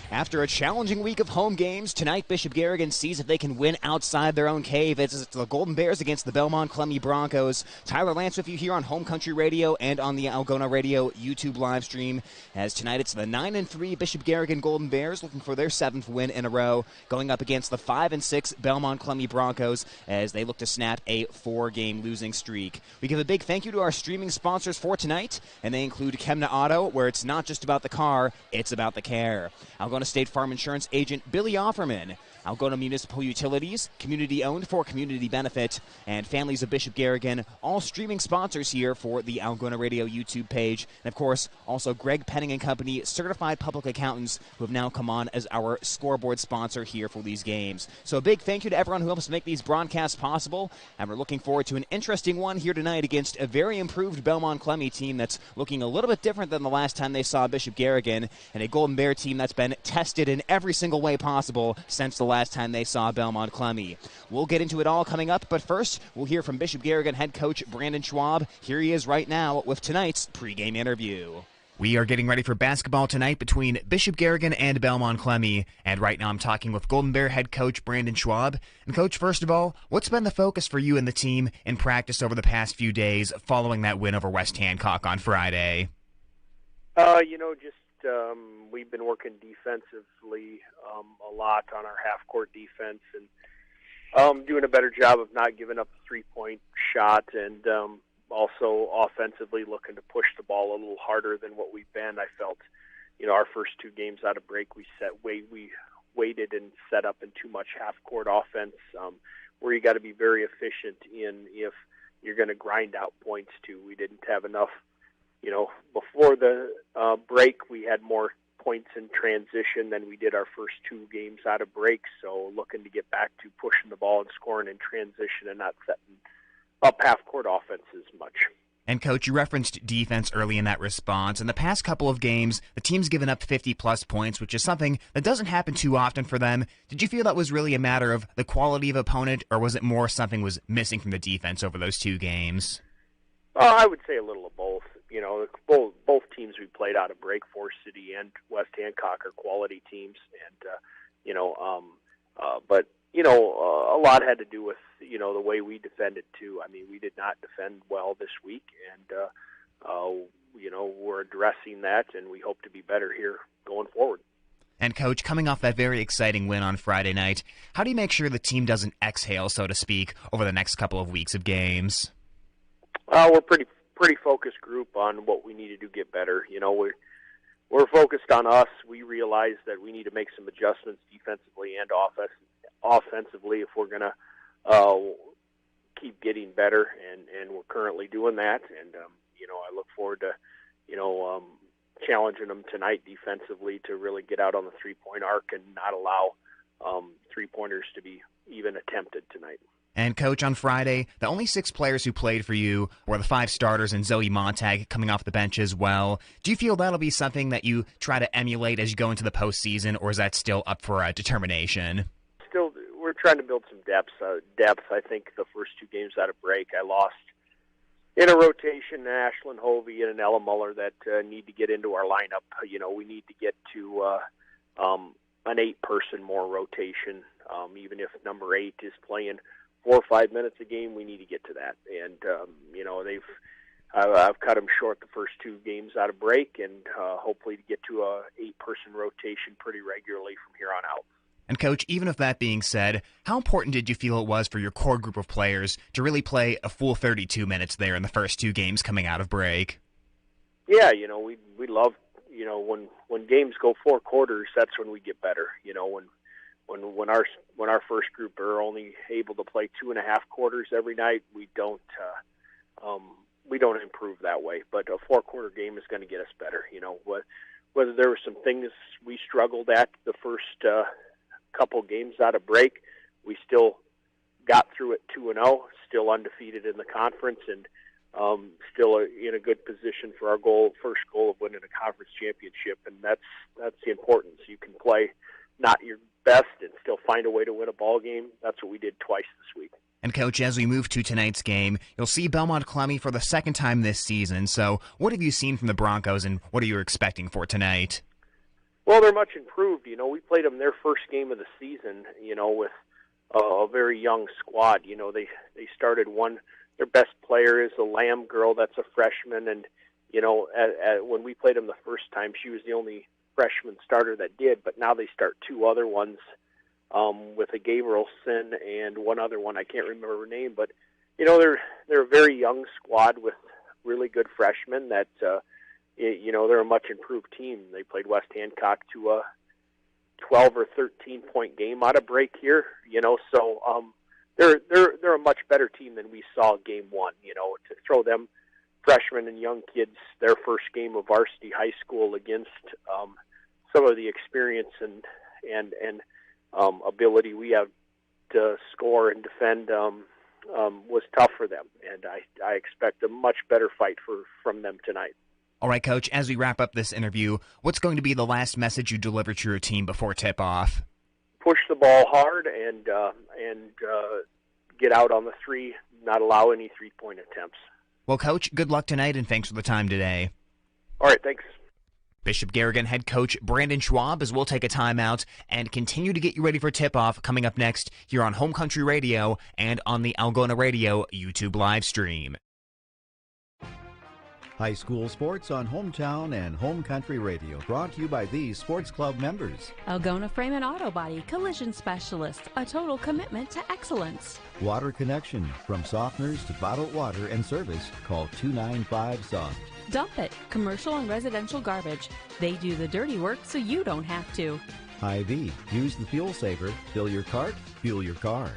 After a challenging week of home games, tonight Bishop Garrigan sees if they can win outside their own cave. It's the Golden Bears against the Belmond-Klemme Broncos. Tyler Lance with you here on Home Country Radio and on the Algona Radio YouTube live stream. As tonight it's the 9-3 Bishop Garrigan Golden Bears looking for their 7th win in a row, going up against the 5-6 Belmond-Klemme Broncos as they look to snap a 4-game losing streak. We give a big thank you to our streaming sponsors for tonight, and they include Kemna Auto, where it's not just about the car, it's about the care. Algona State Farm Insurance agent Billy Offerman. Algona Municipal Utilities, community-owned for community benefit, and Families of Bishop Garrigan, all streaming sponsors here for the Algona Radio YouTube page. And, of course, also Greg Penning & Company, certified public accountants who have now come on as our scoreboard sponsor here for these games. So a big thank you to everyone who helps make these broadcasts possible, and we're looking forward to an interesting one here tonight against a very improved Belmond-Klemme team that's looking a little bit different than the last time they saw Bishop Garrigan, and a Golden Bear team that's been tested in every single way possible since the last time they saw Belmond-Klemme. We'll get into it all coming up, but first, we'll hear from Bishop Garrigan head coach Brandon Schwab. Here he is right now with tonight's pregame interview. We are getting ready for basketball tonight between Bishop Garrigan and Belmond-Klemme, and right now I'm talking with Golden Bear head coach Brandon Schwab. And Coach, first of all, what's been the focus for you and the team in practice over the past few days following that win over West Hancock on Friday? We've been working defensively a lot on our half-court defense and doing a better job of not giving up a three-point shot, and also offensively looking to push the ball a little harder than what we've been. I felt, our first 2 games out of break, we waited and set up in too much half-court offense where you got to be very efficient if you're going to grind out points too. We didn't have enough. Before the break, we had more points in transition than we did our first 2 games out of break. So looking to get back to pushing the ball and scoring in transition and not setting up half-court offenses much. And, Coach, you referenced defense early in that response. In the past couple of games, the team's given up 50-plus points, which is something that doesn't happen too often for them. Did you feel that was really a matter of the quality of opponent, or was it more something was missing from the defense over those 2 games? I would say a little of both. Both teams we played out of break, Forest City and West Hancock, are quality teams, and a lot had to do with the way we defended too. I mean, we did not defend well this week, and we're addressing that, and we hope to be better here going forward. And, Coach, coming off that very exciting win on Friday night, how do you make sure the team doesn't exhale, so to speak, over the next couple of weeks of games? We're pretty focused group on what we need to do to get better. We're focused on us. We realize that we need to make some adjustments defensively and offensively if we're going to keep getting better, and we're currently doing that. And I look forward to challenging them tonight defensively to really get out on the three-point arc and not allow three-pointers to be even attempted tonight. And, Coach, on Friday, the only 6 players who played for you were the 5 starters and Zoe Montag coming off the bench as well. Do you feel that'll be something that you try to emulate as you go into the postseason, or is that still up for determination? Still, we're trying to build some depth. I think the first 2 games out of break, I lost in a rotation Ashlyn Hovey and an Ella Muller that need to get into our lineup. We need to get to an 8-person more rotation. Even if number 8 is playing 4 or 5 minutes a game, we need to get to that. And, I've cut them short the first 2 games out of break, and hopefully to get to a 8-person rotation pretty regularly from here on out. And, Coach, even with that being said, how important did you feel it was for your core group of players to really play a full 32 minutes there in the first 2 games coming out of break? Yeah, we love, when games go 4 quarters, that's when we get better. When our first group are only able to play 2.5 quarters every night, we don't improve that way. But a 4-quarter game is going to get us better. Whether there were some things we struggled at the first couple games out of break, we still got through it 2-0, still undefeated in the conference, and still in a good position for our first goal of winning a conference championship. And that's the importance. You can play not your best and still find a way to win a ball game. That's what we did twice this week. And, Coach, as we move to tonight's game, you'll see Belmond-Klemme for the 2nd time this season. So what have you seen from the Broncos, and what are you expecting for tonight? Well, they're much improved. We played them their first game of the season, with a very young squad. They started one. Their best player is a Lamb girl that's a freshman, and when we played them the first time, she was the only freshman starter that did. But now they start two other ones with a Gabrielson and one other one. I can't remember her name, but they're a very young squad with really good freshmen that. They're a much improved team. They played West Hancock to a 12 or 13 point game out of break here. So they're a much better team than we saw game one. To throw them freshmen and young kids their first game of varsity high school against some of the experience and ability we have to score and defend was tough for them, and I expect a much better fight from them tonight. All right, Coach, as we wrap up this interview, what's going to be the last message you deliver to your team before tip-off? Push the ball hard and get out on the three, not allow any three-point attempts. Well, Coach, good luck tonight, and thanks for the time today. All right, thanks. Bishop Garrigan head coach Brandon Schwab, as we'll take a timeout and continue to get you ready for tip-off coming up next here on Home Country Radio and on the Algona Radio YouTube live stream. High school sports on Hometown and Home Country Radio, brought to you by these sports club members. Algona Frame and Auto Body Collision Specialist, a total commitment to excellence. Water Connection, from softeners to bottled water and service, call 295-SOFT. Dump It, commercial and residential garbage. They do the dirty work so you don't have to. Hy-Vee, use the fuel saver, fill your cart, fuel your car.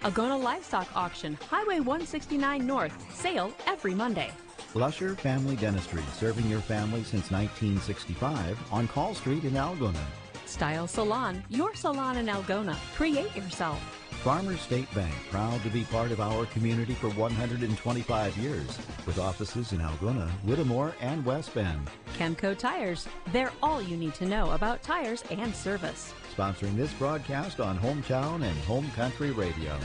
Algona Livestock Auction, Highway 169 North, sale every Monday. Lusher Family Dentistry, serving your family since 1965 on Call Street in Algona. Style Salon, your salon in Algona. Create yourself. Farmers State Bank, proud to be part of our community for 125 years, with offices in Algona, Whittemore, and West Bend. Chemco Tires, they're all you need to know about tires and service. Sponsoring this broadcast on Hometown and Home Country Radio.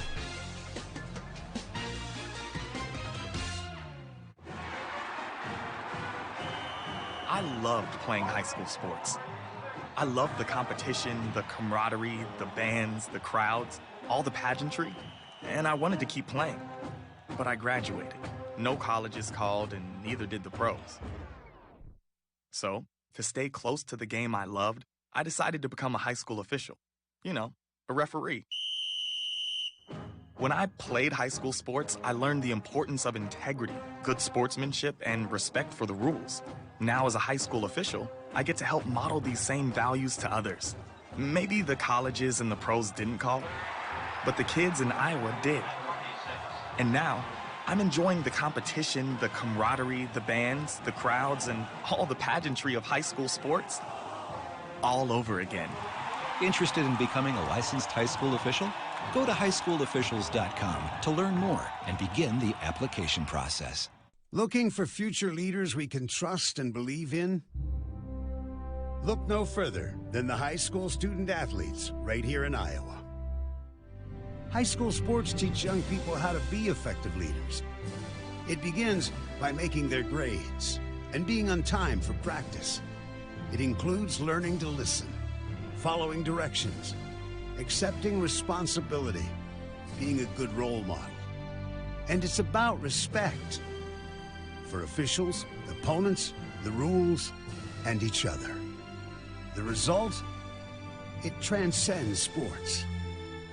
I loved playing high school sports. I loved the competition, the camaraderie, the bands, the crowds, all the pageantry, and I wanted to keep playing. But I graduated. No colleges called, and neither did the pros. So, to stay close to the game I loved, I decided to become a high school official. A referee. When I played high school sports, I learned the importance of integrity, good sportsmanship, and respect for the rules. Now, as a high school official, I get to help model these same values to others. Maybe the colleges and the pros didn't call, but the kids in Iowa did. And now, I'm enjoying the competition, the camaraderie, the bands, the crowds, and all the pageantry of high school sports all over again. Interested in becoming a licensed high school official? Go to highschoolofficials.com to learn more and begin the application process. Looking for future leaders we can trust and believe in? Look no further than the high school student athletes right here in Iowa. High school sports teach young people how to be effective leaders. It begins by making their grades and being on time for practice. It includes learning to listen, following directions, accepting responsibility, being a good role model. And it's about respect for officials, opponents, the rules, and each other. The result? It transcends sports.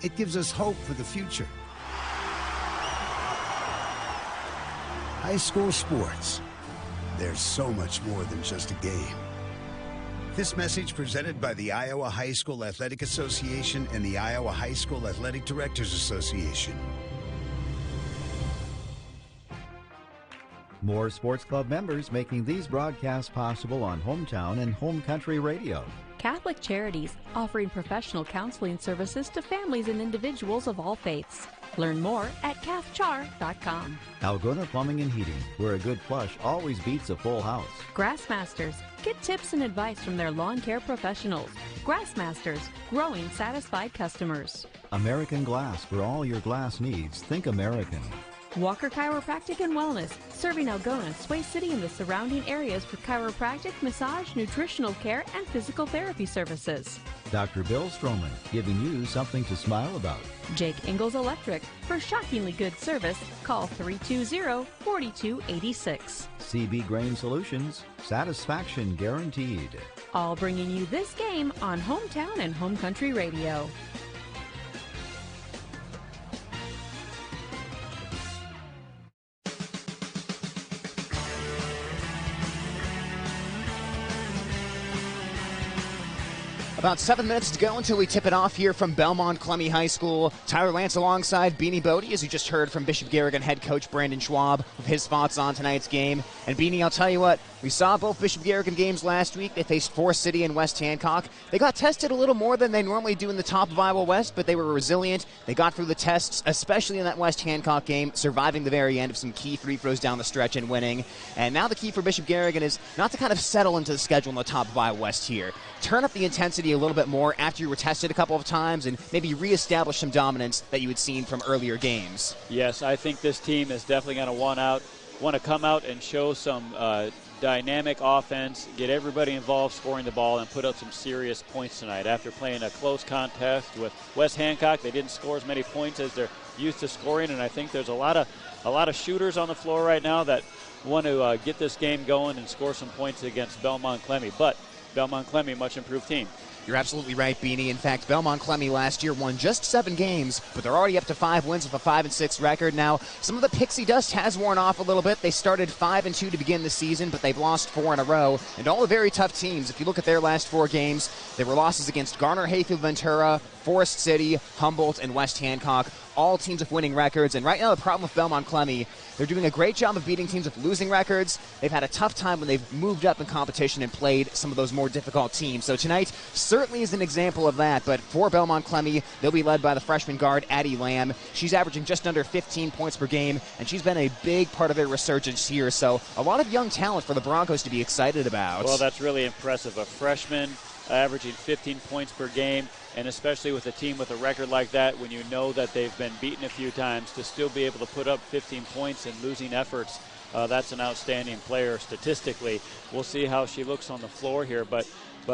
It gives us hope for the future. High school sports. There's so much more than just a game. This message presented by the Iowa High School Athletic Association and the Iowa High School Athletic Directors Association. More sports club members making these broadcasts possible on Hometown and Home Country Radio. Catholic Charities, offering professional counseling services to families and individuals of all faiths. Learn more at cathchar.com. Algona Plumbing and Heating, where a good flush always beats a full house. Grassmasters, get tips and advice from their lawn care professionals. Grassmasters, growing satisfied customers. American Glass, for all your glass needs, think American. Walker Chiropractic and Wellness, serving Algona, Sway City, and the surrounding areas for chiropractic, massage, nutritional care, and physical therapy services. Dr. Bill Stroman, giving you something to smile about. Jake Ingalls Electric. For shockingly good service, call 320-4286. CB Grain Solutions, satisfaction guaranteed. All bringing you this game on Hometown and Home Country Radio. About 7 minutes to go until we tip it off here from Belmond-Klemme High School. Tyler Lance alongside Beanie Bodie, as you just heard from Bishop Garrigan head coach Brandon Schwab with his thoughts on tonight's game. And Beanie, I'll tell you what, we saw both Bishop Garrigan games last week. They faced Forest City and West Hancock. They got tested a little more than they normally do in the top of Iowa West, but they were resilient. They got through the tests, especially in that West Hancock game, surviving the very end of some key free throws down the stretch and winning. And now the key for Bishop Garrigan is not to kind of settle into the schedule in the top of Iowa West here. Turn up the intensity a little bit more after you were tested a couple of times and maybe reestablish some dominance that you had seen from earlier games. Yes, I think this team is definitely going to want to come out and show some dynamic offense, get everybody involved scoring the ball, and put up some serious points tonight. After playing a close contest with West Hancock, they didn't score as many points as they're used to scoring, and I think there's a lot of shooters on the floor right now that want to get this game going and score some points against Belmond-Klemme. But Belmond-Klemme, much improved team. You're absolutely right, Beanie. In fact, Belmond-Klemme last year won just 7 games, but they're already up to 5 wins with a 5-6 record. Now, some of the pixie dust has worn off a little bit. They started 5-2 to begin the season, but they've lost 4 in a row. And all the very tough teams, if you look at their last 4 games, there were losses against Garner, Hayfield, Ventura, Forest City, Humboldt, and West Hancock. All teams with winning records. And right now the problem with Belmond-Klemme, they're doing a great job of beating teams with losing records. They've had a tough time when they've moved up in competition and played some of those more difficult teams. So tonight certainly is an example of that. But for Belmond-Klemme, they'll be led by the freshman guard, Addie Lamb. She's averaging just under 15 points per game, and she's been a big part of their resurgence here. So a lot of young talent for the Broncos to be excited about. Well, that's really impressive. A freshman averaging 15 points per game, and especially with a team with a record like that, when you know that they've been beaten a few times, to still be able to put up 15 points in losing efforts, that's an outstanding player statistically. We'll see how she looks on the floor here, but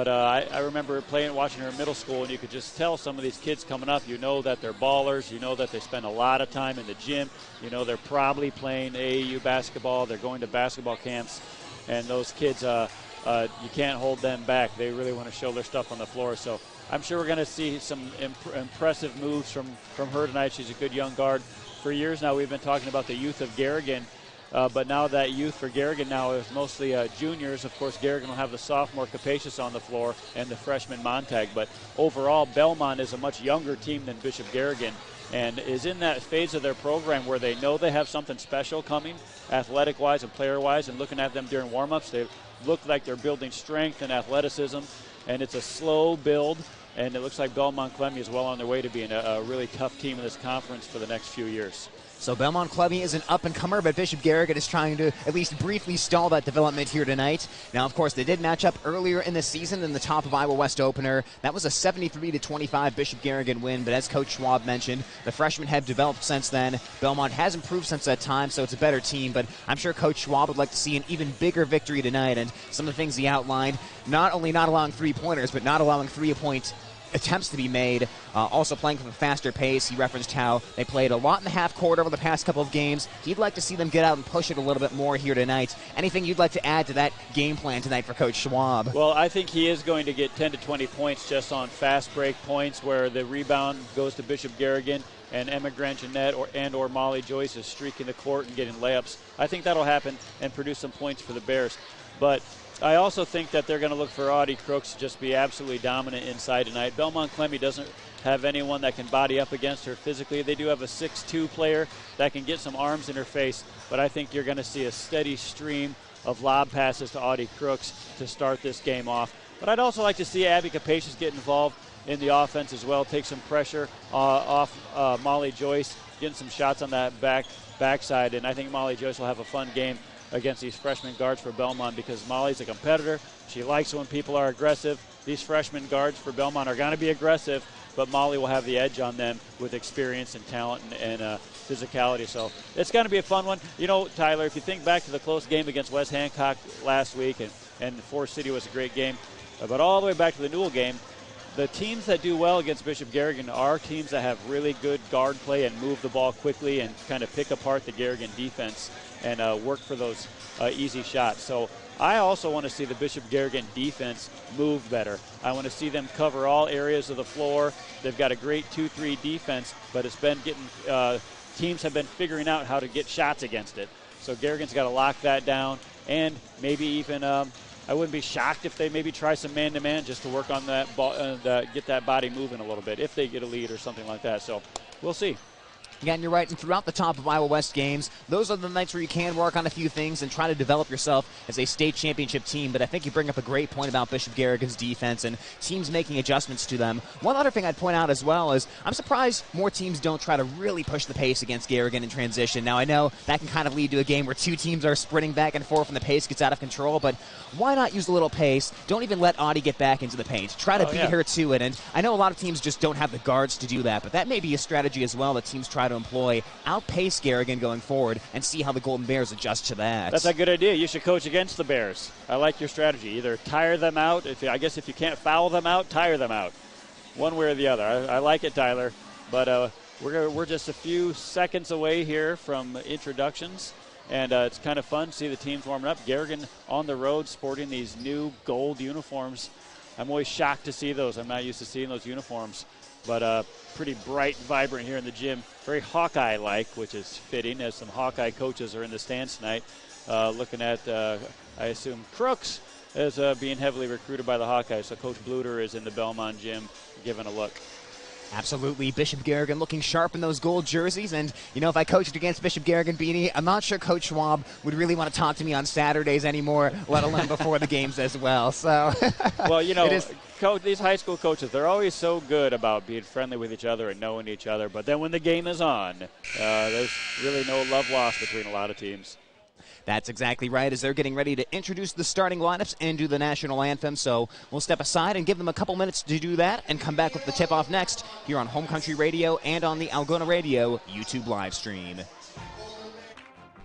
I remember watching her in middle school, and you could just tell some of these kids coming up, you know that they're ballers, you know that they spend a lot of time in the gym, you know they're probably playing AAU basketball, they're going to basketball camps, and those kids, you can't hold them back. They really want to show their stuff on the floor. So I'm sure we're going to see some impressive moves from her tonight. She's a good young guard. For years now, we've been talking about the youth of Garrigan, but now that youth for Garrigan now is mostly juniors. Of course, Garrigan will have the sophomore Capacious on the floor and the freshman Montag. But overall, Belmont is a much younger team than Bishop Garrigan, and is in that phase of their program where they know they have something special coming, athletic-wise and player-wise, and looking at them during warm-ups, they look like they're building strength and athleticism, and it's a slow build, and it looks like Belmond-Klemme is well on their way to being a really tough team in this conference for the next few years. So Belmond-Klemme is an up-and-comer, but Bishop Garrigan is trying to at least briefly stall that development here tonight. Now, of course, they did match up earlier in the season in the top of Iowa West opener. That was a 73-25 Bishop Garrigan win, but as Coach Schwab mentioned, the freshmen have developed since then. Belmont has improved since that time, so it's a better team, but I'm sure Coach Schwab would like to see an even bigger victory tonight, and some of the things he outlined, not only not allowing three-pointers, but not allowing three-point attempts to be made, also playing from a faster pace. He referenced how they played a lot in the half court over the past couple of games. He'd like to see them get out and push it a little bit more here tonight. Anything you'd like to add to that game plan tonight for Coach Schwab? Well, I think he is going to get 10 to 20 points just on fast break points where the rebound goes to Bishop Garrigan and Emma Grant-Jeanette or Molly Joyce is streaking the court and getting layups. I think that'll happen and produce some points for the Bears. But I also think that they're going to look for Audie Crooks to just be absolutely dominant inside tonight. Belmond-Klemme doesn't have anyone that can body up against her physically. They do have a 6'2 player that can get some arms in her face, but I think you're going to see a steady stream of lob passes to Audie Crooks to start this game off. But I'd also like to see Abby Capacious get involved in the offense as well, take some pressure off Molly Joyce, getting some shots on that backside, and I think Molly Joyce will have a fun game against these freshman guards for Belmont because Molly's a competitor. She likes when people are aggressive. These freshman guards for Belmont are going to be aggressive, but Molly will have the edge on them with experience and talent and physicality. So it's going to be a fun one. You know, Tyler, if you think back to the close game against West Hancock last week, and Forest City was a great game, but all the way back to the Newell game, the teams that do well against Bishop Garrigan are teams that have really good guard play and move the ball quickly and kind of pick apart the Garrigan defense and work for those easy shots. So I also want to see the Bishop Garrigan defense move better. I want to see them cover all areas of the floor. They've got a great 2-3 defense, but it's been getting teams have been figuring out how to get shots against it. So Garrigan's got to lock that down, and maybe even I wouldn't be shocked if they maybe try some man-to-man just to work on that ball, get that body moving a little bit if they get a lead or something like that. So we'll see. Yeah, and you're right. And throughout the top of Iowa West games, those are the nights where you can work on a few things and try to develop yourself as a state championship team. But I think you bring up a great point about Bishop Garrigan's defense and teams making adjustments to them. One other thing I'd point out as well is I'm surprised more teams don't try to really push the pace against Garrigan in transition. Now, I know that can kind of lead to a game where two teams are sprinting back and forth and the pace gets out of control, but why not use a little pace? Don't even let Audie get back into the paint. Try to beat her to it. And I know a lot of teams just don't have the guards to do that, but that may be a strategy as well that teams try to employ. Outpace Garrigan going forward and see how the Golden Bears adjust to that. That's a good idea. You should coach against the Bears. I like your strategy. Either tire them out. I guess if you can't foul them out, tire them out. One way or the other. I like it, Tyler. But we're just a few seconds away here from introductions. And it's kind of fun to see the teams warming up. Garrigan on the road sporting these new gold uniforms. I'm always shocked to see those. I'm not used to seeing those uniforms. But pretty bright, vibrant here in the gym. Very Hawkeye-like, which is fitting, as some Hawkeye coaches are in the stands tonight. Looking at, I assume, Crooks is being heavily recruited by the Hawkeyes. So Coach Bluter is in the Belmont gym giving a look. Absolutely. Bishop Garrigan looking sharp in those gold jerseys. And, you know, if I coached against Bishop Garrigan beanie, I'm not sure Coach Schwab would really want to talk to me on Saturdays anymore, let alone before the games as well. So, well, you know, these high school coaches, they're always so good about being friendly with each other and knowing each other. But then when the game is on, there's really no love lost between a lot of teams. That's exactly right, as they're getting ready to introduce the starting lineups and do the national anthem. So we'll step aside and give them a couple minutes to do that and come back with the tip-off next here on Home Country Radio and on the Algona Radio YouTube live stream.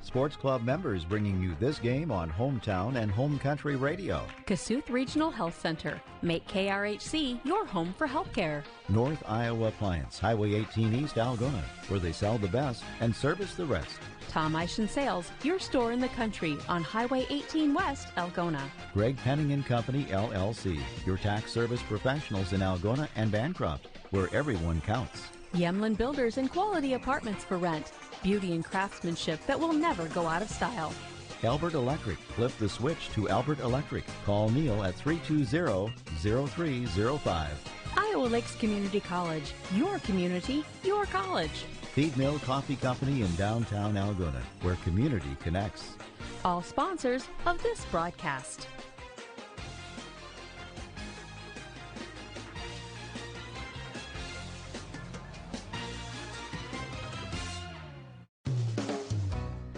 Sports Club members bringing you this game on Hometown and Home Country Radio. Kasuth Regional Health Center. Make KRHC your home for healthcare. North Iowa Appliance, Highway 18 East Algona, where they sell the best and service the rest. Tom Eischen Sales, your store in the country on Highway 18 West, Algona. Greg Penning and Company, LLC, your tax service professionals in Algona and Bancroft, where everyone counts. Yemlin Builders and Quality Apartments for rent. Beauty and craftsmanship that will never go out of style. Albert Electric. Flip the switch to Albert Electric. Call Neil at 320-0305. Iowa Lakes Community College. Your community, your college. Feed Mill Coffee Company in downtown Algona, where community connects. All sponsors of this broadcast.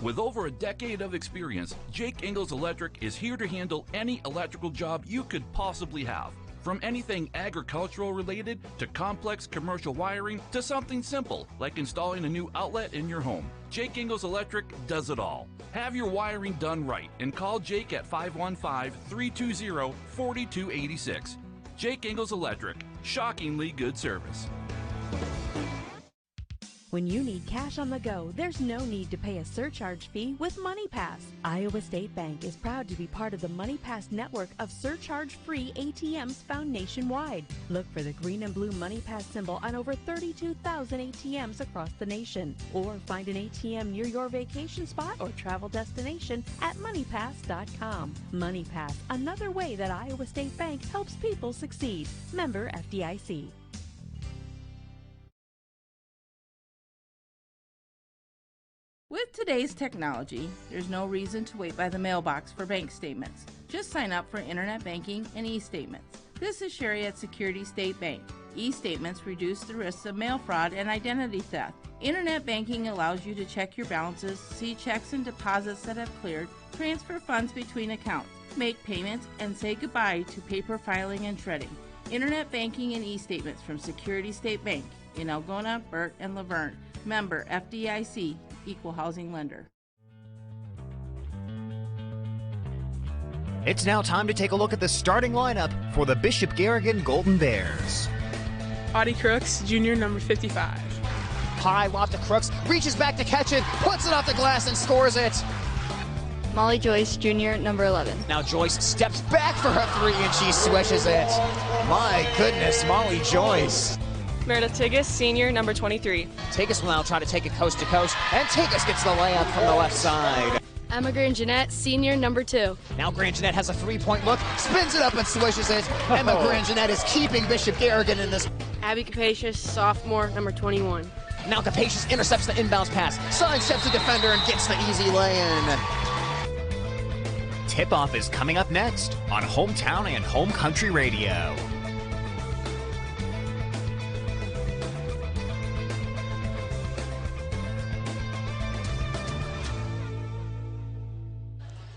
With over a decade of experience, Jake Ingalls Electric is here to handle any electrical job you could possibly have. From anything agricultural related to complex commercial wiring to something simple like installing a new outlet in your home, Jake Ingalls Electric does it all. Have your wiring done right and call Jake at 515-320-4286. Jake Ingalls Electric, shockingly good service. When you need cash on the go, there's no need to pay a surcharge fee with MoneyPass. Iowa State Bank is proud to be part of the MoneyPass network of surcharge-free ATMs found nationwide. Look for the green and blue MoneyPass symbol on over 32,000 ATMs across the nation. Or find an ATM near your vacation spot or travel destination at MoneyPass.com. MoneyPass, another way that Iowa State Bank helps people succeed. Member FDIC. With today's technology, there's no reason to wait by the mailbox for bank statements. Just sign up for internet banking and e-statements. This is Sherry at Security State Bank. E-statements reduce the risks of mail fraud and identity theft. Internet banking allows you to check your balances, see checks and deposits that have cleared, transfer funds between accounts, make payments, and say goodbye to paper filing and shredding. Internet banking and e-statements from Security State Bank in Algona, Burt, and Laverne. Member FDIC, Equal Housing Lender. It's now time to take a look at the starting lineup for the Bishop Garrigan Golden Bears. Audie Crooks, junior, number 55. High lob to Crooks, reaches back to catch it, puts it off the glass and scores it. Molly Joyce, junior, number 11. Now Joyce steps back for her three and she swishes it. My goodness, Molly Joyce. Meredith Tigas, senior, number 23. Tigas will now try to take it coast to coast, and Tigas gets the layup from the left side. Emma Grangenet, senior, number 2. Now Grangenet has a three-point look, spins it up and swishes it. Emma Grangenet is keeping Bishop Garrigan in this. Abby Capacious, sophomore, number 21. Now Capacious intercepts the inbounds pass, sidesteps the defender and gets the easy lay-in. Tip-off is coming up next on Hometown and Home Country Radio.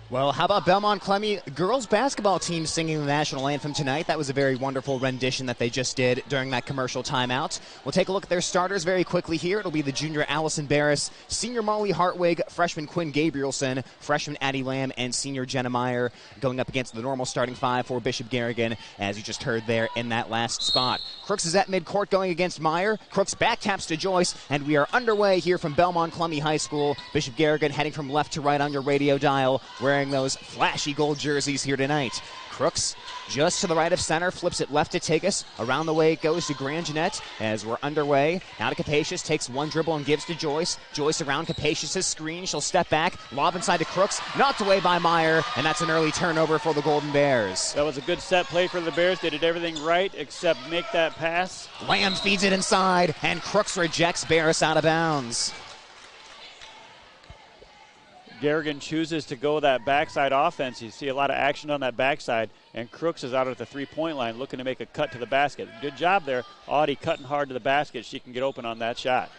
Well, how about Belmond-Klemme girls basketball team singing the national anthem tonight? That was a very wonderful rendition that they just did during that commercial timeout. We'll take a look at their starters very quickly here. It'll be the junior Allison Barris, senior Molly Hartwig, freshman Quinn Gabrielson, freshman Addie Lamb, and senior Jenna Meyer going up against the normal starting five for Bishop Garrigan, as you just heard there in that last spot. Crooks is at midcourt going against Meyer. Crooks back taps to Joyce, and we are underway here from Belmond-Klemme High School. Bishop Garrigan heading from left to right on your radio dial, wearing those flashy gold jerseys here tonight. Crooks just to the right of center, flips it left to Tigas. Around the way it goes to Grangenet as we're underway. Now to Capacious, takes one dribble and gives to Joyce. Joyce around Capacious' screen. She'll step back, lob inside to Crooks, knocked away by Meyer, and that's an early turnover for the Golden Bears. That was a good set play for the Bears. They did everything right except make that pass. Lamb feeds it inside, and Crooks rejects Barris out of bounds. Garrigan chooses to go that backside offense. You see a lot of action on that backside, and Crooks is out at the three-point line looking to make a cut to the basket. Good job there. Audie cutting hard to the basket. She can get open on that shot.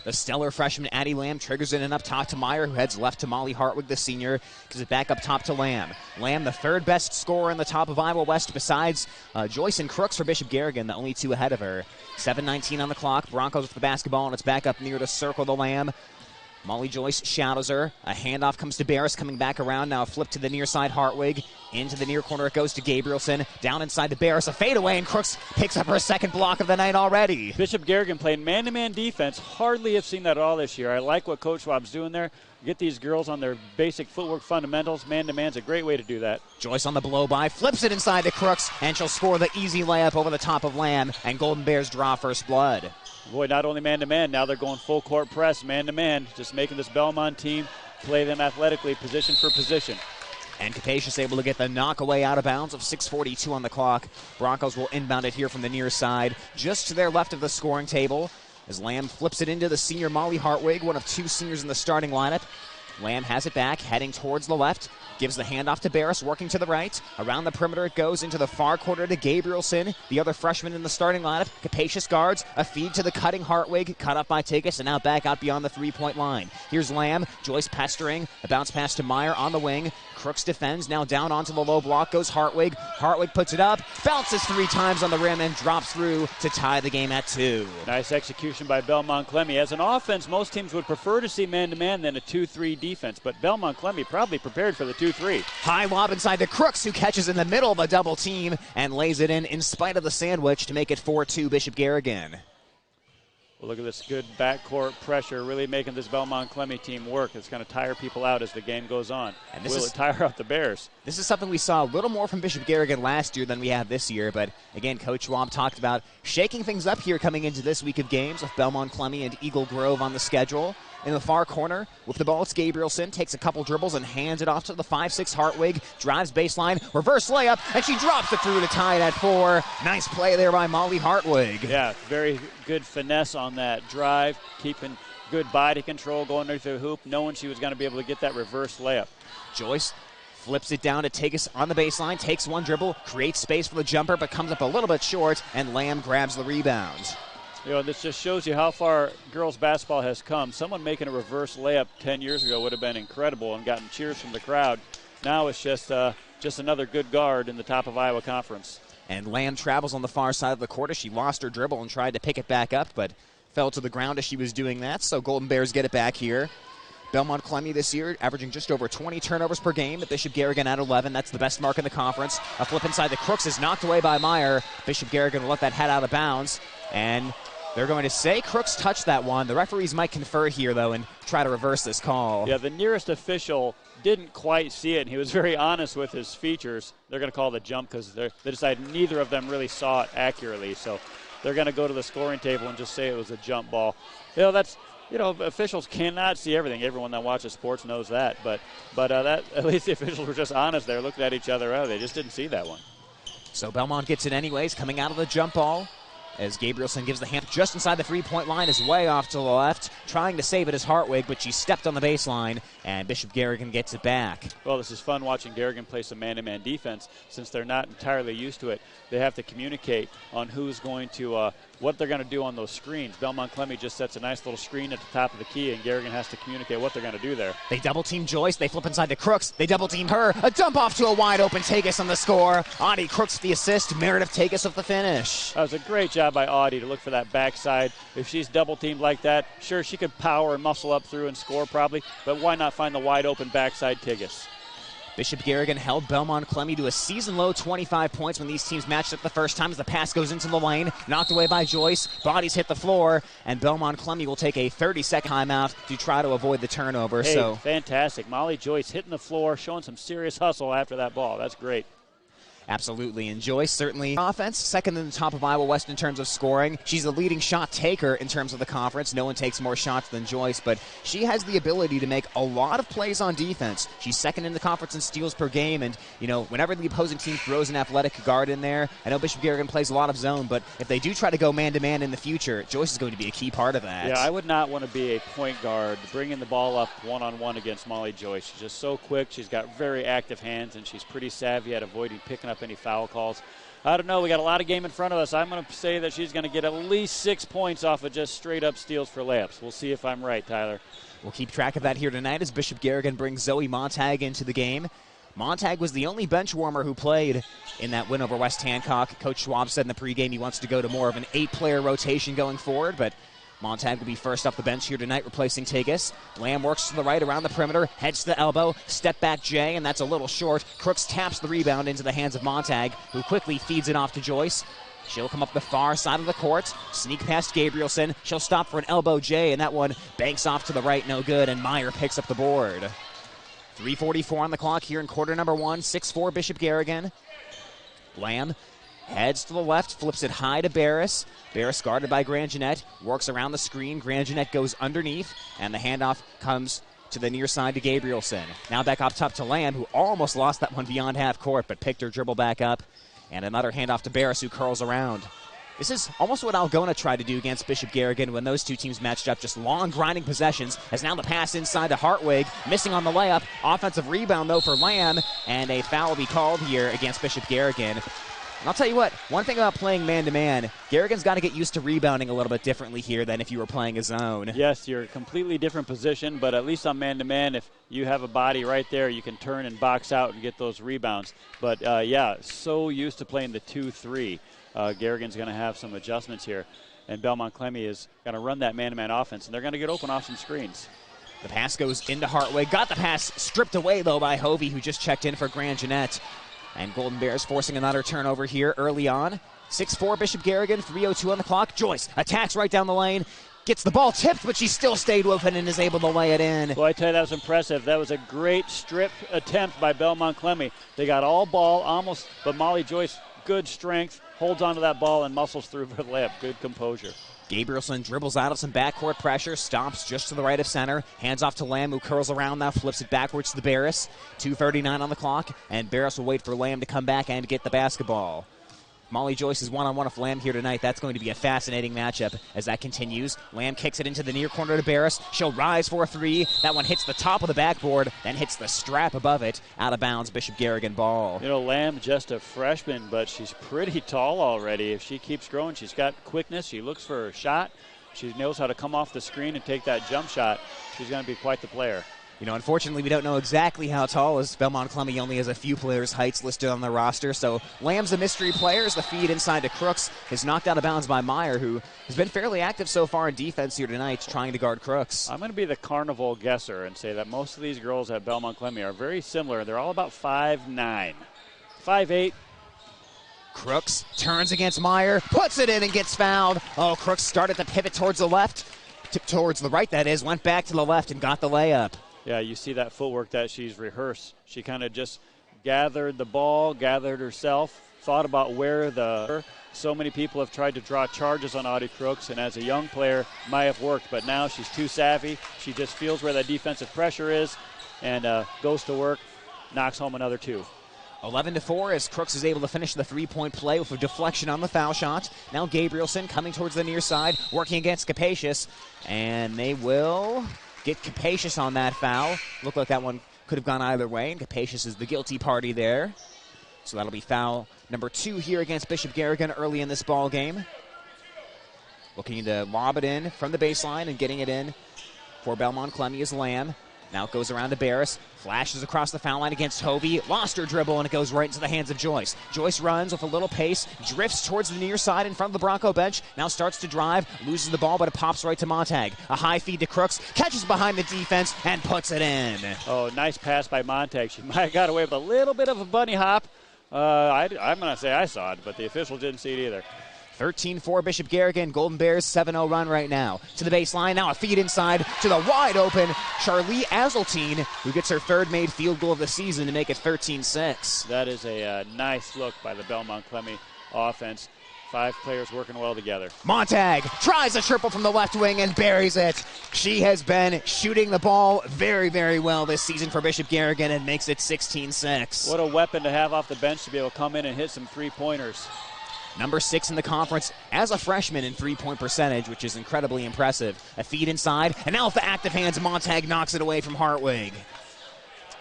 The stellar freshman Addie Lamb triggers it in up top to Meyer, who heads left to Molly Hartwig, the senior. Gives it back up top to Lamb. Lamb, the third best scorer in the top of Iowa West besides Joyce and Crooks for Bishop Garrigan, the only two ahead of her. 7:19 on the clock. Broncos with the basketball, and it's back up near to circle the Lamb. Molly Joyce shadows her. A handoff comes to Barris, coming back around. Now a flip to the near side, Hartwig. Into the near corner it goes to Gabrielson. Down inside to Barris. A fadeaway, and Crooks picks up her second block of the night already. Bishop Garrigan playing man-to-man defense. Hardly have seen that at all this year. I like what Coach Schwab's doing there. Get these girls on their basic footwork fundamentals. Man-to-man's a great way to do that. Joyce on the blow-by, flips it inside to Crooks, and she'll score the easy layup over the top of Lamb, and Golden Bears draw first blood. Boy, not only man-to-man, now they're going full court press, man-to-man, just making this Belmont team play them athletically, position for position. And Capacious able to get the knockaway out of bounds of 6:42 on the clock. Broncos will inbound it here from the near side, just to their left of the scoring table, as Lamb flips it into the senior Molly Hartwig, one of two seniors in the starting lineup. Lamb has it back, heading towards the left. Gives the handoff to Barris, working to the right. Around the perimeter it goes into the far corner to Gabrielson, the other freshman in the starting lineup. Capacious guards, a feed to the cutting Hartwig, cut up by Tigas, and now back out beyond the three-point line. Here's Lamb, Joyce pestering, a bounce pass to Meyer on the wing. Crooks defends, now down onto the low block goes Hartwig. Hartwig puts it up, bounces three times on the rim, and drops through to tie the game at 2. Nice execution by Belmond-Klemme. As an offense, most teams would prefer to see man-to-man than a 2-3 defense, but Belmond-Klemme probably prepared for the 2-3. High lob inside to Crooks, who catches in the middle of a double team and lays it in spite of the sandwich to make it 4-2 Bishop Garrigan. Well, look at this good backcourt pressure, really making this Belmond-Klemme team work. It's going to tire people out as the game goes on. And will it tire out the Bears? This is something we saw a little more from Bishop Garrigan last year than we have this year. But, again, Coach Schwab talked about shaking things up here coming into this week of games with Belmond-Klemme and Eagle Grove on the schedule. In the far corner, with the ball, it's Gabrielson, takes a couple dribbles and hands it off to the 5'6" Hartwig, drives baseline, reverse layup, and she drops it through to tie it at 4. Nice play there by Molly Hartwig. Yeah, very good finesse on that drive, keeping good body control going under the hoop, knowing she was going to be able to get that reverse layup. Joyce flips it down to Tigas on the baseline, takes one dribble, creates space for the jumper, but comes up a little bit short, and Lamb grabs the rebound. You know, this just shows you how far girls basketball has come. Someone making a reverse layup 10 years ago would have been incredible and gotten cheers from the crowd. Now it's just another good guard in the top of Iowa Conference. And Lamb travels on the far side of the court as she lost her dribble and tried to pick it back up, but fell to the ground as she was doing that. So Golden Bears get it back here. Belmond-Klemme this year averaging just over 20 turnovers per game. Bishop Garrigan at 11. That's the best mark in the conference. A flip inside the Crooks is knocked away by Meyer. Bishop Garrigan will let that head out of bounds. And they're going to say Crooks touched that one. The referees might confer here, though, and try to reverse this call. Yeah, the nearest official didn't quite see it, and he was very honest with his features. They're going to call the jump because they decided neither of them really saw it accurately. So they're going to go to the scoring table and just say it was a jump ball. Officials cannot see everything. Everyone that watches sports knows that. But that at least the officials were just honest there, looking at each other. They just didn't see that one. So Belmont gets it anyways, coming out of the jump ball. As Gabrielson gives the hand just inside the three-point line, is way off to the left. Trying to save it is Hartwig, but she stepped on the baseline, and Bishop Garrigan gets it back. Well, this is fun watching Garrigan play some man-to-man defense. Since they're not entirely used to it, they have to communicate on who's going to, what they're going to do on those screens. Belmond-Klemme just sets a nice little screen at the top of the key, and Garrigan has to communicate what they're going to do there. They double-team Joyce. They flip inside to Crooks. They double-team her. A dump off to a wide-open Tagus on the score. Audie Crooks the assist. Meredith Tagus with the finish. That was a great job by Audie to look for that backside. If she's double-teamed like that, sure, she could power and muscle up through and score probably, but why not find the wide-open backside Tagus? Bishop Garrigan held Belmond-Klemme to a season-low 25 points when these teams matched up the first time as the pass goes into the lane. Knocked away by Joyce. Bodies hit the floor, and Belmond-Klemme will take a 30-second timeout to try to avoid the turnover. Hey, fantastic. Molly Joyce hitting the floor, showing some serious hustle after that ball. That's great. Absolutely, and Joyce certainly offense, second in the top of Iowa West in terms of scoring. She's the leading shot taker in terms of the conference. No one takes more shots than Joyce, but she has the ability to make a lot of plays on defense. She's second in the conference in steals per game, and whenever the opposing team throws an athletic guard in there, I know Bishop Garrigan plays a lot of zone, but if they do try to go man-to-man in the future, Joyce is going to be a key part of that. Yeah, I would not want to be a point guard bringing the ball up one-on-one against Molly Joyce. She's just so quick. She's got very active hands, and she's pretty savvy at avoiding picking up any foul calls. I don't know. We got a lot of game in front of us. I'm going to say that she's going to get at least 6 points off of just straight-up steals for layups. We'll see if I'm right, Tyler. We'll keep track of that here tonight as Bishop Garrigan brings Zoe Montag into the game. Montag was the only bench warmer who played in that win over West Hancock. Coach Schwab said in the pregame he wants to go to more of an 8-player rotation going forward, but Montag will be first off the bench here tonight, replacing Tagus. Lamb works to the right around the perimeter, heads to the elbow, step back Jay, and that's a little short. Crooks taps the rebound into the hands of Montag, who quickly feeds it off to Joyce. She'll come up the far side of the court, sneak past Gabrielson. She'll stop for an elbow Jay, and that one banks off to the right, no good, and Meyer picks up the board. 3:44 on the clock here in quarter number one, 6-4 Bishop Garrigan. Lamb heads to the left, flips it high to Barris. Barris guarded by Grandjeanette, works around the screen. Grandjeanette goes underneath, and the handoff comes to the near side to Gabrielson. Now back up top to Lamb, who almost lost that one beyond half court, but picked her dribble back up. And another handoff to Barris, who curls around. This is almost what Algona tried to do against Bishop Garrigan when those two teams matched up. Just long, grinding possessions. As now the pass inside to Hartwig. Missing on the layup. Offensive rebound, though, for Lamb. And a foul will be called here against Bishop Garrigan. And I'll tell you what, one thing about playing man-to-man, Garrigan's got to get used to rebounding a little bit differently here than if you were playing a zone. Yes, you're a completely different position, but at least on man-to-man, if you have a body right there, you can turn and box out and get those rebounds. But, so used to playing the 2-3. Garrigan's going to have some adjustments here, and Belmond-Klemme is going to run that man-to-man offense, and they're going to get open off some screens. The pass goes into Hartwig. Got the pass stripped away, though, by Hovey, who just checked in for Grandjeanette. And Golden Bears forcing another turnover here early on. 6-4 Bishop Garrigan, 3:02 on the clock. Joyce attacks right down the lane. Gets the ball tipped, but she still stayed open and is able to lay it in. Well, I tell you, that was impressive. That was a great strip attempt by Belmond-Klemme. They got all ball almost, but Molly Joyce, good strength, holds onto that ball and muscles through for the layup. Good composure. Gabrielson dribbles out of some backcourt pressure, stops just to the right of center, hands off to Lamb, who curls around now, flips it backwards to Barris. 2:39 on the clock, and Barris will wait for Lamb to come back and get the basketball. Molly Joyce is one-on-one with Lamb here tonight. That's going to be a fascinating matchup as that continues. Lamb kicks it into the near corner to Barris. She'll rise for a three. That one hits the top of the backboard, then hits the strap above it. Out of bounds, Bishop Garrigan ball. Lamb just a freshman, but she's pretty tall already. If she keeps growing, she's got quickness. She looks for her shot. She knows how to come off the screen and take that jump shot. She's going to be quite the player. Unfortunately, we don't know exactly how tall, as Belmond-Klemme only has a few players' heights listed on the roster. So Lamb's a mystery player as the feed inside to Crooks is knocked out of bounds by Meyer, who has been fairly active so far in defense here tonight, trying to guard Crooks. I'm going to be the carnival guesser and say that most of these girls at Belmond-Klemme are very similar. They're all about 5'9", 5'8". Crooks turns against Meyer, puts it in and gets fouled. Oh, Crooks started to pivot towards the left, towards the right that is, went back to the left and got the layup. Yeah, you see that footwork that she's rehearsed. She kind of just gathered the ball, gathered herself, thought about where so many people have tried to draw charges on Audie Crooks, and as a young player, might have worked, but now she's too savvy. She just feels where that defensive pressure is and goes to work, knocks home another 2. 11-4 as Crooks is able to finish the three-point play with a deflection on the foul shot. Now Gabrielson coming towards the near side, working against Capacious, and they will get Capacious on that foul. Looked like that one could have gone either way, and Capacious is the guilty party there. So that'll be foul number 2 here against Bishop Garrigan early in this ball game. Looking to lob it in from the baseline and getting it in for Belmond-Klemme is Lamb. Now it goes around to Barris, flashes across the foul line against Hovey, lost her dribble, and it goes right into the hands of Joyce. Joyce runs with a little pace, drifts towards the near side in front of the Bronco bench, now starts to drive, loses the ball, but it pops right to Montag. A high feed to Crooks, catches behind the defense, and puts it in. Oh, nice pass by Montag. She might have got away with a little bit of a bunny hop. I'm going to say I saw it, but the officials didn't see it either. 13-4 Bishop Garrigan. Golden Bears 7-0 run right now. To the baseline, now a feed inside to the wide open Charlie Azeltine, who gets her third made field goal of the season to make it 13-6. That is a nice look by the Belmond-Klemme offense. 5 players working well together. Montag tries a triple from the left wing and buries it. She has been shooting the ball very, very well this season for Bishop Garrigan and makes it 16-6. What a weapon to have off the bench to be able to come in and hit some three-pointers. Number 6 in the conference as a freshman in three-point percentage, which is incredibly impressive. A feed inside, and now with the active hands, Montag knocks it away from Hartwig.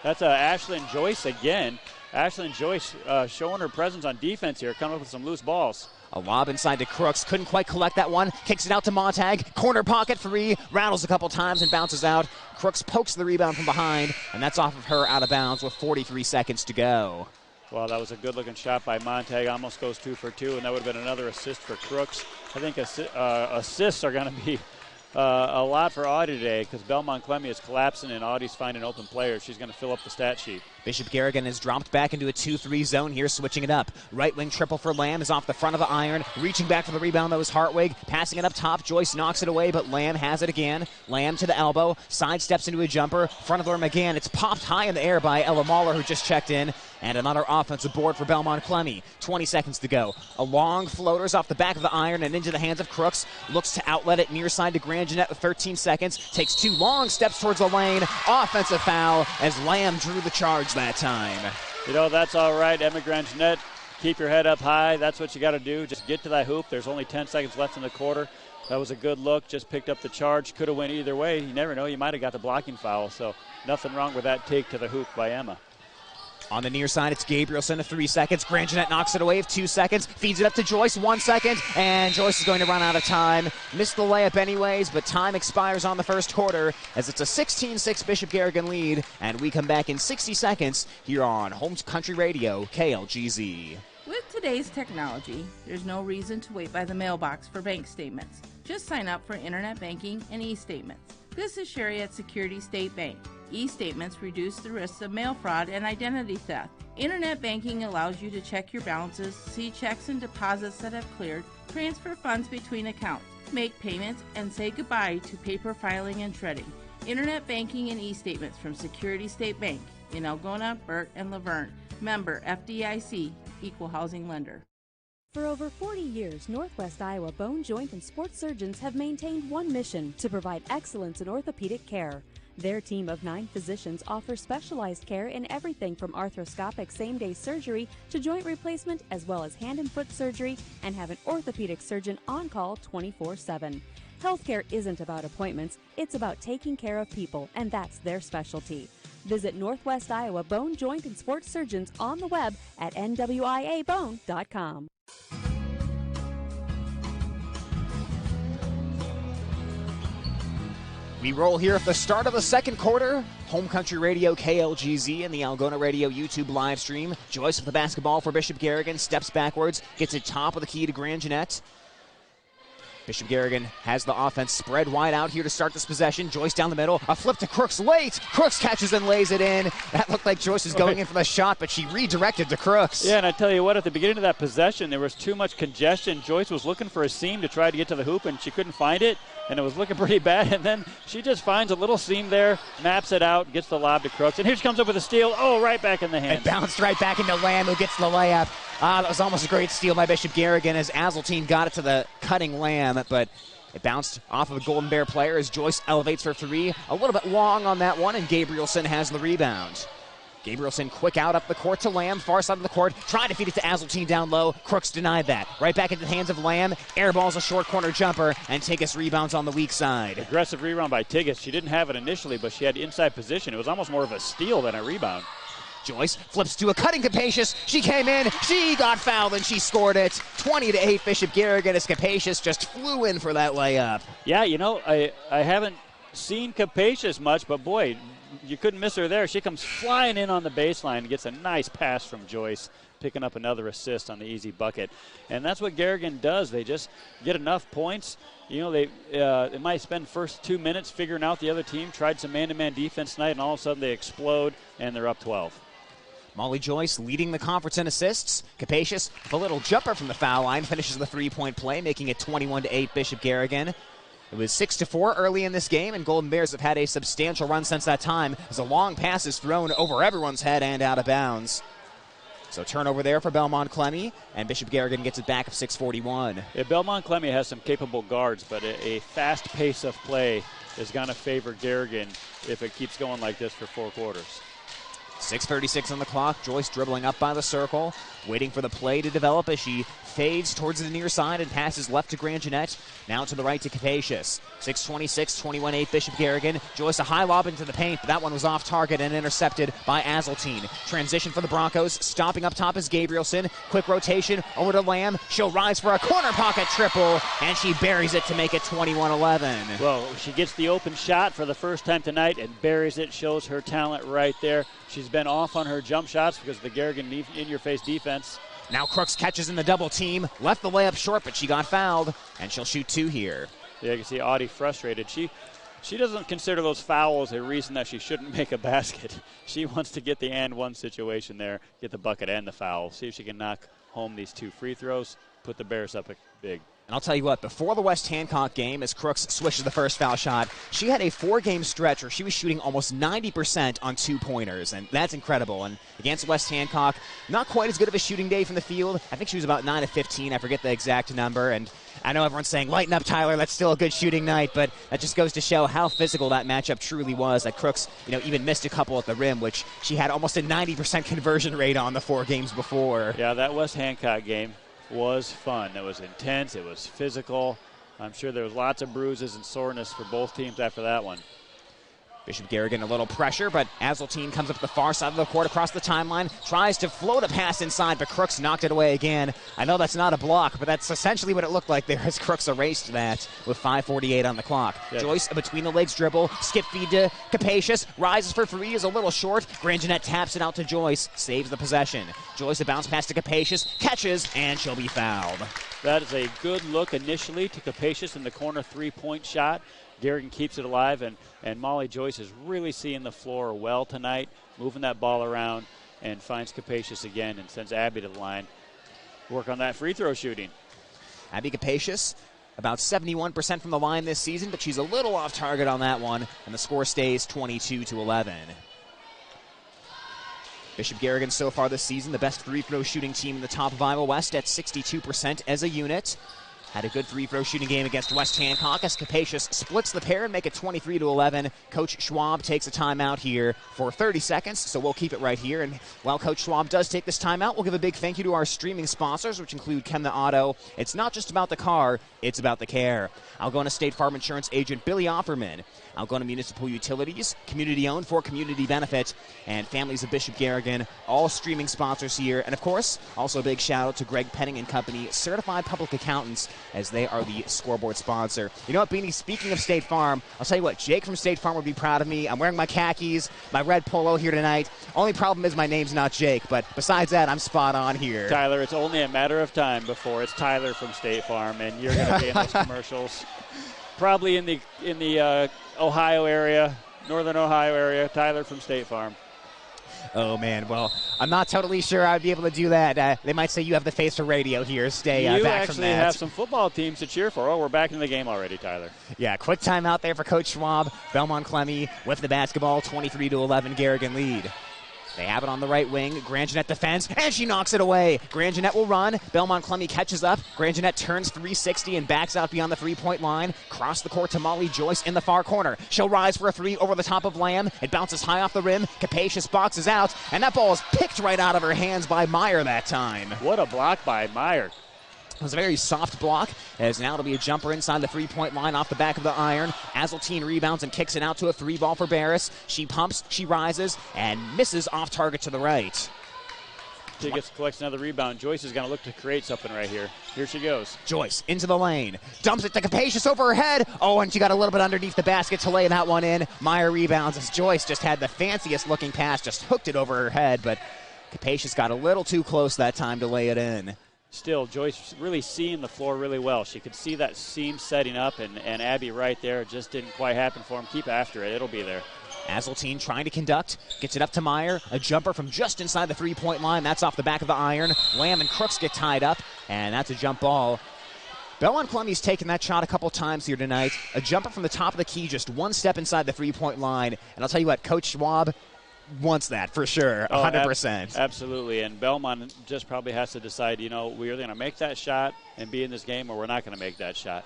That's Ashlyn Joyce again. Ashlyn Joyce showing her presence on defense here, coming up with some loose balls. A lob inside to Crooks, couldn't quite collect that one, kicks it out to Montag, corner pocket 3, rattles a couple times and bounces out. Crooks pokes the rebound from behind, and that's off of her out of bounds with 43 seconds to go. Well, that was a good-looking shot by Montag. Almost goes 2 for 2, and that would have been another assist for Crooks. I think assists are going to be a lot for Audie today because Belmond-Klemme is collapsing and Audie's finding open players. She's going to fill up the stat sheet. Bishop Garrigan has dropped back into a 2-3 zone here, switching it up. Right wing triple for Lamb is off the front of the iron. Reaching back for the rebound, though, is Hartwig. Passing it up top. Joyce knocks it away, but Lamb has it again. Lamb to the elbow. Sidesteps into a jumper. Front of her McGann. It's popped high in the air by Ella Mahler, who just checked in. And another offensive board for Belmond-Klemme. 20 seconds to go. A long floater's off the back of the iron and into the hands of Crooks. Looks to outlet it near side to Grand Jeanette with 13 seconds. Takes 2 long steps towards the lane. Offensive foul as Lamb drew the charge that time. You know, that's all right, Emma Grand Jeanette. Keep your head up high. That's what you got to do. Just get to that hoop. There's only 10 seconds left in the quarter. That was a good look. Just picked up the charge. Could have went either way. You never know. You might have got the blocking foul. So nothing wrong with that take to the hoop by Emma. On the near side, it's Gabrielson of 3 seconds. Grand Jeanette knocks it away with 2 seconds. Feeds it up to Joyce, 1 second. And Joyce is going to run out of time. Missed the layup anyways, but time expires on the first quarter as it's a 16-6 Bishop Garrigan lead. And we come back in 60 seconds here on Home Country Radio, KLGZ. With today's technology, there's no reason to wait by the mailbox for bank statements. Just sign up for internet banking and e-statements. This is Sherry at Security State Bank. E-statements reduce the risks of mail fraud and identity theft. Internet banking allows you to check your balances, see checks and deposits that have cleared, transfer funds between accounts, make payments, and say goodbye to paper filing and shredding. Internet banking and e-statements from Security State Bank in Algona, Burt, and Laverne. Member FDIC, Equal Housing Lender. For over 40 years, Northwest Iowa Bone, Joint, and Sports Surgeons have maintained one mission: to provide excellence in orthopedic care. Their team of 9 physicians offers specialized care in everything from arthroscopic same-day surgery to joint replacement, as well as hand and foot surgery, and have an orthopedic surgeon on call 24/7. Healthcare isn't about appointments, it's about taking care of people, and that's their specialty. Visit Northwest Iowa Bone, Joint, and Sports Surgeons on the web at nwiabone.com. We roll here at the start of the second quarter. Home Country Radio, KLGZ, and the Algona Radio YouTube live stream. Joyce with the basketball for Bishop Garrigan. Steps backwards, gets it top of the key to Grand Jeanette. Bishop Garrigan has the offense spread wide out here to start this possession. Joyce down the middle. A flip to Crooks late. Crooks catches and lays it in. That looked like Joyce was going in for the shot, but she redirected to Crooks. Yeah, and I tell you what, at the beginning of that possession, there was too much congestion. Joyce was looking for a seam to try to get to the hoop, and she couldn't find it, and it was looking pretty bad. And then she just finds a little seam there, maps it out, gets the lob to Crooks. And here she comes up with a steal. Oh, right back in the hands. It bounced right back into Lamb, who gets the layup. That was almost a great steal by Bishop Garrigan as Azzeltine got it to the cutting Lamb, but it bounced off of a Golden Bear player as Joyce elevates for three. A little bit long on that one, and Gabrielson has the rebound. Gabrielson quick out up the court to Lamb, far side of the court, trying to feed it to Azzeltine down low. Crooks denied that. Right back into the hands of Lamb. Airballs a short corner jumper, and Tigas rebounds on the weak side. Aggressive rebound by Tigas. She didn't have it initially, but she had inside position. It was almost more of a steal than a rebound. Joyce flips to a cutting Capacious. She came in, she got fouled, and she scored it. 20-8 Bishop Garrigan as Capacious just flew in for that layup. Yeah, you know, I haven't seen Capacious much, but boy, you couldn't miss her there. She comes flying in on the baseline and gets a nice pass from Joyce, picking up another assist on the easy bucket. And that's what Garrigan does. They just get enough points. You know, they might spend first 2 minutes figuring out the other team, tried some man-to-man defense tonight, and all of a sudden they explode, and they're up 12. Molly Joyce leading the conference in assists. Capacious, a little jumper from the foul line, finishes the three-point play, making it 21-8 Bishop Garrigan. It was 6-4 early in this game, and Golden Bears have had a substantial run since that time as a long pass is thrown over everyone's head and out of bounds. So turnover there for Belmond-Klemme, and Bishop Garrigan gets it back of 6:41. Yeah, Belmond-Klemme has some capable guards, but a fast pace of play is going to favor Garrigan if it keeps going like this for 4 quarters. 6:36 on the clock. Joyce dribbling up by the circle, waiting for the play to develop as she fades towards the near side and passes left to Grand Jeanette. Now to the right to Capacious. 6:26, 21-8 Bishop Garrigan. Joyce a high lob into the paint, but that one was off target and intercepted by Azzeltine. Transition for the Broncos. Stopping up top is Gabrielson. Quick rotation over to Lamb. She'll rise for a corner pocket triple, and she buries it to make it 21-11. Well, she gets the open shot for the first time tonight and buries it. Shows her talent right there. She's been off on her jump shots because of the Garrigan in-your-face defense. Now Crooks catches in the double team. Left the layup short, but she got fouled, and she'll shoot 2 here. Yeah, you can see Audie frustrated. She doesn't consider those fouls a reason that she shouldn't make a basket. She wants to get the and one situation there, get the bucket and the foul. See if she can knock home these 2 free throws, put the Bears up big. And I'll tell you what, before the West Hancock game, as Crooks swishes the first foul shot, she had a 4-game stretch where she was shooting almost 90% on 2-pointers, and that's incredible. And against West Hancock, not quite as good of a shooting day from the field. I think she was about 9 of 15. I forget the exact number. And I know everyone's saying, lighten up, Tyler. That's still a good shooting night, but that just goes to show how physical that matchup truly was. That Crooks, even missed a couple at the rim, which she had almost a 90% conversion rate on the 4 games before. Yeah, that West Hancock game was fun. It was intense. It was physical. I'm sure there was lots of bruises and soreness for both teams after that one. Bishop Garrigan a little pressure, but Azzeltine comes up the far side of the court across the timeline, tries to float a pass inside, but Crooks knocked it away again. I know that's not a block, but that's essentially what it looked like there as Crooks erased that with 5:48 on the clock. Yeah. Joyce, a between the legs dribble, skip feed to Capacious, rises for 3, is a little short. Grand Jeanette taps it out to Joyce, saves the possession. Joyce a bounce pass to Capacious, catches, and she'll be fouled. That is a good look initially to Capacious in the corner 3-point shot. Garrigan keeps it alive, and Molly Joyce is really seeing the floor well tonight, moving that ball around, and finds Capacious again and sends Abby to the line. Work on that free throw shooting. Abby Capacious, about 71% from the line this season, but she's a little off target on that one, and the score stays 22-11. Bishop Garrigan so far this season, the best free throw shooting team in the top of Iowa West at 62% as a unit. Had a good free throw shooting game against West Hancock as Capacious splits the pair and make it 23-11. Coach Schwab takes a timeout here for 30 seconds, so we'll keep it right here. And while Coach Schwab does take this timeout, we'll give a big thank you to our streaming sponsors, which include Chem the Auto. It's not just about the car, it's about the care. Algona State Farm Insurance Agent Billy Offerman. Algona Municipal Utilities, community-owned for community benefit, and Families of Bishop Garrigan, all streaming sponsors here. And, of course, also a big shout-out to Greg Penning and Company, certified public accountants, as they are the scoreboard sponsor. You know what, Beanie, speaking of State Farm, I'll tell you what, Jake from State Farm would be proud of me. I'm wearing my khakis, my red polo here tonight. Only problem is my name's not Jake, but besides that, I'm spot on here. Tyler, it's only a matter of time before it's Tyler from State Farm, and you're going to be in those commercials. Probably in the Ohio area, northern Ohio area, Tyler from State Farm. Oh, man. Well, I'm not totally sure I'd be able to do that. They might say you have the face for radio here. Stay back from that. You actually have some football teams to cheer for. Oh, we're back in the game already, Tyler. Yeah, quick time out there for Coach Schwab. Belmond-Klemme with the basketball, 23-11, Garrigan lead. They have it on the right wing. Grand Jeanette defends, and she knocks it away. Grand Jeanette will run. Belmond-Klemme catches up. Grand Jeanette turns 360 and backs out beyond the three-point line. Cross the court to Molly Joyce in the far corner. She'll rise for a three over the top of Lamb. It bounces high off the rim. Capacious boxes out, and that ball is picked right out of her hands by Meyer that time. What a block by Meyer. It was a very soft block, as now it'll be a jumper inside the three-point line off the back of the iron. Azeltine rebounds and kicks it out to a three ball for Barris. She pumps, she rises, and misses off target to the right. Tiggets collects another rebound. Joyce is going to look to create something right here. Here she goes. Joyce into the lane. Dumps it to Capacious over her head. Oh, and she got a little bit underneath the basket to lay that one in. Meyer rebounds as Joyce just had the fanciest looking pass, just hooked it over her head, but Capacious got a little too close that time to lay it in. Still, Joyce really seeing the floor really well. She could see that seam setting up, and Abby right there. It just didn't quite happen for him. Keep after it. It'll be there. Azeltine trying to conduct. Gets it up to Meyer. A jumper from just inside the three-point line. That's off the back of the iron. Lamb and Crooks get tied up, and that's a jump ball. Belmond-Klemme's taken that shot a couple times here tonight. A jumper from the top of the key, just one step inside the three-point line. And I'll tell you what, Coach Schwab wants that for sure, 100%. Absolutely, and Belmont just probably has to decide, we're going to make that shot and be in this game, or we're not going to make that shot.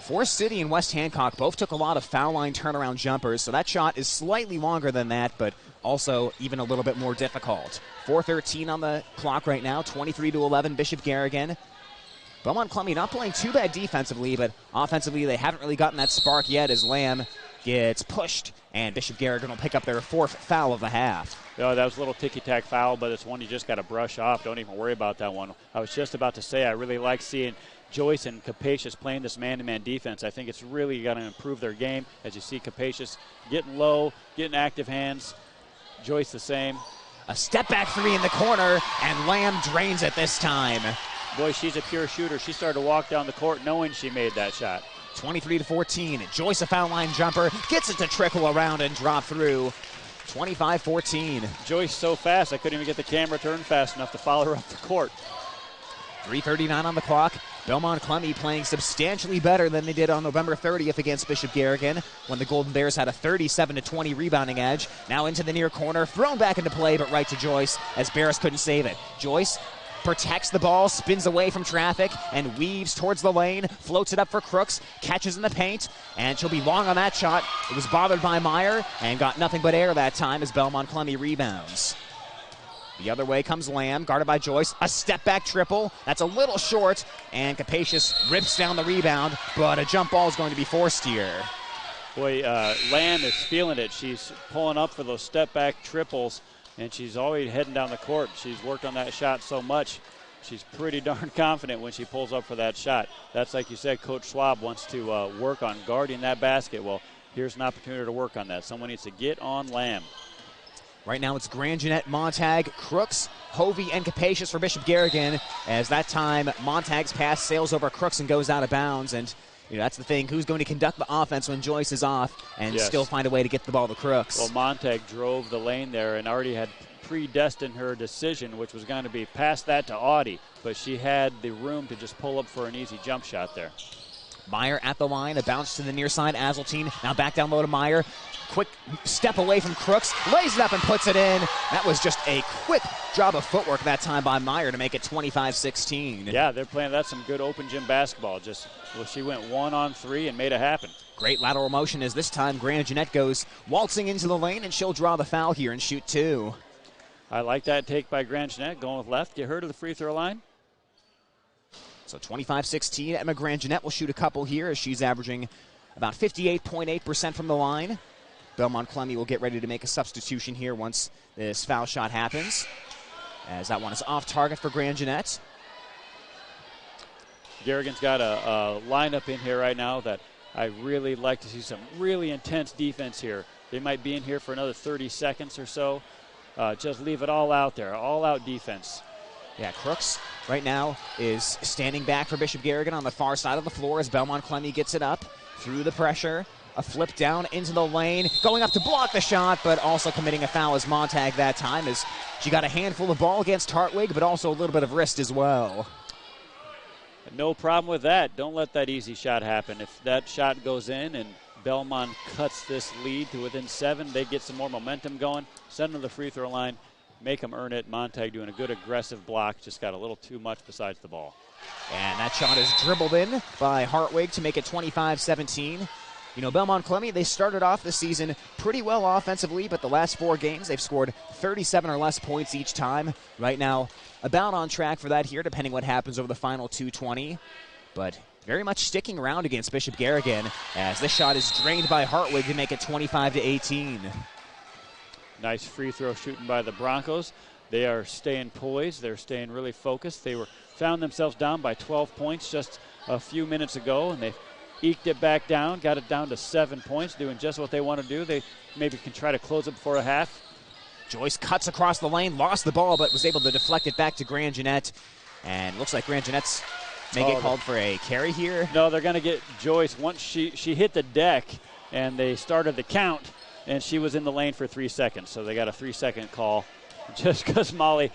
Forest City and West Hancock both took a lot of foul line turnaround jumpers, so that shot is slightly longer than that, but also even a little bit more difficult. 4:13 on the clock right now, 23-11, Bishop Garrigan. Belmond-Klemme not playing too bad defensively, but offensively they haven't really gotten that spark yet as Lamb gets pushed, and Bishop Garrigan will pick up their fourth foul of the half. That was a little ticky-tack foul, but it's one you just got to brush off. Don't even worry about that one. I was just about to say I really like seeing Joyce and Capacious playing this man-to-man defense. I think it's really going to improve their game as you see Capacious getting low, getting active hands. Joyce the same. A step-back three in the corner, and Lamb drains it this time. Boy, she's a pure shooter. She started to walk down the court knowing she made that shot. 23-14. Joyce a foul line jumper, gets it to trickle around and drop through. 25-14. Joyce so fast I couldn't even get the camera turned fast enough to follow her up the court. 3:39 on the clock. Belmond-Klemme playing substantially better than they did on November 30th against Bishop Garrigan when the Golden Bears had a 37-20 rebounding edge. Now into the near corner, thrown back into play, but right to Joyce as Barris couldn't save it. Joyce protects the ball, spins away from traffic, and weaves towards the lane, floats it up for Crooks, catches in the paint, and she'll be long on that shot. It was bothered by Meyer and got nothing but air that time as Belmond-Klemme rebounds. The other way comes Lamb, guarded by Joyce. A step-back triple. That's a little short, and Capacious rips down the rebound, but a jump ball is going to be forced here. Boy, Lamb is feeling it. She's pulling up for those step-back triples, and she's always heading down the court. She's worked on that shot so much. She's pretty darn confident when she pulls up for that shot. That's like you said, Coach Schwab wants to work on guarding that basket. Well, here's an opportunity to work on that. Someone needs to get on Lamb. Right now it's Grand Jeanette, Montag, Crooks, Hovey, and Capacious for Bishop Garrigan. As that time, Montag's pass sails over Crooks and goes out of bounds. And that's the thing. Who's going to conduct the offense when Joyce is off and still find a way to get the ball to Crooks? Well, Montag drove the lane there and already had predestined her decision, which was going to be pass that to Audie. But she had the room to just pull up for an easy jump shot there. Meyer at the line, a bounce to the near side. Azeltine now back down low to Meyer. Quick step away from Crooks, lays it up and puts it in. That was just a quick job of footwork that time by Meyer to make it 25-16. Yeah, they're playing that's some good open gym basketball. She went 1-on-3 and made it happen. Great lateral motion as this time Grand Jeanette goes waltzing into the lane, and she'll draw the foul here and shoot two. I like that take by Grand Jeanette, going with left. Get her to the free throw line. So 25-16. Emma Grand Jeanette will shoot a couple here as she's averaging about 58.8% from the line. Belmond-Klemme will get ready to make a substitution here once this foul shot happens, as that one is off target for Grand Jeanette. Garrigan's got a lineup in here right now that I really like to see some really intense defense here. They might be in here for another 30 seconds or so. Just leave it all out there, all-out defense. Yeah, Crooks right now is standing back for Bishop Garrigan on the far side of the floor as Belmond-Klemme gets it up through the pressure. A flip down into the lane, going up to block the shot, but also committing a foul as Montag that time as she got a handful of ball against Hartwig, but also a little bit of wrist as well. No problem with that. Don't let that easy shot happen. If that shot goes in and Belmont cuts this lead to within 7, they get some more momentum going, send them to the free throw line, make them earn it. Montag doing a good aggressive block, just got a little too much besides the ball. And that shot is dribbled in by Hartwig to make it 25-17. You know, Belmond-Klemme, they started off the season pretty well offensively, but the last 4 games they've scored 37 or less points each time. Right now, about on track for that here, depending what happens over the final 2:20. But very much sticking around against Bishop Garrigan as this shot is drained by Hartwig to make it 25-18. Nice free throw shooting by the Broncos. They are staying poised. They're staying really focused. They found themselves down by 12 points just a few minutes ago, and they eked it back down, got it down to 7 points, doing just what they want to do. They maybe can try to close it before a half. Joyce cuts across the lane, lost the ball, but was able to deflect it back to Grand Jeanette. And looks like Grand Jeanette's may get called for a carry here. No, they're going to get Joyce. Once she hit the deck, and they started the count, and she was in the lane for 3 seconds. So they got a 3-second call just because Molly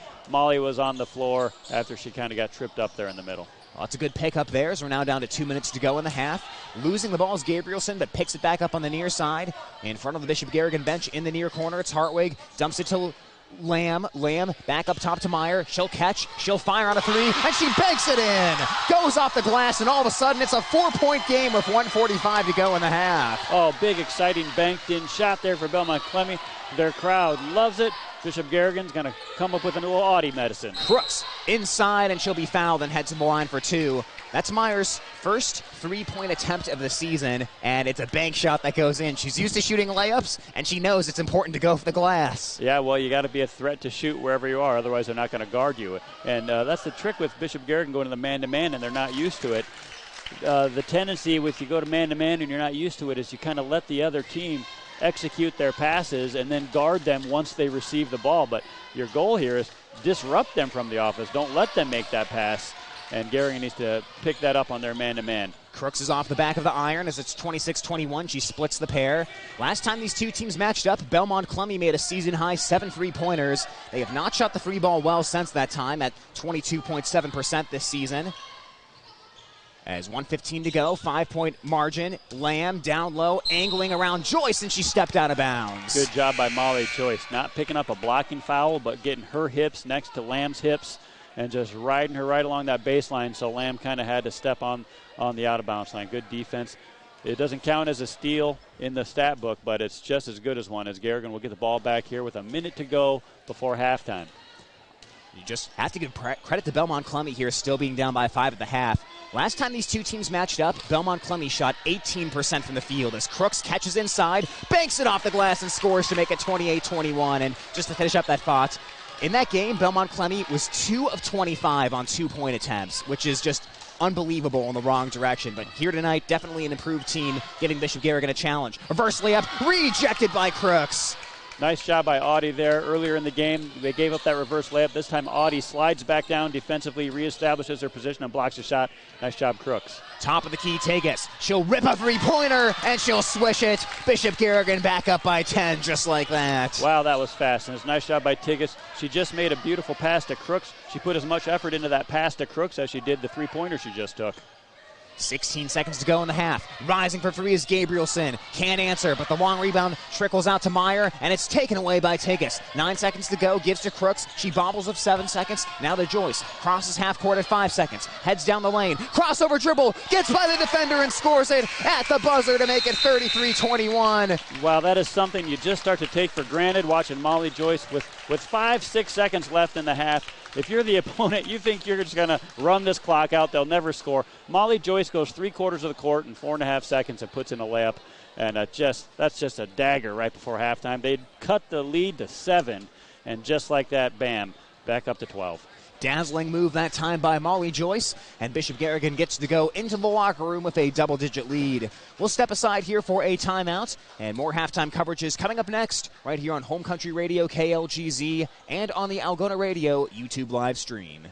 was on the floor after she kind of got tripped up there in the middle. Well, that's a good pick up there as we're now down to 2 minutes to go in the half. Losing the ball is Gabrielson, but picks it back up on the near side. In front of the Bishop Garrigan bench in the near corner, it's Hartwig. Dumps it to Lamb. Lamb back up top to Meyer. She'll catch. She'll fire on a 3, and she banks it in. Goes off the glass, and all of a sudden it's a 4-point game with 1:45 to go in the half. Oh, big, exciting banked-in shot there for Belmond-Klemme. Their crowd loves it. Bishop Garrigan's going to come up with a little Audi medicine. Crooks inside, and she'll be fouled and head to the line for 2. That's Meyer's first 3-point attempt of the season, and it's a bank shot that goes in. She's used to shooting layups, and she knows it's important to go for the glass. Yeah, well, you got to be a threat to shoot wherever you are, otherwise they're not going to guard you. And that's the trick with Bishop Garrigan going to the man-to-man, and they're not used to it. The tendency with you go to man-to-man and you're not used to it is you kind of let the other team execute their passes and then guard them once they receive the ball. But your goal here is disrupt them from the offense. Don't let them make that pass. And Garrigan needs to pick that up on their man-to-man. Crooks is off the back of the iron as it's 26-21. She splits the pair. Last time these two teams matched up, Belmond-Klemme made a season-high 7 3-pointers. They have not shot the free ball well since that time at 22.7% this season. As 1:15 to go, 5-point margin. Lamb down low, angling around Joyce, and she stepped out of bounds. Good job by Molly Joyce. Not picking up a blocking foul, but getting her hips next to Lamb's hips and just riding her right along that baseline, so Lamb kind of had to step on the out-of-bounds line. Good defense. It doesn't count as a steal in the stat book, but it's just as good as one, as Garrigan will get the ball back here with a minute to go before halftime. You just have to give credit to Belmond-Klemme here, still being down by 5 at the half. Last time these two teams matched up, Belmond-Klemme shot 18% from the field as Crooks catches inside, banks it off the glass, and scores to make it 28-21. And just to finish up that thought, in that game, Belmond-Klemme was 2 of 25 on 2-point attempts, which is just unbelievable in the wrong direction. But here tonight, definitely an improved team, giving Bishop Garrigan a challenge. Reverse layup, rejected by Crooks. Nice job by Audi there. Earlier in the game, they gave up that reverse layup. This time, Audi slides back down defensively, reestablishes her position, and blocks a shot. Nice job, Crooks. Top of the key, Tegas. She'll rip a 3-pointer, and she'll swish it. Bishop Garrigan back up by 10, just like that. Wow, that was fast. And it's a nice job by Tegas. She just made a beautiful pass to Crooks. She put as much effort into that pass to Crooks as she did the 3-pointer she just took. 16 seconds to go in the half. Rising for 3 is Gabrielson. Can't answer, but the long rebound trickles out to Meyer, and it's taken away by Tegas. 9 seconds to go, gives to Crooks. She bobbles with 7 seconds. Now to Joyce. Crosses half court at 5 seconds. Heads down the lane. Crossover dribble. Gets by the defender and scores it at the buzzer to make it 33-21. Wow, that is something you just start to take for granted watching Molly Joyce with 5-6 seconds left in the half. If you're the opponent, you think you're just going to run this clock out. They'll never score. Molly Joyce goes 3/4 of the court in 4.5 seconds and puts in a layup. And that's just a dagger right before halftime. They'd cut the lead to 7, and just like that, bam, back up to 12. Dazzling move that time by Molly Joyce, and Bishop Garrigan gets to go into the locker room with a double-digit lead. We'll step aside here for a timeout, and more halftime coverage is coming up next, right here on Home Country Radio KLGZ and on the Algona Radio YouTube live stream.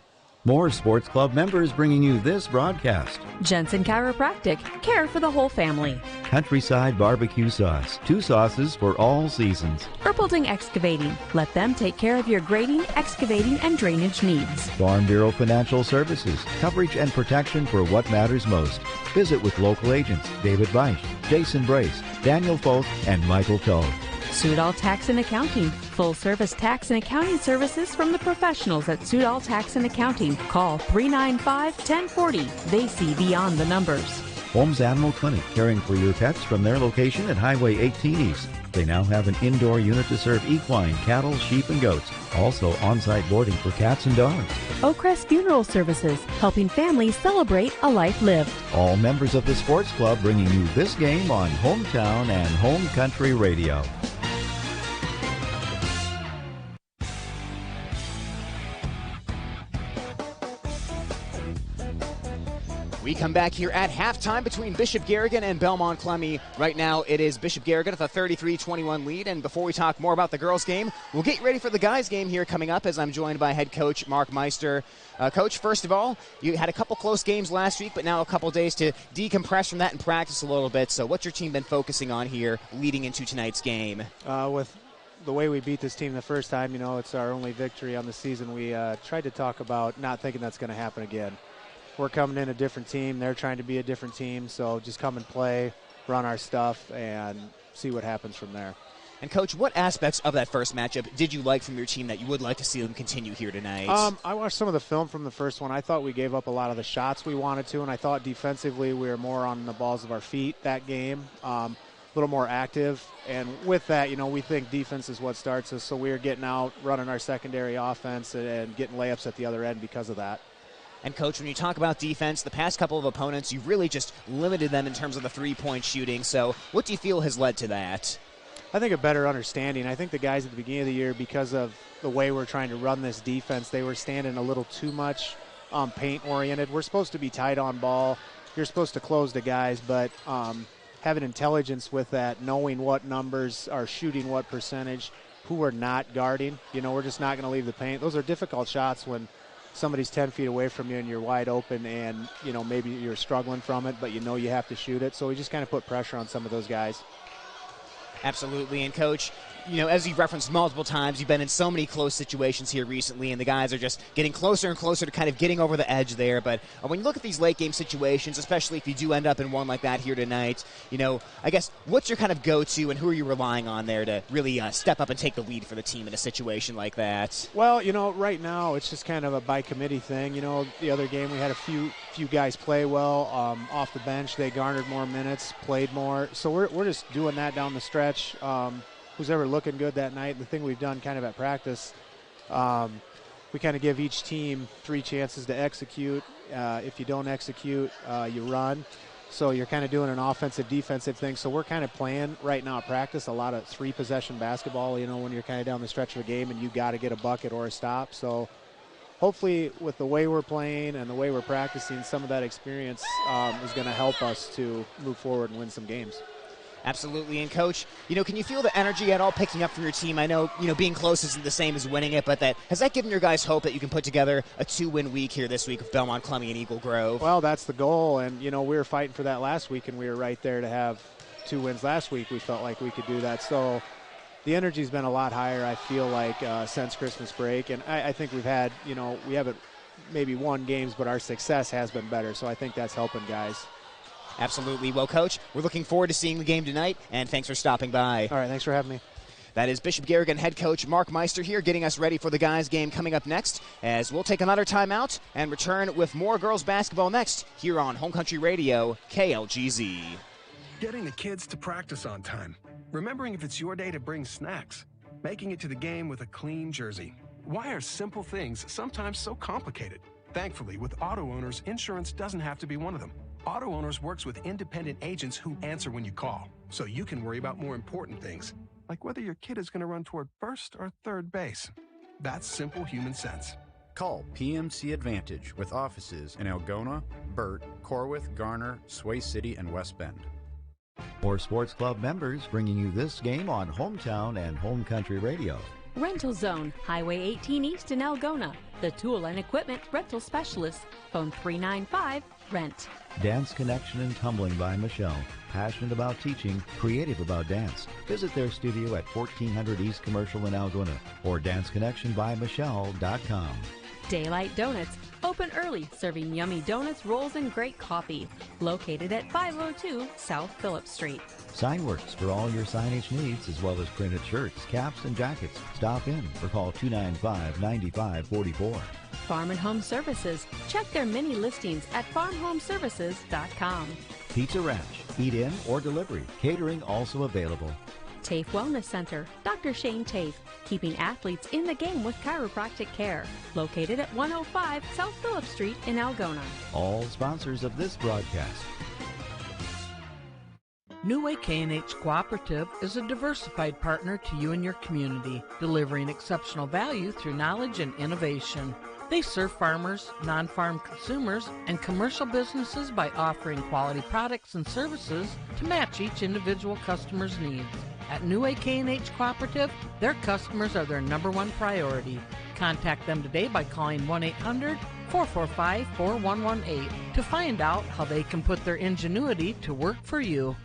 More Sports Club members bringing you this broadcast. Jensen Chiropractic, care for the whole family. Countryside Barbecue Sauce, 2 sauces for all seasons. Erpelding Excavating, let them take care of your grading, excavating, and drainage needs. Farm Bureau Financial Services, coverage and protection for what matters most. Visit with local agents David Weich, Jason Brace, Daniel Foth, and Michael Toll. Sudol Tax and Accounting, full-service tax and accounting services from the professionals at Sudol Tax and Accounting. Call 395-1040. They see beyond the numbers. Holmes Animal Clinic, caring for your pets from their location at Highway 18 East. They now have an indoor unit to serve equine, cattle, sheep, and goats. Also on-site boarding for cats and dogs. Oakcrest Funeral Services, helping families celebrate a life lived. All members of the Sports Club bringing you this game on Hometown and Home Country Radio. We come back here at halftime between Bishop Garrigan and Belmond-Klemme. Right now, it is Bishop Garrigan with a 33-21 lead. And before we talk more about the girls' game, we'll get ready for the guys' game here coming up as I'm joined by head coach Mark Meister. Coach, first of all, you had a couple close games last week, but now a couple days to decompress from that and practice a little bit. So what's your team been focusing on here leading into tonight's game? With the way we beat this team the first time, it's our only victory on the season. We tried to talk about not thinking that's going to happen again. We're coming in a different team. They're trying to be a different team. So just come and play, run our stuff, and see what happens from there. And, Coach, what aspects of that first matchup did you like from your team that you would like to see them continue here tonight? I watched some of the film from the first one. I thought we gave up a lot of the shots we wanted to, and I thought defensively we were more on the balls of our feet that game, a little more active. And with that, we think defense is what starts us. So we were getting out, running our secondary offense, and getting layups at the other end because of that. And, Coach, when you talk about defense, the past couple of opponents, you've really just limited them in terms of the three-point shooting. So what do you feel has led to that? I think a better understanding. I think the guys at the beginning of the year, because of the way we're trying to run this defense, they were standing a little too much paint-oriented. We're supposed to be tight on ball. You're supposed to close the guys, but having intelligence with that, knowing what numbers are shooting what percentage, who we're not guarding. We're just not going to leave the paint. Those are difficult shots when somebody's 10 feet away from you and you're wide open and, maybe you're struggling from it, but you have to shoot it. So we just kind of put pressure on some of those guys. Absolutely. And, Coach, as you've referenced multiple times, you've been in so many close situations here recently, and the guys are just getting closer and closer to kind of getting over the edge there. But when you look at these late-game situations, especially if you do end up in one like that here tonight, I guess what's your kind of go-to and who are you relying on there to really step up and take the lead for the team in a situation like that? Well, right now it's just kind of a by-committee thing. The other game we had a few guys play well off the bench. They garnered more minutes, played more. So we're just doing that down the stretch. Who's ever looking good that night. The thing we've done kind of at practice, we kind of give each team 3 chances to execute. If you don't execute, you run. So you're kind of doing an offensive, defensive thing. So we're kind of playing right now at practice a lot of 3-possession basketball, when you're kind of down the stretch of a game and you got to get a bucket or a stop. So hopefully with the way we're playing and the way we're practicing, some of that experience is going to help us to move forward and win some games. Absolutely. And, Coach, can you feel the energy at all picking up from your team? I know, being close isn't the same as winning it, but has that given your guys hope that you can put together a 2-win week here this week with Belmond-Klemme and Eagle Grove? Well, that's the goal. And, we were fighting for that last week, and we were right there to have 2 wins last week. We felt like we could do that. So the energy's been a lot higher, I feel like, since Christmas break. And I think we've had, we haven't maybe won games, but our success has been better. So I think that's helping guys. Absolutely. Well, Coach, we're looking forward to seeing the game tonight, and thanks for stopping by. All right, thanks for having me. That is Bishop Garrigan head coach Mark Meister here getting us ready for the guys' game coming up next, as we'll take another timeout and return with more girls basketball next here on Home Country Radio, KLGZ. Getting the kids to practice on time. Remembering if it's your day to bring snacks. Making it to the game with a clean jersey. Why are simple things sometimes so complicated? Thankfully, with Auto Owners, insurance doesn't have to be one of them. Auto Owners works with independent agents who answer when you call, so you can worry about more important things, like whether your kid is going to run toward first or third base. That's simple human sense. Call PMC Advantage with offices in Algona, Burt, Corwith, Garner, Sway City, and West Bend. For Sports Club members, bringing you this game on Hometown and Home Country Radio. Rental Zone, Highway 18 East in Algona. The tool and equipment rental specialist. Phone 395-RENT. Dance Connection and Tumbling by Michelle. Passionate about teaching, creative about dance. Visit their studio at 1400 East Commercial in Algona or danceconnectionbymichelle.com. Daylight Donuts, open early, serving yummy donuts, rolls, and great coffee. Located at 502 South Phillips Street. Signworks for all your signage needs, as well as printed shirts, caps, and jackets. Stop in or call 295-9544. Farm and Home Services. Check their many listings at farmhomeservices.com. Pizza Ranch. Eat in or delivery. Catering also available. TAFE Wellness Center. Dr. Shane TAFE. Keeping athletes in the game with chiropractic care. Located at 105 South Phillips Street in Algona. All sponsors of this broadcast. New Way K&H Cooperative is a diversified partner to you and your community, delivering exceptional value through knowledge and innovation. They serve farmers, non-farm consumers, and commercial businesses by offering quality products and services to match each individual customer's needs. At New Way K&H Cooperative, their customers are their number one priority. Contact them today by calling 1-800-445-4118 to find out how they can put their ingenuity to work for you.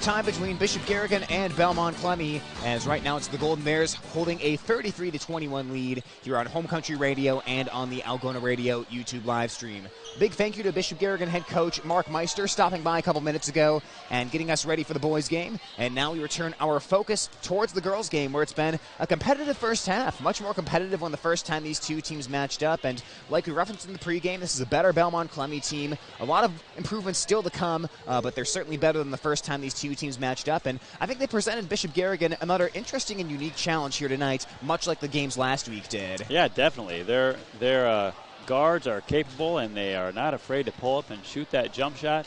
Time between Bishop Garrigan and Belmond-Klemme, as right now it's the Golden Bears holding a 33-21 lead here on Home Country Radio and on the Algona Radio YouTube live stream. Big thank you to Bishop Garrigan head coach Mark Meister stopping by a couple minutes ago and getting us ready for the boys game. And now we return our focus towards the girls game, where it's been a competitive first half, much more competitive than the first time these two teams matched up. And like we referenced in the pregame, this is a better Belmond-Klemme team. A lot of improvements still to come, but they're certainly better than the first time these two teams matched up, and I think they presented Bishop Garrigan another interesting and unique challenge here tonight, much like the games last week did. Yeah, definitely. Their guards are capable, and they are not afraid to pull up and shoot that jump shot.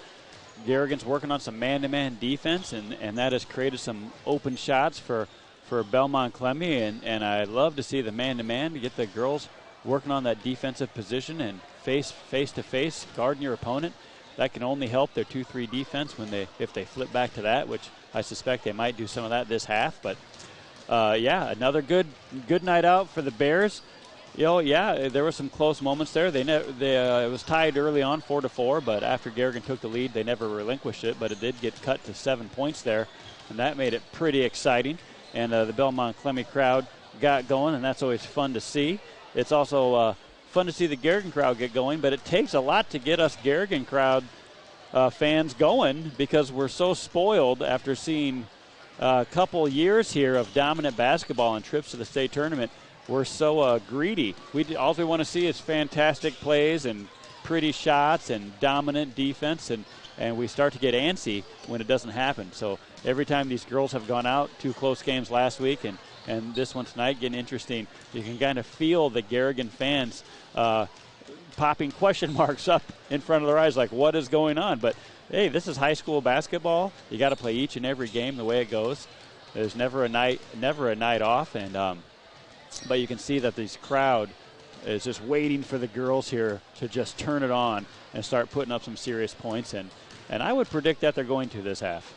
Garrigan's working on some man-to-man defense, and that has created some open shots for Belmond-Klemme, and I love to see the man-to-man to get the girls working on that defensive position and face-to-face guarding your opponent. That can only help their 2-3 defense if they flip back to that, which I suspect they might do some of that this half. But yeah, another good night out for the Bears. There were some close moments there. It was tied early on, 4-4, but after Garrigan took the lead, they never relinquished it. But it did get cut to 7 points there, and that made it pretty exciting. And the Belmond-Klemme crowd got going, and that's always fun to see. It's also fun to see the Garrigan crowd get going, but it takes a lot to get us Garrigan crowd fans going, because we're so spoiled after seeing a couple years here of dominant basketball and trips to the state tournament. We're so greedy. All we want to see is fantastic plays and pretty shots and dominant defense, and we start to get antsy when it doesn't happen. So every time these girls have gone out, 2 close games last week and this one tonight getting interesting, you can kind of feel the Garrigan fans popping question marks up in front of their eyes, like, what is going on? But hey, this is high school basketball. You got to play each and every game the way it goes. There's never a night off, and but you can see that this crowd is just waiting for the girls here to just turn it on and start putting up some serious points, and I would predict that they're going to this half.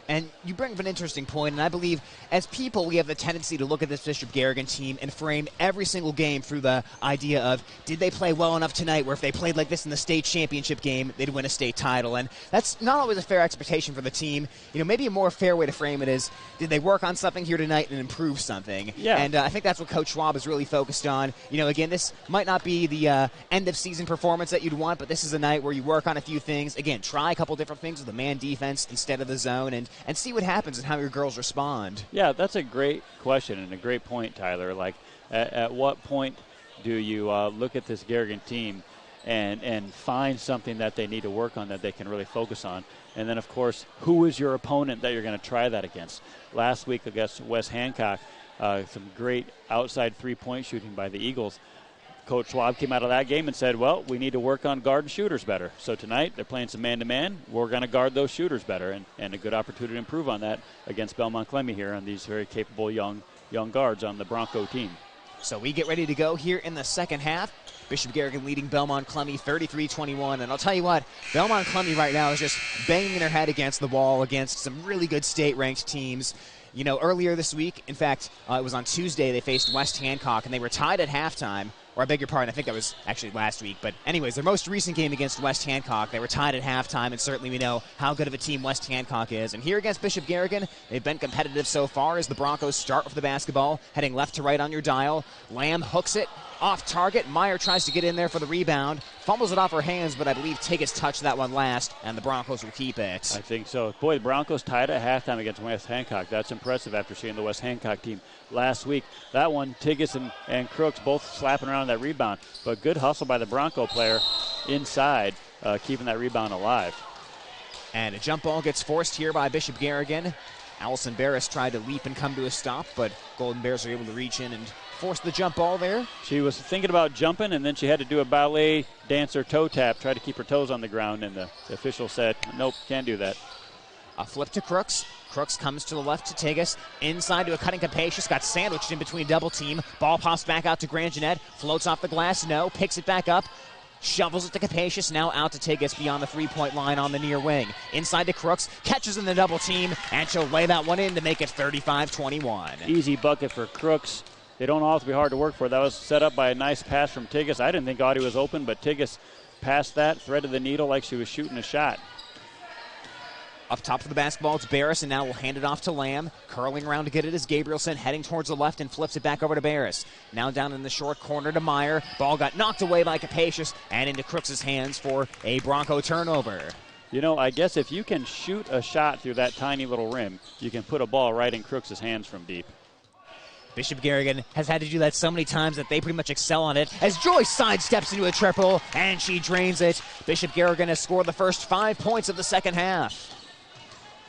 And you bring up an interesting point, and I believe as people we have the tendency to look at this Bishop Garrigan team and frame every single game through the idea of, did they play well enough tonight where if they played like this in the state championship game, they'd win a state title? And that's not always a fair expectation for the team. Maybe a more fair way to frame it is, did they work on something here tonight and improve something? Yeah. And I think that's what Coach Schwab is really focused on. Again, this might not be the end-of-season performance that you'd want, but this is a night where you work on a few things. Again, try a couple different things with the man defense instead of the zone, and see what happens and how your girls respond. Yeah, that's a great question and a great point, Tyler. Like, at what point do you look at this Garrigan team and find something that they need to work on, that they can really focus on? And then, of course, who is your opponent that you're going to try that against? Last week against West Hancock, some great outside three-point shooting by the Eagles. Coach Schwab came out of that game and said, well, we need to work on guarding shooters better. So tonight they're playing some man-to-man. We're going to guard those shooters better, and a good opportunity to improve on that against Belmond-Klemme here on these very capable young guards on the Bronco team. So we get ready to go here in the second half. Bishop Garrigan leading Belmond-Klemme 33-21. And I'll tell you what, Belmond-Klemme right now is just banging their head against the wall against some really good state-ranked teams. You know, earlier this week, in fact, it was on Tuesday, they faced West Hancock, and they were tied at halftime. Or I beg your pardon, I think that was actually last week. But anyways, their most recent game against West Hancock, they were tied at halftime, and certainly we know how good of a team West Hancock is. And here against Bishop Garrigan, they've been competitive so far as the Broncos start with the basketball, heading left to right on your dial. Lamb hooks it off target. Meyer tries to get in there for the rebound. Fumbles it off her hands, but I believe Tiggis touched that one last, and the Broncos will keep it. I think so. Boy, the Broncos tied at halftime against West Hancock. That's impressive after seeing the West Hancock team last week. That one, Tiggis and Crooks both slapping around that rebound. But good hustle by the Bronco player inside, keeping that rebound alive. And a jump ball gets forced here by Bishop Garrigan. Allison Barris tried to leap and come to a stop, but Golden Bears are able to reach in and force the jump ball there. She was thinking about jumping, and then she had to do a ballet dancer toe tap, try to keep her toes on the ground, and the official said, nope, can't do that. A flip to Crooks. Crooks comes to the left to Tiggis. Inside to a cutting Capacious. Got sandwiched in between double team. Ball pops back out to Grand Jeanette. Floats off the glass. No. Picks it back up. Shovels it to Capacious. Now out to Tiggis beyond the three-point line on the near wing. Inside to Crooks. Catches in the double team. And she'll lay that one in to make it 35-21. Easy bucket for Crooks. They don't all have to be hard to work for. That was set up by a nice pass from Tiggis. I didn't think Audie was open, but Tiggis passed that, threaded the needle like she was shooting a shot. Up top for the basketball, it's Barris, and now we'll hand it off to Lamb. Curling around to get it is Gabrielson, heading towards the left and flips it back over to Barris. Now down in the short corner to Meyer. Ball got knocked away by Capacious and into Crooks' hands for a Bronco turnover. You know, I guess if you can shoot a shot through that tiny little rim, you can put a ball right in Crooks' hands from deep. Bishop Garrigan has had to do that so many times that they pretty much excel on it as Joyce sidesteps into a triple, and she drains it. Bishop Garrigan has scored the first 5 points of the second half.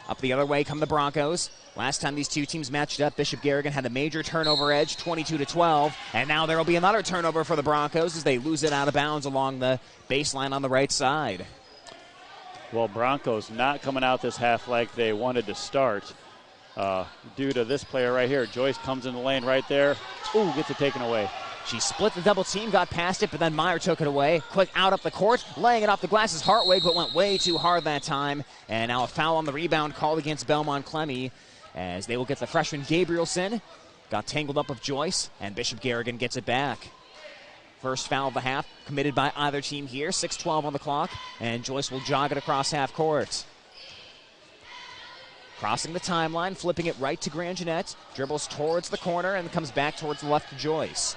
Up the other way come the Broncos. Last time these two teams matched up, Bishop Garrigan had a major turnover edge, 22-12, and now there will be another turnover for the Broncos as they lose it out of bounds along the baseline on the right side. Well, Broncos not coming out this half like they wanted to start due to this player right here. Joyce comes in the lane right there. Ooh, gets it taken away. She split the double team, got past it, but then Meyer took it away. Quick out up the court, laying it off the glass is Hartwig, but went way too hard that time. And now a foul on the rebound called against Belmond-Klemme as they will get the freshman Gabrielson. Got tangled up with Joyce, and Bishop Garrigan gets it back. First foul of the half committed by either team here. 6:12 on the clock, and Joyce will jog it across half court. Crossing the timeline, flipping it right to Grand Jeanette, dribbles towards the corner and comes back towards the left to Joyce.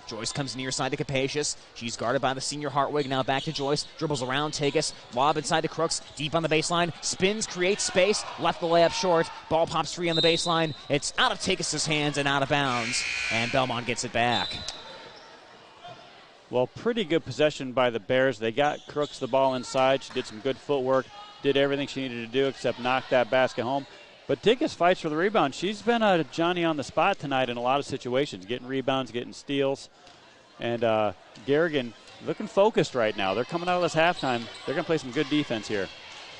Joyce comes near side to Capacious. She's guarded by the senior Hartwig. Now back to Joyce. Dribbles around Tiggis. Lob inside to Crooks. Deep on the baseline. Spins, creates space. Left the layup short. Ball pops free on the baseline. It's out of Tiggis' hands and out of bounds. And Belmont gets it back. Well, pretty good possession by the Bears. They got Crooks the ball inside. She did some good footwork. Did everything she needed to do except knock that basket home. But Tiggis fights for the rebound. She's been a Johnny on the spot tonight in a lot of situations, getting rebounds, getting steals. And Garrigan looking focused right now. They're coming out of this halftime. They're going to play some good defense here.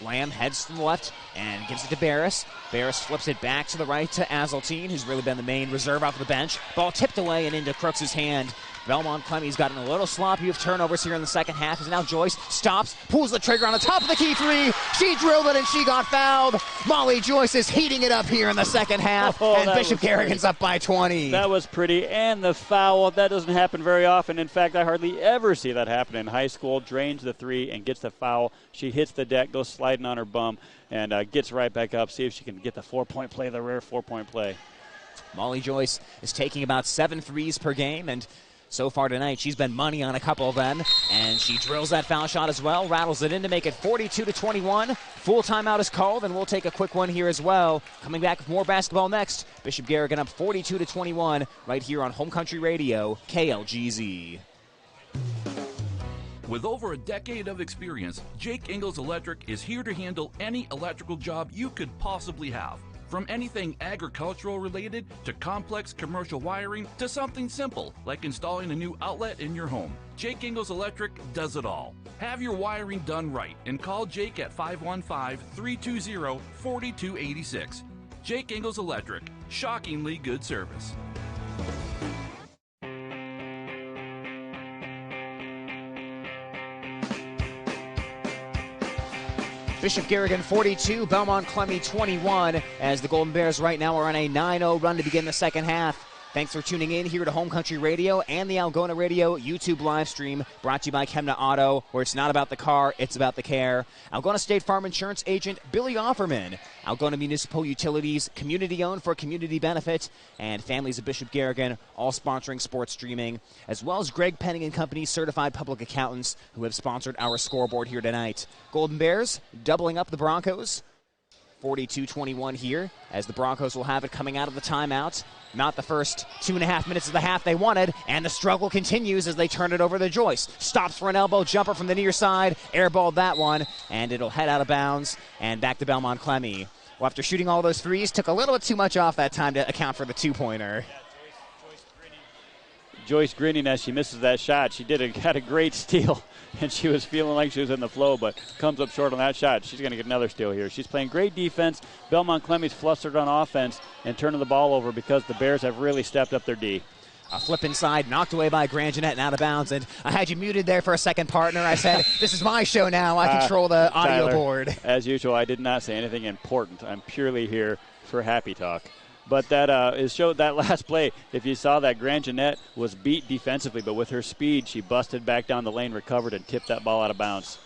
Lamb heads to the left and gives it to Barris. Barris flips it back to the right to Azaltine, who's really been the main reserve off the bench. Ball tipped away and into Crooks' hand. Belmond-Klemme's gotten a little sloppy with turnovers here in the second half. As now Joyce stops, pulls the trigger on the top of the key three. She drilled it and she got fouled. Molly Joyce is heating it up here in the second half, and Bishop Garrigan's up by 20. That was pretty, and the foul, that doesn't happen very often. In fact, I hardly ever see that happen in high school. Drains the three and gets the foul. She hits the deck, goes sliding on her bum, and gets right back up. See if she can get the 4-point play, the rare 4-point play. Molly Joyce is taking about 7 threes per game, and so far tonight, she's been money on a couple of them, and she drills that foul shot as well, rattles it in to make it 42-21. Full timeout is called, and we'll take a quick one here as well. Coming back with more basketball next. Bishop Garrigan up 42-21 right here on Home Country Radio, KLGZ. With over a decade of experience, Jake Ingalls Electric is here to handle any electrical job you could possibly have. From anything agricultural related to complex commercial wiring to something simple like installing a new outlet in your home, Jake Ingalls Electric does it all. Have your wiring done right and call Jake at 515-320-4286. Jake Ingalls Electric, shockingly good service. Bishop Garrigan 42, Belmond-Klemme 21, as the Golden Bears right now are on a 9-0 run to begin the second half. Thanks for tuning in here to Home Country Radio and the Algona Radio YouTube live stream, brought to you by Kemna Auto, where it's not about the car, it's about the care. Algona State Farm Insurance Agent Billy Offerman, Algona Municipal Utilities, community-owned for community benefit, and Families of Bishop Garrigan, all sponsoring sports streaming, as well as Greg Penning and Company, certified public accountants, who have sponsored our scoreboard here tonight. Golden Bears doubling up the Broncos, 42-21 here, as the Broncos will have it coming out of the timeout. Not the first 2.5 minutes of the half they wanted, and the struggle continues as they turn it over to Joyce. Stops for an elbow jumper from the near side, airballed that one, and it'll head out of bounds and back to Belmond-Klemme. Well, after shooting all those threes, took a little bit too much off that time to account for the two-pointer. Joyce grinning as she misses that shot. She had a great steal, and she was feeling like she was in the flow, but comes up short on that shot. She's going to get another steal here. She's playing great defense. Belmond-Klemme's flustered on offense and turning the ball over because the Bears have really stepped up their D. A flip inside, knocked away by Garrigan and out of bounds. And I had you muted there for a second, partner. I said, this is my show now. I control the audio Tyler, board. As usual, I did not say anything important. I'm purely here for happy talk. But that showed that last play. If you saw that, Garrigan was beat defensively, but with her speed, she busted back down the lane, recovered, and tipped that ball out of bounds.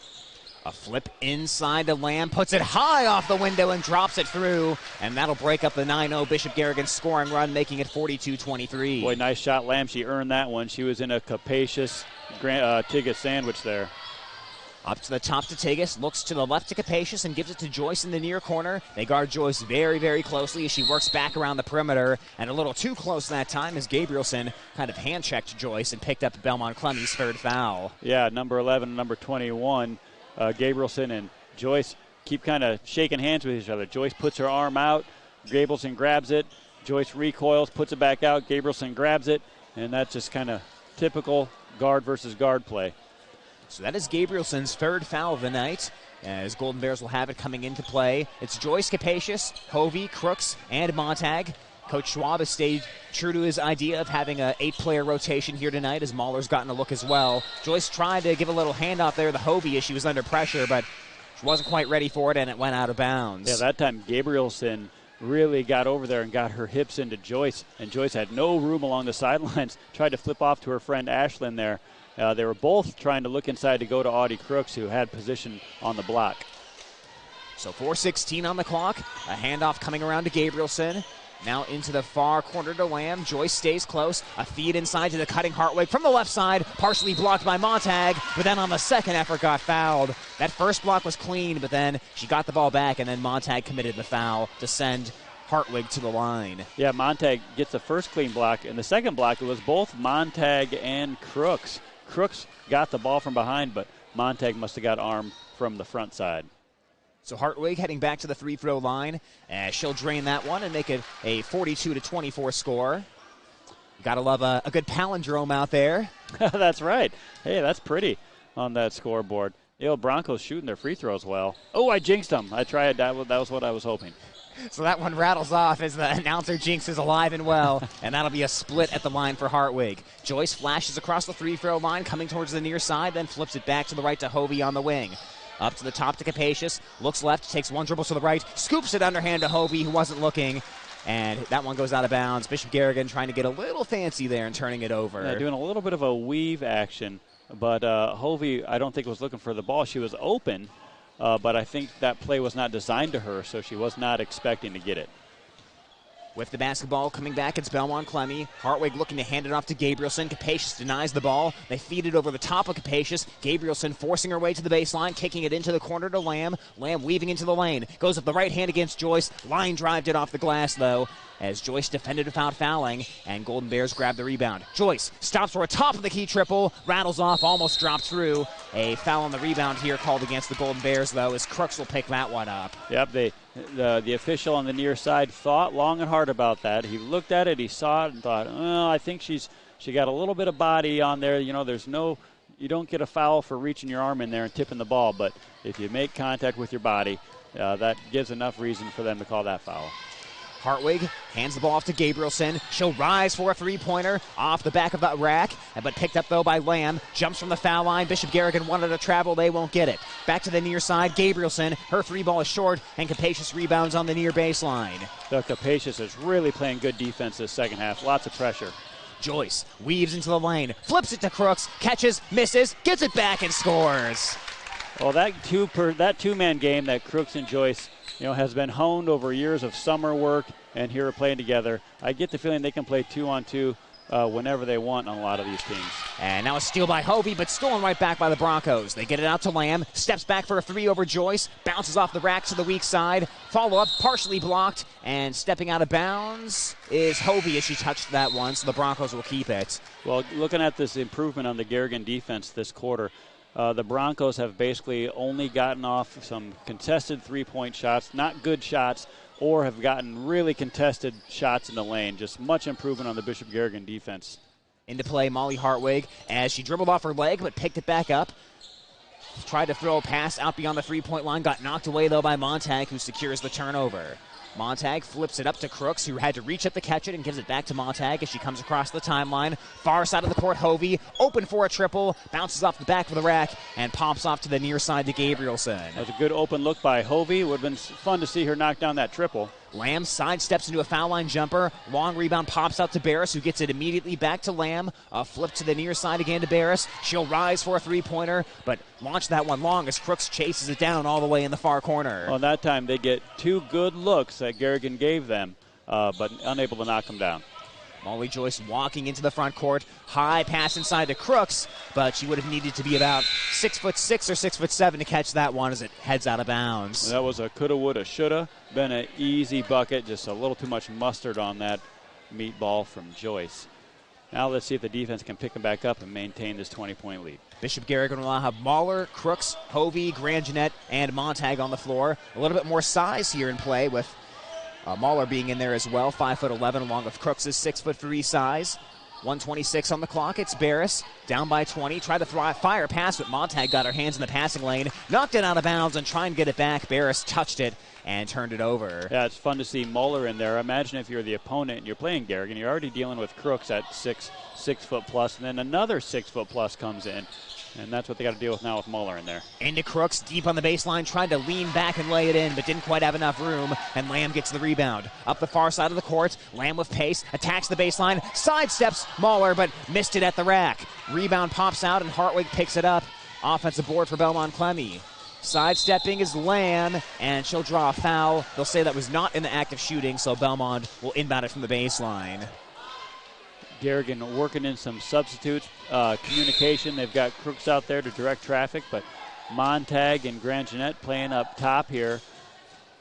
A flip inside to Lamb, puts it high off the window and drops it through, and that'll break up the 9-0 Bishop Garrigan scoring run, making it 42-23. Boy, nice shot, Lamb. She earned that one. She was in a capacious Tigges sandwich there. Up to the top to Tigges, looks to the left to Capacious and gives it to Joyce in the near corner. They guard Joyce very, very closely as she works back around the perimeter, and a little too close that time as Gabrielson kind of hand-checked Joyce and picked up Belmond-Klemme's third foul. Yeah, number 11 and number 21, Gabrielson and Joyce keep kind of shaking hands with each other. Joyce puts her arm out, Gabrielson grabs it, Joyce recoils, puts it back out, Gabrielson grabs it, and that's just kind of typical guard versus guard play. So that is Gabrielson's third foul of the night, as Golden Bears will have it coming into play. It's Joyce, Capacious, Hovey, Crooks, and Montag. Coach Schwab has stayed true to his idea of having an 8-player rotation here tonight, as Mahler's gotten a look as well. Joyce tried to give a little handoff there to Hovey as she was under pressure, but she wasn't quite ready for it, and it went out of bounds. Yeah, that time Gabrielson really got over there and got her hips into Joyce, and Joyce had no room along the sidelines, tried to flip off to her friend Ashlyn there. They were both trying to look inside to go to Audie Crooks, who had position on the block. So 4:16 on the clock. A handoff coming around to Gabrielson. Now into the far corner to Lamb. Joyce stays close. A feed inside to the cutting Hartwig from the left side. Partially blocked by Montag, but then on the second effort got fouled. That first block was clean, but then she got the ball back, and then Montag committed the foul to send Hartwig to the line. Yeah, Montag gets the first clean block, and the second block, it was both Montag and Crooks. Crooks got the ball from behind, but Montag must have got arm from the front side. So Hartwig heading back to the free-throw line. She'll drain that one and make it a 42-24 score. Gotta love a good palindrome out there. That's right. Hey, that's pretty on that scoreboard. The old Broncos shooting their free throws well. Oh, I jinxed them. I tried. That was what I was hoping. So that one rattles off as the announcer jinx is alive and well, and that'll be a split at the line for Hartwig. Joyce flashes across the free-throw line, coming towards the near side, then flips it back to the right to Hovey on the wing. Up to the top to Capacious, looks left, takes one dribble to the right, scoops it underhand to Hovey, who wasn't looking, and that one goes out of bounds. Bishop Garrigan trying to get a little fancy there and turning it over. Yeah, doing a little bit of a weave action, but Hovey, I don't think was looking for the ball. She was open. But I think that play was not designed to her, so she was not expecting to get it. With the basketball coming back, it's Belmond-Klemme. Hartwig looking to hand it off to Gabrielson. Capacious denies the ball. They feed it over the top of Capacious. Gabrielson forcing her way to the baseline, kicking it into the corner to Lamb. Lamb weaving into the lane. Goes up the right hand against Joyce. Line drived it off the glass, though. as Joyce defended without fouling, and Golden Bears grab the rebound. Joyce stops for a top-of-the-key triple, rattles off, almost dropped through. A foul on the rebound here called against the Golden Bears, though, as Crooks will pick that one up. Yep, the official on the near side thought long and hard about that. He looked at it, he saw it, and thought, I think she got a little bit of body on there. You know, you don't get a foul for reaching your arm in there and tipping the ball, but if you make contact with your body, that gives enough reason for them to call that foul. Hartwig hands the ball off to Gabrielson. She'll rise for a three-pointer off the back of the rack, but picked up, though, by Lamb. Jumps from the foul line. Bishop Garrigan wanted to travel. They won't get it. Back to the near side. Gabrielson. Her three ball is short, and Capacious rebounds on the near baseline. Capacious is really playing good defense this second half. Lots of pressure. Joyce weaves into the lane. Flips it to Crooks. Catches, misses, gets it back, and scores. Well, that two-man game that Crooks and Joyce, has been honed over years of summer work, and here we're playing together. I get the feeling they can play 2-on-2 whenever they want on a lot of these teams. And now a steal by Hovey, but stolen right back by the Broncos. They get it out to Lamb, steps back for a three over Joyce, bounces off the rack to the weak side. Follow-up, partially blocked, and stepping out of bounds is Hovey as she touched that one, so the Broncos will keep it. Well, looking at this improvement on the Garrigan defense this quarter, the Broncos have basically only gotten off some contested three-point shots, not good shots, or have gotten really contested shots in the lane. Just much improvement on the Bishop Garrigan defense. Into play, Molly Hartwig, as she dribbled off her leg, but picked it back up. Tried to throw a pass out beyond the three-point line, got knocked away, though, by Montag, who secures the turnover. Montag flips it up to Crooks, who had to reach up to catch it, and gives it back to Montag as she comes across the timeline. Far side of the court, Hovey, open for a triple, bounces off the back of the rack, and pops off to the near side to Gabrielson. That was a good open look by Hovey. Would have been fun to see her knock down that triple. Lamb sidesteps into a foul line jumper. Long rebound pops out to Barris, who gets it immediately back to Lamb. A flip to the near side again to Barris. She'll rise for a three-pointer, but launch that one long as Crooks chases it down all the way in the far corner. Well, that time they get two good looks that Garrigan gave them, but unable to knock them down. Molly Joyce walking into the front court. High pass inside to Crooks, but she would have needed to be about 6'6" or 6'7" to catch that one as it heads out of bounds. That was a coulda, woulda, shoulda. Been an easy bucket, just a little too much mustard on that meatball from Joyce. Now let's see if the defense can pick them back up and maintain this 20-point lead. Bishop Garrigan will now have Mahler, Crooks, Hovey, Grandjeanette, and Montag on the floor. A little bit more size here in play with Mahler being in there as well, 5'11", along with Crooks' 6'3" size. 1:26 on the clock. It's Barris down by 20. Tried to fire pass, but Montag got her hands in the passing lane. Knocked it out of bounds and trying to get it back. Barris touched it and turned it over. Yeah, it's fun to see Muller in there. Imagine if you're the opponent and you're playing Garrigan. You're already dealing with Crooks at 6 foot plus, and then another 6 foot plus comes in. And that's what they got to deal with now with Muller in there. Into Crooks, deep on the baseline, tried to lean back and lay it in, but didn't quite have enough room, and Lamb gets the rebound. Up the far side of the court, Lamb with pace, attacks the baseline, sidesteps Muller, but missed it at the rack. Rebound pops out, and Hartwig picks it up. Offensive board for Belmond-Klemme. Sidestepping is Lamb, and she'll draw a foul. They'll say that was not in the act of shooting, so Belmont will inbound it from the baseline. Garrigan working in some substitutes, communication. They've got Crooks out there to direct traffic, but Montag and Grandjeanette playing up top here.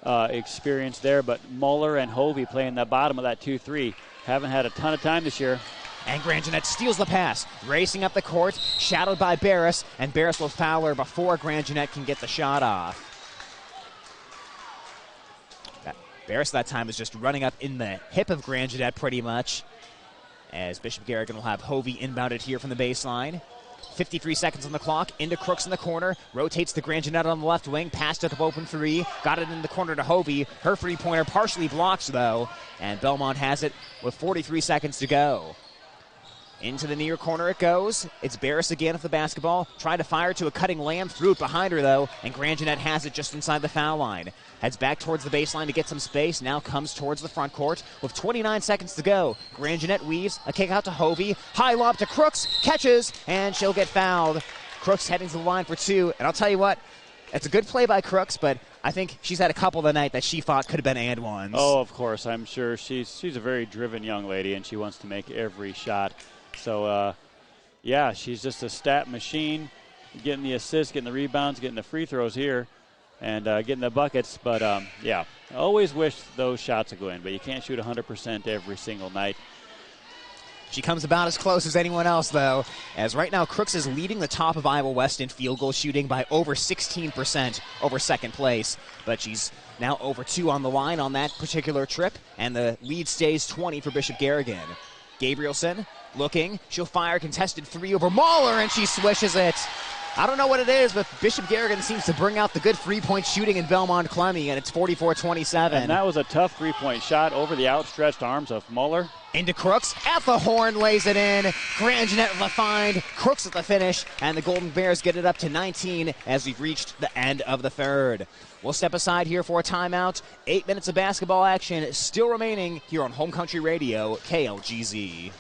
Experience there, but Muller and Hovey playing the bottom of that 2-3. Haven't had a ton of time this year. And Grandjeanette steals the pass, racing up the court, shadowed by Barris, and Barris will foul her before Grandjeanette can get the shot off. Barris that time is just running up in the hip of Grandjeanette pretty much, as Bishop Garrigan will have Hovey inbounded here from the baseline. 53 seconds on the clock, into Crooks in the corner, rotates to Grandjeanette on the left wing, passed it up open three, got it in the corner to Hovey. Her three-pointer partially blocks, though, and Belmont has it with 43 seconds to go. Into the near corner it goes. It's Barris again with the basketball. Trying to fire to a cutting Lamb. Threw it behind her, though, and Grandjeanette has it just inside the foul line. Heads back towards the baseline to get some space. Now comes towards the front court with 29 seconds to go. Grandjeanette weaves. A kick out to Hovey. High lob to Crooks. Catches, and she'll get fouled. Crooks heading to the line for two. And I'll tell you what, it's a good play by Crooks, but I think she's had a couple tonight that she thought could have been and ones. Oh, of course. I'm sure she's a very driven young lady, and she wants to make every shot. So, yeah, she's just a stat machine, getting the assists, getting the rebounds, getting the free throws here. and getting the buckets. But, yeah, I always wish those shots would go in, but you can't shoot 100% every single night. She comes about as close as anyone else, though, as right now Crooks is leading the top of Iowa West in field goal shooting by over 16% over second place. But she's now over 2 on the line on that particular trip, and the lead stays 20 for Bishop Garrigan. Gabrielson looking. She'll fire a contested 3 over Mahler, and she swishes it. I don't know what it is, but Bishop Garrigan seems to bring out the good three-point shooting in Belmond-Klemme, and it's 44-27. And that was a tough three-point shot over the outstretched arms of Muller. Into Crooks, at the horn, lays it in. Grand Jeanette with the find, Crooks at the finish, and the Golden Bears get it up to 19 as we've reached the end of the third. We'll step aside here for a timeout. 8 minutes of basketball action still remaining here on Home Country Radio, KLGZ.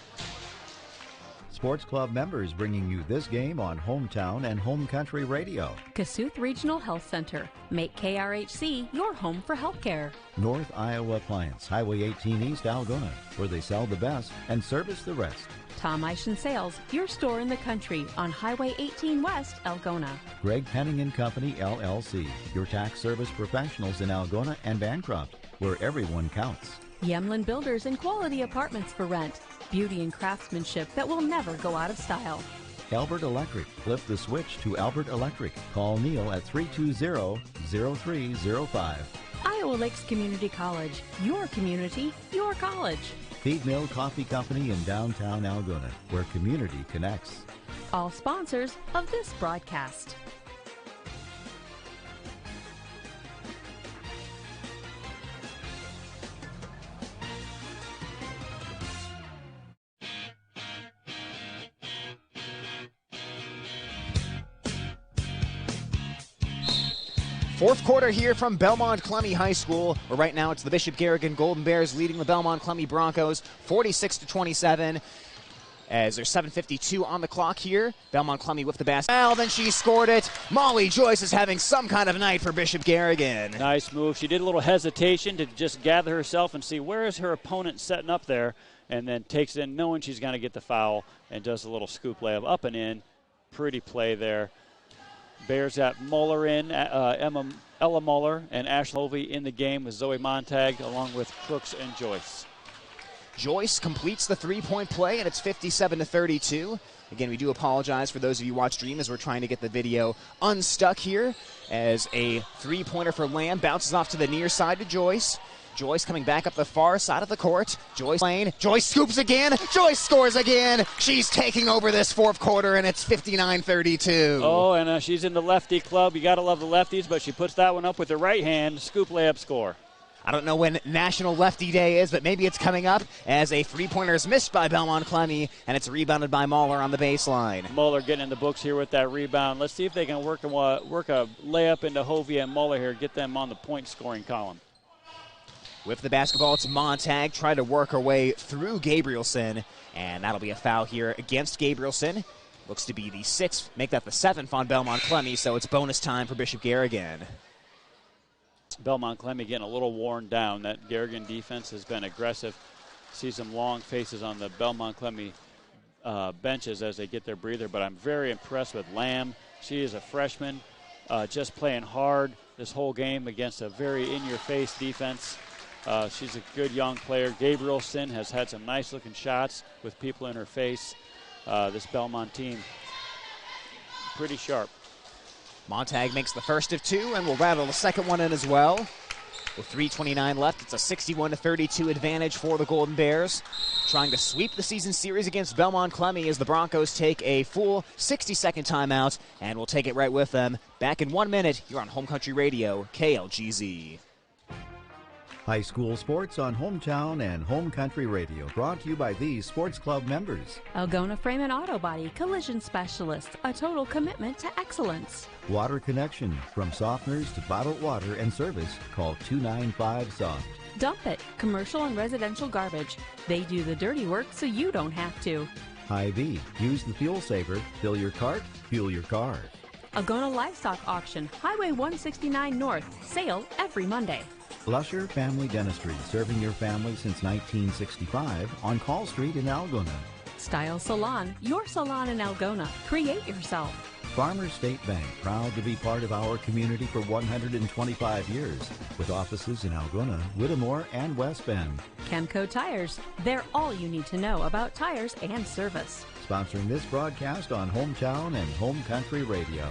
Sports Club members bringing you this game on Hometown and Home Country Radio. Kasuth Regional Health Center. Make KRHC your home for healthcare. North Iowa Appliance, Highway 18 East Algona, where they sell the best and service the rest. Tom Eischen Sales, your store in the country on Highway 18 West, Algona. Greg Penning and Company, LLC, your tax service professionals in Algona and Bancroft, where everyone counts. Yemlin Builders and Quality Apartments for rent. Beauty and craftsmanship that will never go out of style. Albert Electric. Flip the switch to Albert Electric. Call Neil at 320-0305. Iowa Lakes Community College. Your community, your college. Feed Mill Coffee Company in downtown Algona, where community connects. All sponsors of this broadcast. Fourth quarter here from Belmond-Klemme High School, where right now it's the Bishop Garrigan Golden Bears leading the Belmond-Klemme Broncos 46-27. As there's 7:52 on the clock here. Belmond-Klemme with the basket. Well, then she scored it. Molly Joyce is having some kind of night for Bishop Garrigan. Nice move. She did a little hesitation to just gather herself and see where is her opponent setting up there, and then takes it in knowing she's going to get the foul and does a little scoop layup up and in. Pretty play there. Bears got Muller in, Ella Muller and Ashley Hovey in the game with Zoe Montag along with Crooks and Joyce. Joyce completes the three-point play, and it's 57-32. Again, we do apologize for those of you who watch Dream as we're trying to get the video unstuck here as a three-pointer for Lamb bounces off to the near side to Joyce. Joyce coming back up the far side of the court. Joyce lane. Joyce scoops again. Joyce scores again. She's taking over this fourth quarter, and it's 59-32. Oh, and she's in the lefty club. You got to love the lefties, but she puts that one up with her right hand. Scoop layup score. I don't know when National Lefty Day is, but maybe it's coming up as a three-pointer is missed by Belmond-Klemme, and it's rebounded by Muller on the baseline. Muller getting in the books here with that rebound. Let's see if they can work a layup into Hovey and Muller here, get them on the point-scoring column. With the basketball, it's Montag trying to work her way through Gabrielson, and that'll be a foul here against Gabrielson. Looks to be the 6th, make that the 7th on Belmond-Klemme, so it's bonus time for Bishop Garrigan. Belmond-Klemme getting a little worn down. That Garrigan defense has been aggressive. See some long faces on the Belmond-Klemme benches as they get their breather, but I'm very impressed with Lamb. She is a freshman, just playing hard this whole game against a very in-your-face defense. She's a good young player. Gabrielson has had some nice-looking shots with people in her face. This Belmont team, pretty sharp. Montag makes the first of 2 and will rattle the second one in as well. With 3:29 left, it's a 61-32 advantage for the Golden Bears. Trying to sweep the season series against Belmond-Klemme as the Broncos take a full 60-second timeout, and we'll take it right with them. Back in 1 minute, you're on Home Country Radio, KLGZ. High school sports on Hometown and Home Country Radio, brought to you by these sports club members. Algona Frame and Auto Body Collision Specialist, a total commitment to excellence. Water Connection, from softeners to bottled water and service, call 295-SOFT. Dump It, commercial and residential garbage. They do the dirty work so you don't have to. Hy-Vee, use the fuel saver, fill your cart, fuel your car. Algona Livestock Auction, Highway 169 North, sale every Monday. Lusher Family Dentistry, serving your family since 1965 on Call Street in Algona. Style Salon, your salon in Algona. Create yourself. Farmers State Bank, proud to be part of our community for 125 years, with offices in Algona, Whittemore, and West Bend. Chemco Tires. They're all you need to know about tires and service. Sponsoring this broadcast on Hometown and Home Country Radio.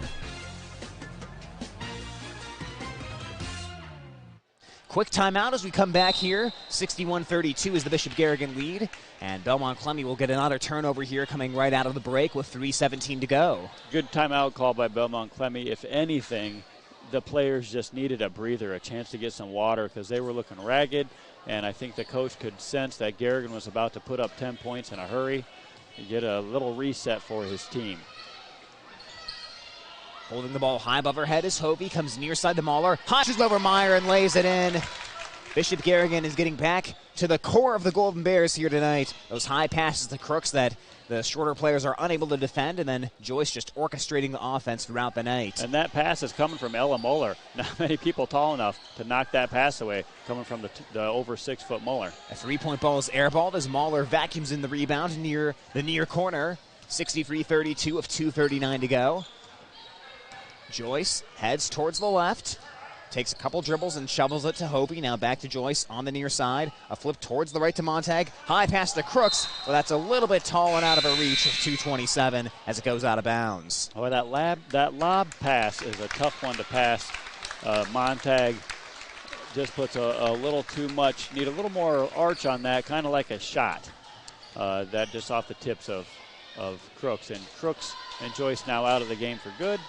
Quick timeout as we come back here. 61-32 is the Bishop Garrigan lead. And Belmond-Klemme will get another turnover here coming right out of the break with 3:17 to go. Good timeout call by Belmond-Klemme. If anything, the players just needed a breather, a chance to get some water because they were looking ragged. And I think the coach could sense that Garrigan was about to put up 10 points in a hurry. You get a little reset for his team. Holding the ball high above her head is Hovey, comes near side to Mahler, punches over Meyer and lays it in. Bishop Garrigan is getting back to the core of the Golden Bears here tonight. Those high passes to Crooks that the shorter players are unable to defend, and then Joyce just orchestrating the offense throughout the night. And that pass is coming from Ella Muller. Not many people tall enough to knock that pass away, coming from the over 6-foot Muller. A 3-point ball is airballed as Mahler vacuums in the rebound near the near corner. 63-32 of 2:39 to go. Joyce heads towards the left, takes a couple dribbles and shovels it to Hovey. Now back to Joyce on the near side. A flip towards the right to Montag. High pass to Crooks, but that's a little bit tall and out of her reach of 2:27 as it goes out of bounds. Oh, that lob pass is a tough one to pass. Montag just puts a little too much, need a little more arch on that, kind of like a shot. That just off the tips of Crooks. And Crooks and Joyce now out of the game for good.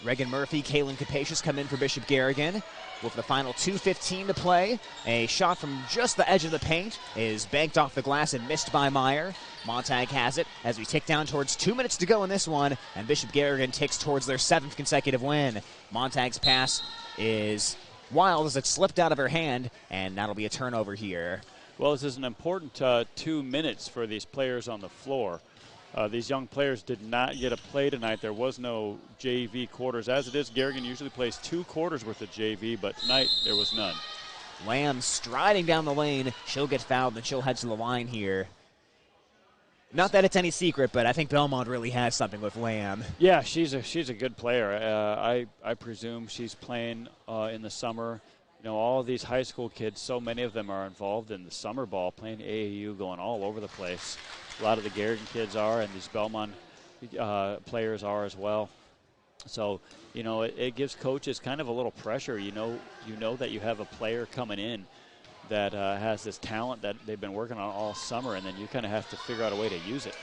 Reagan Murphy, Kaylin Capacious come in for Bishop Garrigan with the final 2:15 to play. A shot from just the edge of the paint is banked off the glass and missed by Meyer. Montag has it as we tick down towards 2 minutes to go in this one, and Bishop Garrigan ticks towards their 7th consecutive win. Montag's pass is wild as it slipped out of her hand, and that'll be a turnover here. Well, this is an important 2 minutes for these players on the floor. These young players did not get a play tonight. There was no JV quarters. As it is, Garrigan usually plays 2 quarters worth of JV, but tonight there was none. Lamb striding down the lane. She'll get fouled, and she'll head to the line here. Not that it's any secret, but I think Belmont really has something with Lamb. Yeah, she's a good player. I presume she's playing in the summer. You know, all of these high school kids, so many of them are involved in the summer ball, playing AAU, going all over the place. A lot of the Garrigan kids are, and these Belmont players are as well. So, you know, it gives coaches kind of a little pressure. You know that you have a player coming in that has this talent that they've been working on all summer, and then you kind of have to figure out a way to use it.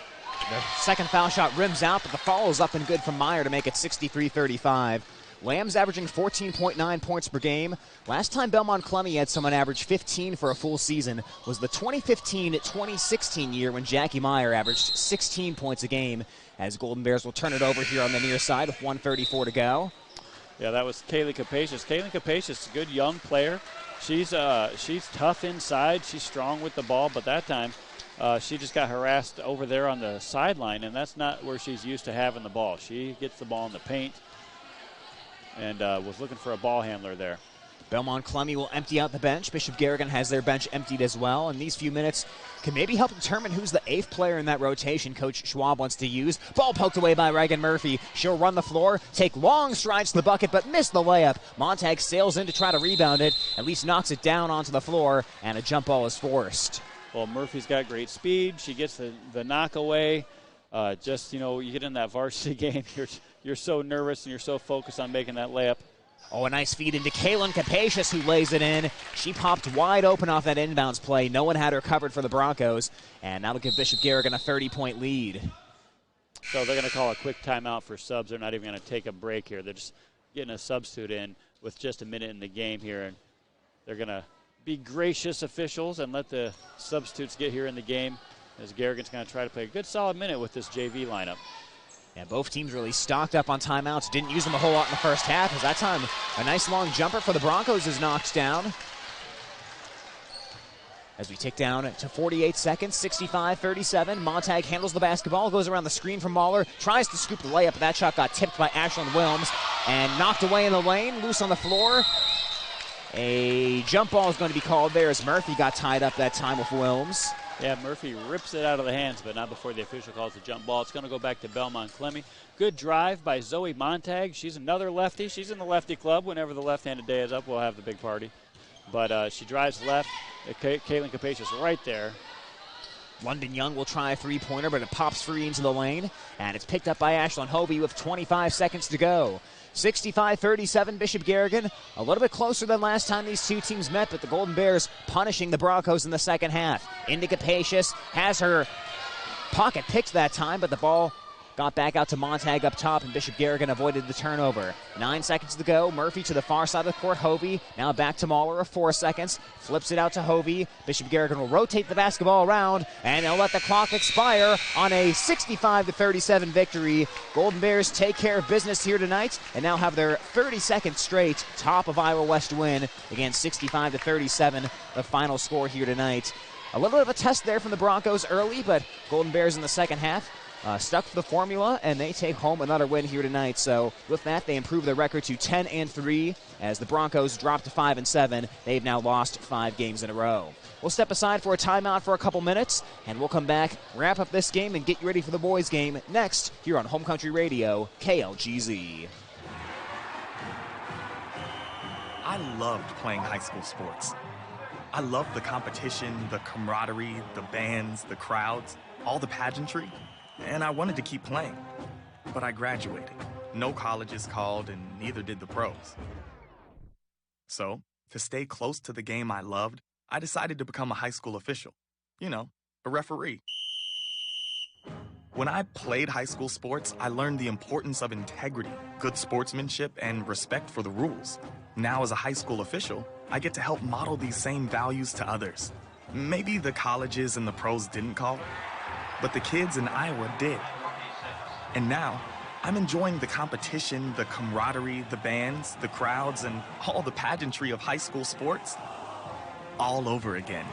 The second foul shot rims out, but the follow is up and good from Meyer to make it 63-35. Lamb's averaging 14.9 points per game. Last time Belmond-Klemme had someone average 15 for a full season was the 2015-2016 year when Jackie Meyer averaged 16 points a game, as Golden Bears will turn it over here on the near side with 1:34 to go. Yeah, that was Kaylee Capacious. Kaylee Capacious, a good young player. She's tough inside. She's strong with the ball, but that time she just got harassed over there on the sideline, and that's not where she's used to having the ball. She gets the ball in the paint, and was looking for a ball handler there. Belmond-Klemme will empty out the bench. Bishop Garrigan has their bench emptied as well, and these few minutes can maybe help determine who's the 8th player in that rotation Coach Schwab wants to use. Ball poked away by Reagan Murphy. She'll run the floor, take long strides to the bucket, but miss the layup. Montag sails in to try to rebound it, at least knocks it down onto the floor, and a jump ball is forced. Well, Murphy's got great speed. She gets the knock away. You get in that varsity game, you're so nervous and you're so focused on making that layup. Oh, a nice feed into Kaylin Capacious, who lays it in. She popped wide open off that inbounds play. No one had her covered for the Broncos, and that'll give Bishop Garrigan a 30-point lead. So they're going to call a quick timeout for subs. They're not even going to take a break here. They're just getting a substitute in with just a minute in the game here, and they're going to be gracious officials and let the substitutes get here in the game, as Garrigan's going to try to play a good solid minute with this JV lineup. Yeah, both teams really stocked up on timeouts. Didn't use them a whole lot in the first half, as that time a nice long jumper for the Broncos is knocked down. As we tick down to 48 seconds, 65-37. Montag handles the basketball, goes around the screen from Mahler, tries to scoop the layup, but that shot got tipped by Ashlyn Wilms and knocked away in the lane, loose on the floor. A jump ball is going to be called there as Murphy got tied up that time with Wilms. Yeah, Murphy rips it out of the hands, but not before the official calls the jump ball. It's going to go back to Belmond-Klemme. Good drive by Zoe Montag. She's another lefty. She's in the lefty club. Whenever the left-handed day is up, we'll have the big party. But she drives left. Caitlin Capacious right there. London Young will try a three-pointer, but it pops free into the lane. And it's picked up by Ashlyn Hovey with 25 seconds to go. 65-37, Bishop Garrigan. A little bit closer than last time these two teams met, but the Golden Bears punishing the Broncos in the second half. Into Capacious, has her pocket picked that time, but the ball got back out to Montag up top, and Bishop Garrigan avoided the turnover. 9 seconds to go. Murphy to the far side of the court. Hovey now back to Mahler of 4 seconds. Flips it out to Hovey. Bishop Garrigan will rotate the basketball around, and they'll let the clock expire on a 65-37 victory. Golden Bears take care of business here tonight, and now have their 32nd straight top of Iowa West win. Again, 65-37, the final score here tonight. A little bit of a test there from the Broncos early, but Golden Bears in the second half stuck to the formula, and they take home another win here tonight. So with that, they improve their record to 10-3 as the Broncos drop to 5-7. They've now lost 5 games in a row. We'll step aside for a timeout for a couple minutes, and we'll come back, wrap up this game, and get you ready for the boys' game next here on Home Country Radio, KLGZ. I loved playing high school sports. I loved the competition, the camaraderie, the bands, the crowds, all the pageantry. And I wanted to keep playing, but I graduated. No colleges called, and neither did the pros. So, to stay close to the game I loved, I decided to become a high school official. You know, a referee. When I played high school sports, I learned the importance of integrity, good sportsmanship, and respect for the rules. Now, as a high school official, I get to help model these same values to others. Maybe the colleges and the pros didn't call, but the kids in Iowa did. And now, I'm enjoying the competition, the camaraderie, the bands, the crowds, and all the pageantry of high school sports all over again.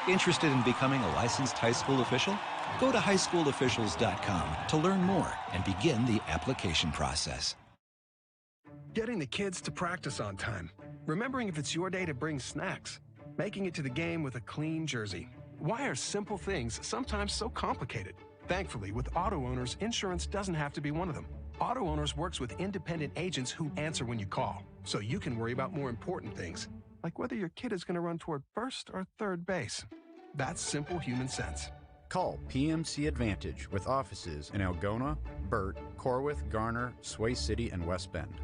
Interested in becoming a licensed high school official? Go to highschoolofficials.com to learn more and begin the application process. Getting the kids to practice on time. Remembering if it's your day to bring snacks. Making it to the game with a clean jersey. Why are simple things sometimes so complicated? Thankfully, with auto owners, insurance doesn't have to be one of them. Auto Owners works with independent agents who answer when you call, so you can worry about more important things, like whether your kid is going to run toward first or third base. That's simple human sense. Call PMC Advantage with offices in Algona, Burt, Corwith, Garner, Sway City, and West Bend.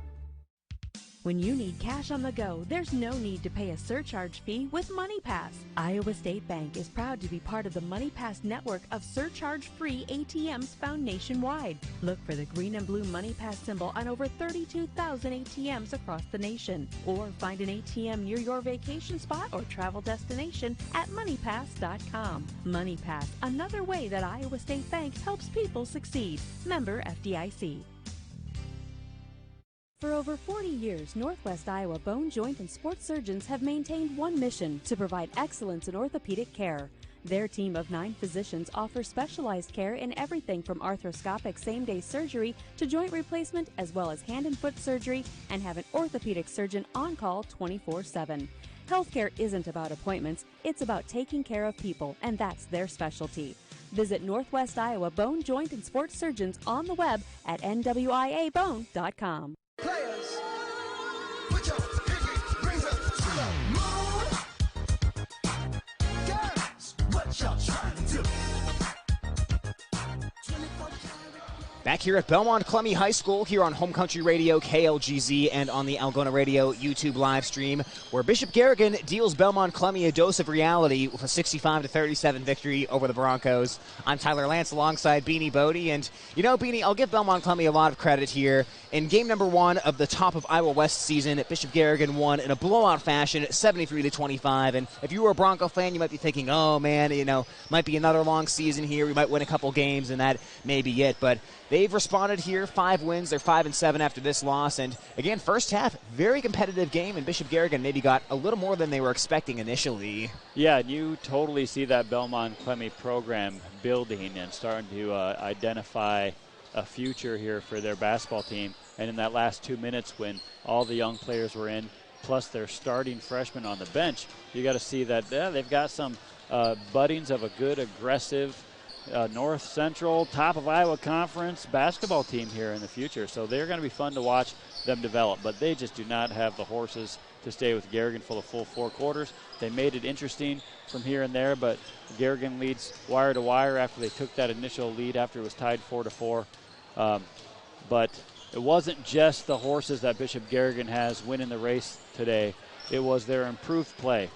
When you need cash on the go, there's no need to pay a surcharge fee with MoneyPass. Iowa State Bank is proud to be part of the MoneyPass network of surcharge-free ATMs found nationwide. Look for the green and blue MoneyPass symbol on over 32,000 ATMs across the nation. Or find an ATM near your vacation spot or travel destination at MoneyPass.com. MoneyPass, another way that Iowa State Bank helps people succeed. Member FDIC. For over 40 years, Northwest Iowa Bone, Joint, and Sports surgeons have maintained one mission: to provide excellence in orthopedic care. Their team of 9 physicians offers specialized care in everything from arthroscopic same-day surgery to joint replacement, as well as hand and foot surgery, and have an orthopedic surgeon on call 24/7. Healthcare isn't about appointments, it's about taking care of people, and that's their specialty. Visit Northwest Iowa Bone, Joint, and Sports surgeons on the web at nwiabone.com. Players, put your pinky rings up to the moon. Girls, what y'all trying to do? Back here at Belmond-Klemme High School, here on Home Country Radio, KLGZ, and on the Algona Radio YouTube live stream, where Bishop Garrigan deals Belmond-Klemme a dose of reality with a 65-37 victory over the Broncos. I'm Tyler Lance alongside Beanie Bodie, and you know, Beanie, I'll give Belmond-Klemme a lot of credit here. In game number 1 of the top of Iowa West season, Bishop Garrigan won in a blowout fashion, 73-25, and if you were a Bronco fan, you might be thinking, oh man, you know, might be another long season here, we might win a couple games, and that may be it, but they've responded here, 5 wins. They're 5-7 after this loss. And again, first half, very competitive game, and Bishop Garrigan maybe got a little more than they were expecting initially. Yeah, and you totally see that Belmond-Klemme program building and starting to identify a future here for their basketball team. And in that last 2 minutes when all the young players were in, plus their starting freshmen on the bench, you got to see that they've got some buddings of a good, aggressive North Central, top of Iowa Conference basketball team here in the future. So they're going to be fun to watch them develop. But they just do not have the horses to stay with Garrigan for the full 4 quarters. They made it interesting from here and there, but Garrigan leads wire to wire after they took that initial lead after it was tied 4-4. But it wasn't just the horses that Bishop Garrigan has winning the race today. It was their improved play.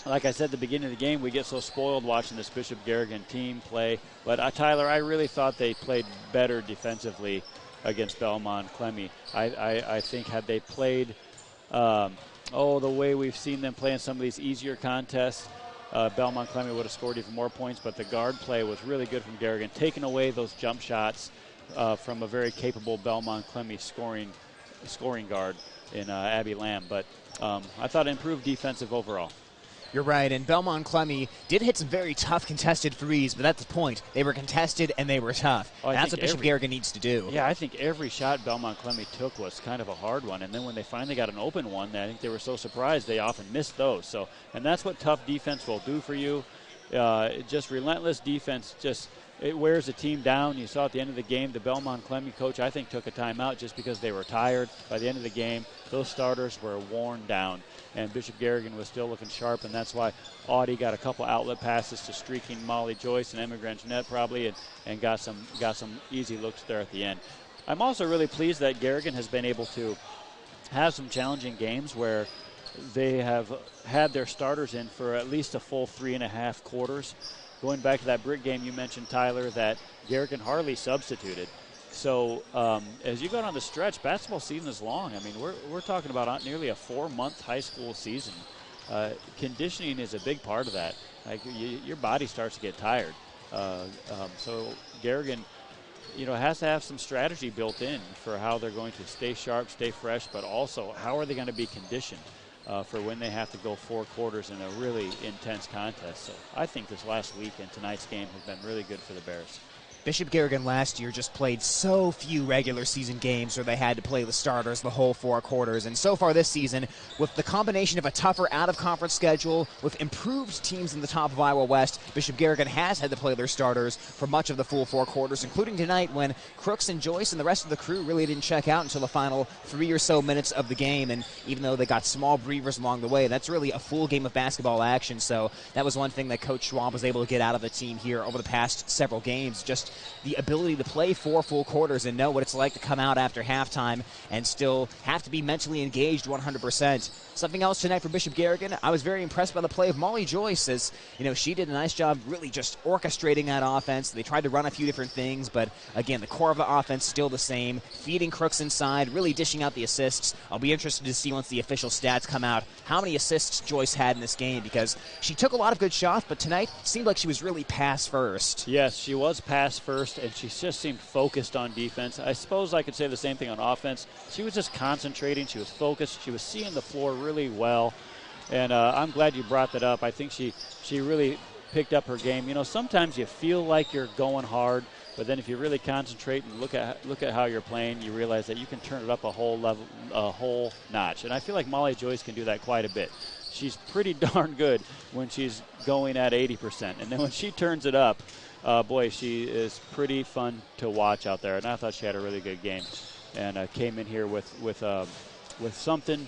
Like I said at the beginning of the game, we get so spoiled watching this Bishop Garrigan team play. But, Tyler, I really thought they played better defensively against Belmond-Klemme. I think had they played the way we've seen them play in some of these easier contests, Belmond-Klemme would have scored even more points. But the guard play was really good from Garrigan, taking away those jump shots from a very capable Belmond-Klemme scoring guard in Abby Lamb. But I thought improved defensive overall. You're right, and Belmond-Klemme did hit some very tough contested threes, but that's the point. They were contested and they were tough. That's what Bishop Garrigan needs to do. Yeah, I think every shot Belmond-Klemme took was kind of a hard one, and then when they finally got an open one, I think they were so surprised they often missed those. So, and that's what tough defense will do for you. Just relentless defense, it wears a team down. You saw at the end of the game, the Belmond-Klemme coach, I think, took a timeout just because they were tired. By the end of the game, those starters were worn down, and Bishop Garrigan was still looking sharp, and that's why Audie got a couple outlet passes to streaking Molly Joyce and Emma Grangenet probably, and got some easy looks there at the end. I'm also really pleased that Garrigan has been able to have some challenging games where they have had their starters in for at least a full 3.5 quarters. Going back to that Brick game you mentioned, Tyler, that Garrigan hardly substituted. So as you go down the stretch, basketball season is long. I mean, we're talking about nearly a 4-month high school season. Conditioning is a big part of that. Like your body starts to get tired. So Garrigan, has to have some strategy built in for how they're going to stay sharp, stay fresh, but also how are they going to be conditioned for when they have to go 4 quarters in a really intense contest. So I think this last week and tonight's game has been really good for the Bears. Bishop Garrigan last year just played so few regular season games where they had to play the starters the whole 4 quarters. And so far this season, with the combination of a tougher out-of-conference schedule, with improved teams in the top of Iowa West, Bishop Garrigan has had to play their starters for much of the full 4 quarters, including tonight when Crooks and Joyce and the rest of the crew really didn't check out until the final 3 or so minutes of the game. And even though they got small breathers along the way, that's really a full game of basketball action. So that was one thing that Coach Schwab was able to get out of the team here over the past several games, just the ability to play 4 full quarters and know what it's like to come out after halftime and still have to be mentally engaged 100%. Something else tonight for Bishop Garrigan, I was very impressed by the play of Molly Joyce, as she did a nice job really just orchestrating that offense. They tried to run a few different things, but again, the core of the offense still the same, feeding Crooks inside, really dishing out the assists. I'll be interested to see once the official stats come out how many assists Joyce had in this game, because she took a lot of good shots, but tonight it seemed like she was really pass first. Yes, she was pass first, and she just seemed focused on defense. I suppose I could say the same thing on offense. She was just concentrating. She was focused. She was seeing the floor really well, and I'm glad you brought that up. I think she really picked up her game. Sometimes you feel like you're going hard, but then if you really concentrate and look at how you're playing, you realize that you can turn it up a whole notch. And I feel like Molly Joyce can do that quite a bit. She's pretty darn good when she's going at 80%, and then when she turns it up, she is pretty fun to watch out there. And I thought she had a really good game, and came in here with something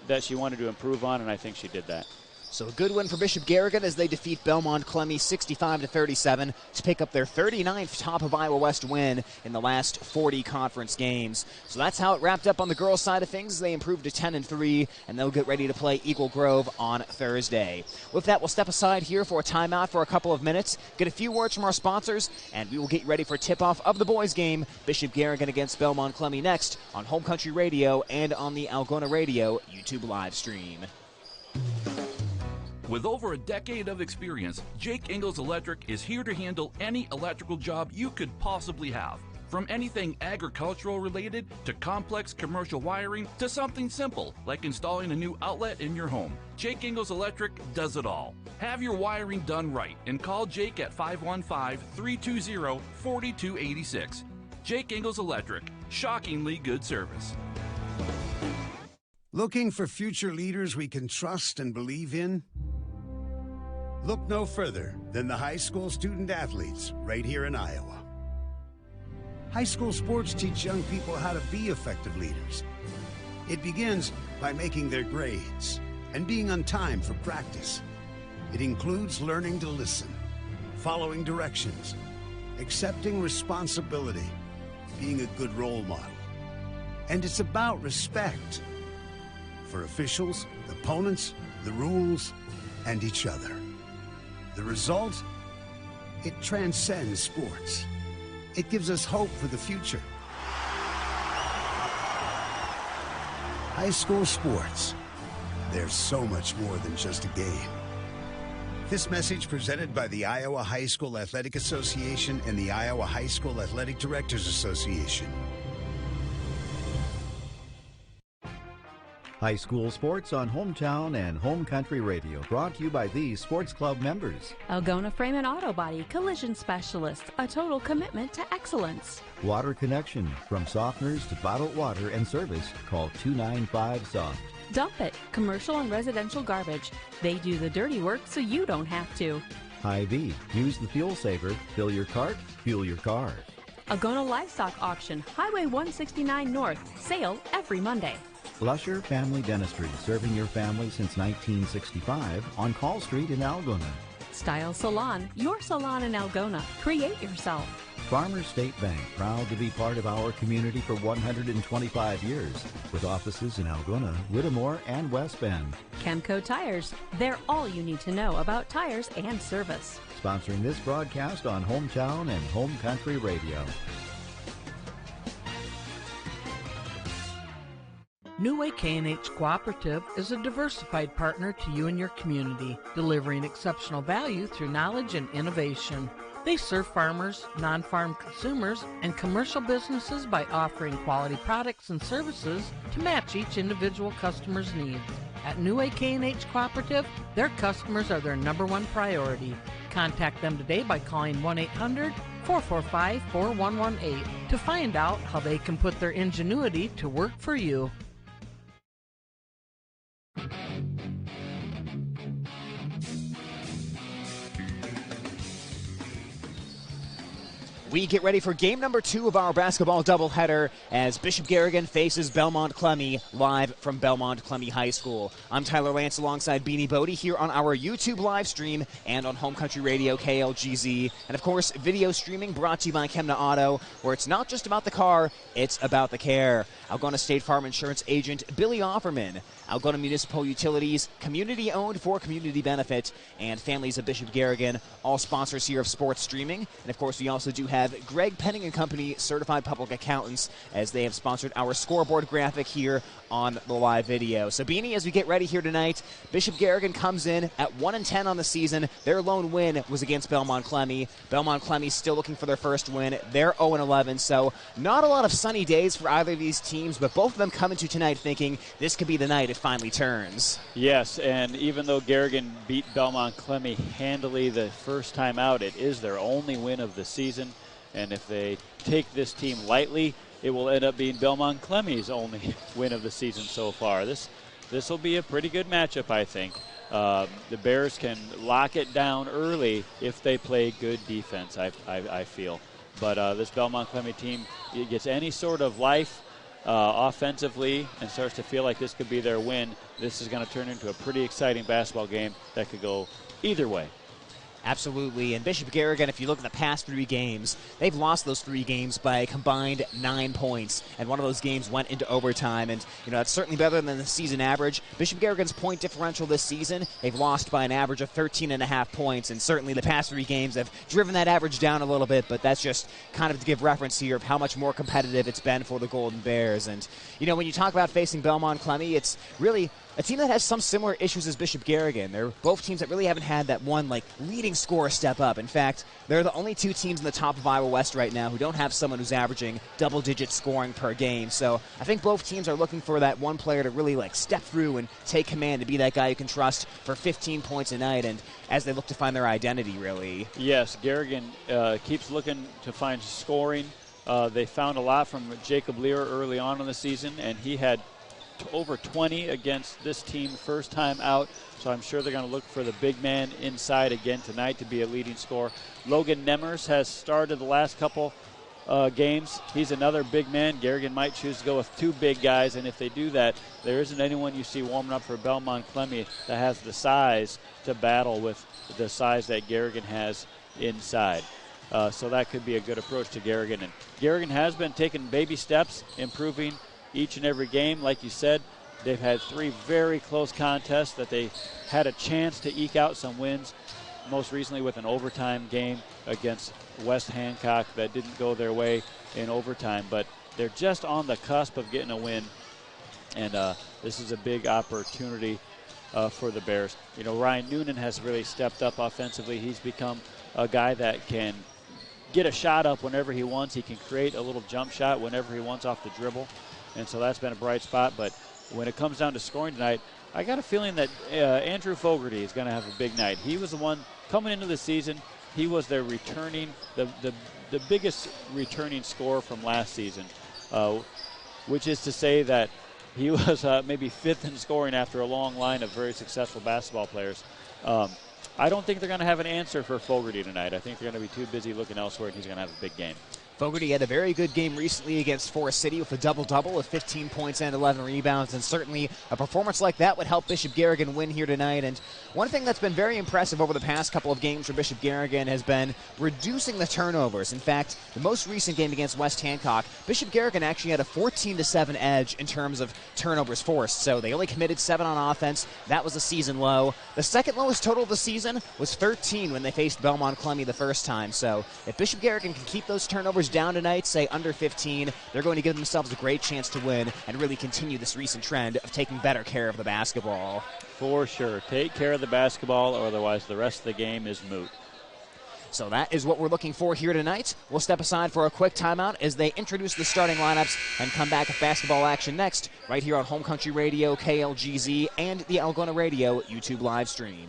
that she wanted to improve on, and I think she did that. So a good win for Bishop Garrigan as they defeat Belmond-Klemme 65-37 to pick up their 39th top of Iowa West win in the last 40 conference games. So that's how it wrapped up on the girls' side of things. They improved to 10-3, and they'll get ready to play Eagle Grove on Thursday. With that, we'll step aside here for a timeout for a couple of minutes, get a few words from our sponsors, and we will get ready for tip-off of the boys' game, Bishop Garrigan against Belmond-Klemme, next on Home Country Radio and on the Algona Radio YouTube live stream. With over a decade of experience, Jake Ingalls Electric is here to handle any electrical job you could possibly have. From anything agricultural related to complex commercial wiring to something simple like installing a new outlet in your home, Jake Ingalls Electric does it all. Have your wiring done right and call Jake at 515-320-4286. Jake Ingalls Electric, shockingly good service. Looking for future leaders we can trust and believe in? Look no further than the high school student athletes right here in Iowa. High school sports teach young people how to be effective leaders. It begins by making their grades and being on time for practice. It includes learning to listen, following directions, accepting responsibility, being a good role model. And it's about respect for officials, opponents, the rules, and each other. The result? It transcends sports. It gives us hope for the future. High school sports. There's so much more than just a game. This message presented by the Iowa High School Athletic Association and the Iowa High School Athletic Directors Association. High school sports on Hometown and Home Country Radio, brought to you by these sports club members. Algona Frame and Auto Body Collision Specialists, a total commitment to excellence. Water Connection, from softeners to bottled water and service, call 295-SOFT. Dump It, commercial and residential garbage. They do the dirty work so you don't have to. Hy-Vee, use the fuel saver, fill your cart, fuel your car. Algona Livestock Auction, Highway 169 North, sale every Monday. Lusher Family Dentistry, serving your family since 1965 on Call Street in Algona. Style Salon, your salon in Algona. Create yourself. Farmers State Bank, proud to be part of our community for 125 years, with offices in Algona, Whittemore, and West Bend. Chemco Tires, they're all you need to know about tires and service. Sponsoring this broadcast on Hometown and Home Country Radio. New Way K&H Cooperative is a diversified partner to you and your community, delivering exceptional value through knowledge and innovation. They serve farmers, non-farm consumers, and commercial businesses by offering quality products and services to match each individual customer's needs. At New Way K&H Cooperative, their customers are their #1 priority. Contact them today by calling 1-800-445-4118 to find out how they can put their ingenuity to work for you. We get ready for game number 2 of our basketball doubleheader as Bishop Garrigan faces Belmond-Klemme live from Belmond-Klemme High School. I'm Tyler Lance alongside Beanie Bodie here on our YouTube live stream and on Home Country Radio KLGZ. And of course, video streaming brought to you by Chemna Auto, where it's not just about the car, it's about the care. Algona State Farm Insurance agent Billy Offerman, Algona Municipal Utilities, community owned for community benefit, and families of Bishop Garrigan, all sponsors here of sports streaming. And of course, we also do have Greg Penning and Company, certified public accountants, as they have sponsored our scoreboard graphic here on the live video. So Beanie, as we get ready here tonight, Bishop Garrigan comes in at 1-10 on the season. Their lone win was against Belmond-Klemme. Belmond-Klemme still looking for their first win. They're 0-11, so not a lot of sunny days for either of these teams, but both of them come into tonight thinking this could be the night it finally turns. Yes, and even though Garrigan beat Belmond-Klemme handily the first time out, it is their only win of the season. And if they take this team lightly, it will end up being Belmond-Klemme's only win of the season so far. This will be a pretty good matchup, I think. The Bears can lock it down early if they play good defense, I feel. But this Belmond-Klemme team, it gets any sort of life offensively and starts to feel like this could be their win. This is going to turn into a pretty exciting basketball game that could go either way. Absolutely, and Bishop Garrigan, if you look at the past 3 games, they've lost those 3 games by a combined 9 points, and one of those games went into overtime, and that's certainly better than the season average. Bishop Garrigan's point differential this season, they've lost by an average of 13.5 points, and certainly the past 3 games have driven that average down a little bit, but that's just kind of to give reference here of how much more competitive it's been for the Golden Bears. And, when you talk about facing Belmond-Klemme, it's really a team that has some similar issues as Bishop Garrigan. They're both teams that really haven't had that one, leading scorer step up. In fact, they're the only 2 teams in the top of Iowa West right now who don't have someone who's averaging double-digit scoring per game. So I think both teams are looking for that one player to really, step through and take command, to be that guy you can trust for 15 points a night, and as they look to find their identity, really. Yes, Garrigan keeps looking to find scoring. They found a lot from Jacob Lear early on in the season, and he had over 20 against this team first time out, so I'm sure they're going to look for the big man inside again tonight to be a leading scorer. Logan Nemmers has started the last couple games. He's another big man. Garrigan might choose to go with two big guys, and if they do that, there isn't anyone you see warming up for Belmond-Klemme that has the size to battle with the size that Garrigan has inside. So that could be a good approach to Garrigan. And Garrigan has been taking baby steps, improving each and every game. Like you said, they've had 3 very close contests that they had a chance to eke out some wins, most recently with an overtime game against West Hancock that didn't go their way in overtime. But they're just on the cusp of getting a win, and this is a big opportunity for the Bears. You know, Ryan Noonan has really stepped up offensively. He's become a guy that can get a shot up whenever he wants. He can create a little jump shot whenever he wants off the dribble, and so that's been a bright spot. But when it comes down to scoring tonight, I got a feeling that Andrew Fogarty is going to have a big night. He was the one coming into the season. He was their returning, the biggest returning scorer from last season, which is to say that he was maybe 5th in scoring after a long line of very successful basketball players. I don't think they're going to have an answer for Fogarty tonight. I think they're going to be too busy looking elsewhere, and he's going to have a big game. Fogarty had a very good game recently against Forest City with a double-double of 15 points and 11 rebounds, and certainly a performance like that would help Bishop Garrigan win here tonight. And one thing that's been very impressive over the past couple of games for Bishop Garrigan has been reducing the turnovers. In fact, the most recent game against West Hancock, Bishop Garrigan actually had a 14-7 edge in terms of turnovers forced, so they only committed 7 on offense. That was a season low. The second lowest total of the season was 13 when they faced Belmond-Klemme the first time. So if Bishop Garrigan can keep those turnovers down tonight, say under 15, they're going to give themselves a great chance to win and really continue this recent trend of taking better care of the basketball. For sure. Take care of the basketball, or otherwise the rest of the game is moot. So that is what we're looking for here tonight. We'll step aside for a quick timeout as they introduce the starting lineups and come back with basketball action next, right here on Home Country Radio, KLGZ, and the Algona Radio YouTube live stream.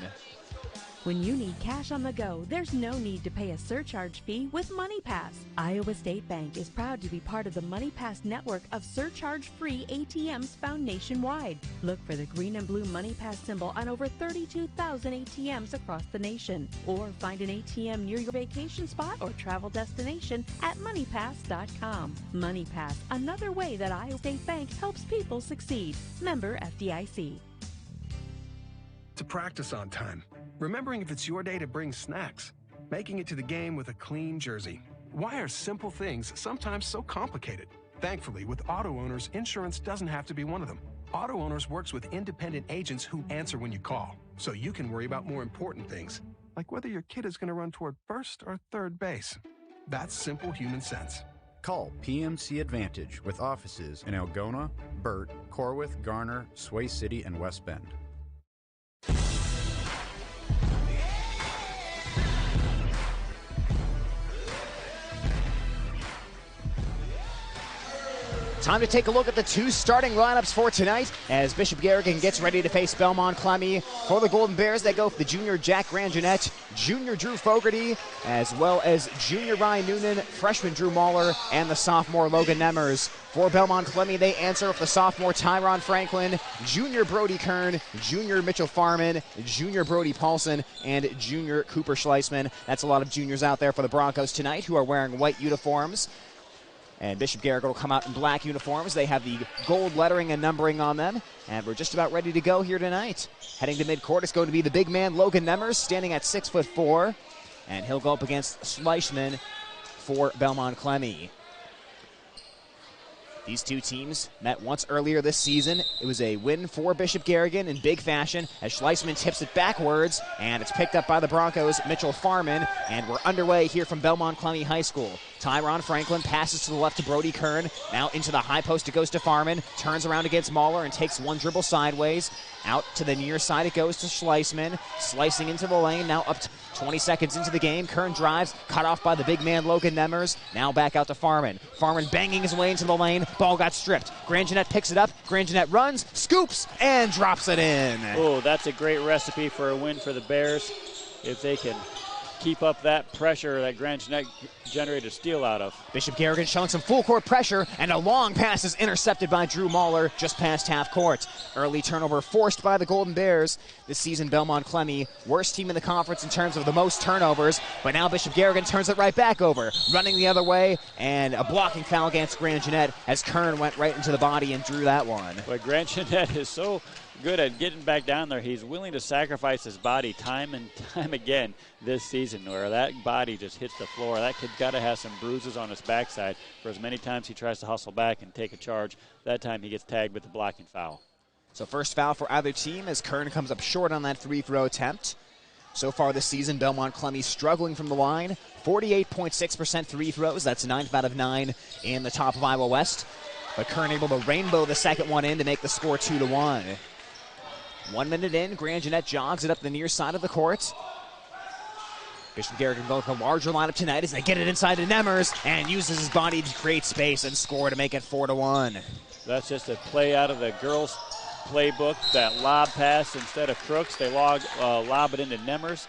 When you need cash on the go, there's no need to pay a surcharge fee with MoneyPass. Iowa State Bank is proud to be part of the MoneyPass network of surcharge-free ATMs found nationwide. Look for the green and blue MoneyPass symbol on over 32,000 ATMs across the nation. Or find an ATM near your vacation spot or travel destination at MoneyPass.com. MoneyPass, another way that Iowa State Bank helps people succeed. Member FDIC. To practice on time. Remembering if it's your day to bring snacks. Making it to the game with a clean jersey. Why are simple things sometimes so complicated? Thankfully, with auto owners, insurance doesn't have to be one of them. Auto Owners works with independent agents who answer when you call, so you can worry about more important things, like whether your kid is going to run toward first or third base. That's simple human sense. Call PMC Advantage with offices in Algona, Burt, Corwith, Garner, Sway City, and West Bend. Time to take a look at the 2 starting lineups for tonight as Bishop Garrigan gets ready to face Belmond-Klemme. For the Golden Bears, they go for the junior Jack Grangenet, junior Drew Fogarty, as well as junior Ryan Noonan, freshman Drew Mahler, and the sophomore Logan Nemmers. For Belmond-Klemme, they answer with the sophomore Tyron Franklin, junior Brody Kern, junior Mitchell Farman, junior Brody Paulson, and junior Cooper Schleisman. That's a lot of juniors out there for the Broncos tonight who are wearing white uniforms. And Bishop Garrigan will come out in black uniforms. They have the gold lettering and numbering on them. And we're just about ready to go here tonight. Heading to midcourt, it's going to be the big man, Logan Nemmers, standing at 6'4". And he'll go up against Schleisman for Belmond-Klemme. These two teams met once earlier this season. It was a win for Bishop Garrigan in big fashion as Schleisman tips it backwards, and it's picked up by the Broncos' Mitchell Farman, and we're underway here from Belmond-Klemme High School. Tyron Franklin passes to the left to Brody Kern. Now into the high post it goes to Farman. Turns around against Mahler and takes one dribble sideways. Out to the near side it goes to Schleisman. Slicing into the lane. Now up to 20 seconds into the game. Kern drives. Cut off by the big man Logan Nemmers. Now back out to Farman. Farman banging his way into the lane. Ball got stripped. Grangenet picks it up. Grangenet runs, scoops, and drops it in. Oh, that's a great recipe for a win for the Bears. If they can keep up that pressure that Grand Jeanette generated a steal out of. Bishop Garrigan showing some full court pressure, and a long pass is intercepted by Drew Mahler just past half court. Early turnover forced by the Golden Bears. This season, Belmond-Klemme, worst team in the conference in terms of the most turnovers, but now Bishop Garrigan turns it right back over, running the other way, and a blocking foul against Grand Jeanette as Kern went right into the body and drew that one. But Grand Jeanette is so good at getting back down there. He's willing to sacrifice his body time and time again this season, where that body just hits the floor. That kid's got to have some bruises on his backside for as many times he tries to hustle back and take a charge. That time he gets tagged with the blocking foul. So first foul for either team as Kern comes up short on that free throw attempt. So far this season, Belmond-Klemme struggling from the line. 48.6% free throws. That's 9th out of 9 in the top of Iowa West. But Kern able to rainbow the second one in to make the score 2-1. 1 minute in, Grand Jeanette jogs it up the near side of the court. Bishop Garrigan going with a larger lineup tonight as they get it inside to Nemmers and uses his body to create space and score to make it 4-1. That's just a play out of the girls' playbook, that lob pass instead of Crooks. They lob it into Nemmers.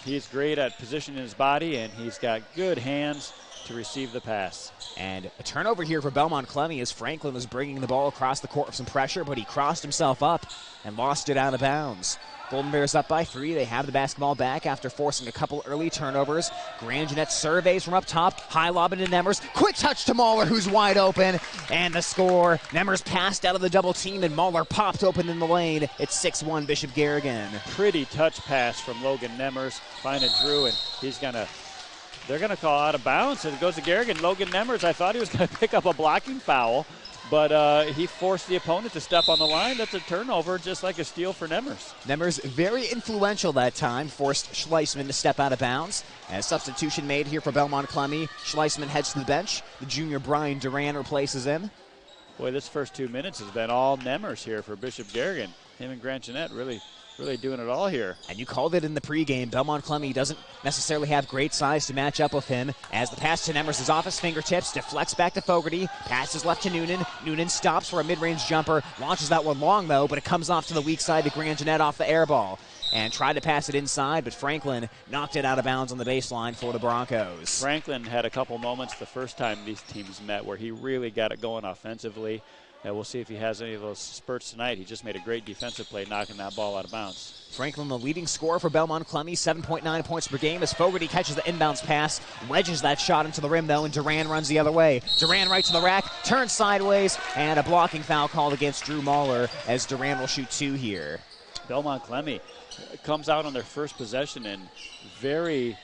He's great at positioning his body, and he's got good hands to receive the pass. And a turnover here for Belmond-Klemme as Franklin was bringing the ball across the court with some pressure, but he crossed himself up and lost it out of bounds. Golden Bears up by 3. They have the basketball back after forcing a couple early turnovers. Grand Jeanette surveys from up top. High lob into Nemmers. Quick touch to Mahler, who's wide open. And the score. Nemmers passed out of the double team, and Mahler popped open in the lane. It's 6-1 Bishop Garrigan. Pretty touch pass from Logan Nemmers. Finding Drew, and they're going to call out of bounds. And it goes to Garrigan. Logan Nemmers, I thought he was going to pick up a blocking foul, but he forced the opponent to step on the line. That's a turnover, just like a steal for Nemmers. Nemmers very influential that time, forced Schleisman to step out of bounds. And a substitution made here for Belmond-Klemme. Schleisman heads to the bench. The junior Brian Duran replaces him. Boy, this first 2 minutes has been all Nemmers here for Bishop Garrigan. Him and Grand Jeanette really doing it all here. And you called it in the pregame. Belmond-Klemme doesn't necessarily have great size to match up with him. As the pass to Nemmers is off his fingertips, deflects back to Fogarty, passes left to Noonan. Noonan stops for a mid-range jumper, launches that one long though, but it comes off to the weak side to Grand Jeanette off the air ball. And tried to pass it inside, but Franklin knocked it out of bounds on the baseline for the Broncos. Franklin had a couple moments the first time these teams met where he really got it going offensively. We'll see if he has any of those spurts tonight. He just made a great defensive play knocking that ball out of bounds. Franklin, the leading scorer for Belmond-Klemme, 7.9 points per game as Fogarty catches the inbounds pass, wedges that shot into the rim, though, and Duran runs the other way. Duran right to the rack, turns sideways, and a blocking foul called against Drew Mahler as Duran will shoot 2 here. Belmond-Klemme comes out on their first possession and very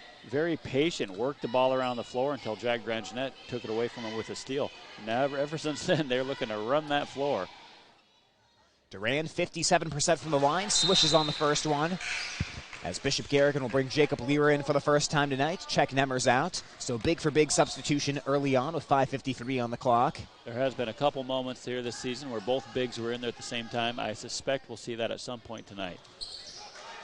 patient, worked the ball around the floor until Jack Grand Jeanette took it away from him with a steal. Now, ever since then, they're looking to run that floor. Duran, 57% from the line, swishes on the first one. As Bishop Garrigan will bring Jacob Lear in for the first time tonight, check Nemmers out. So big for big substitution early on with 5:53 on the clock. There has been a couple moments here this season where both bigs were in there at the same time. I suspect we'll see that at some point tonight.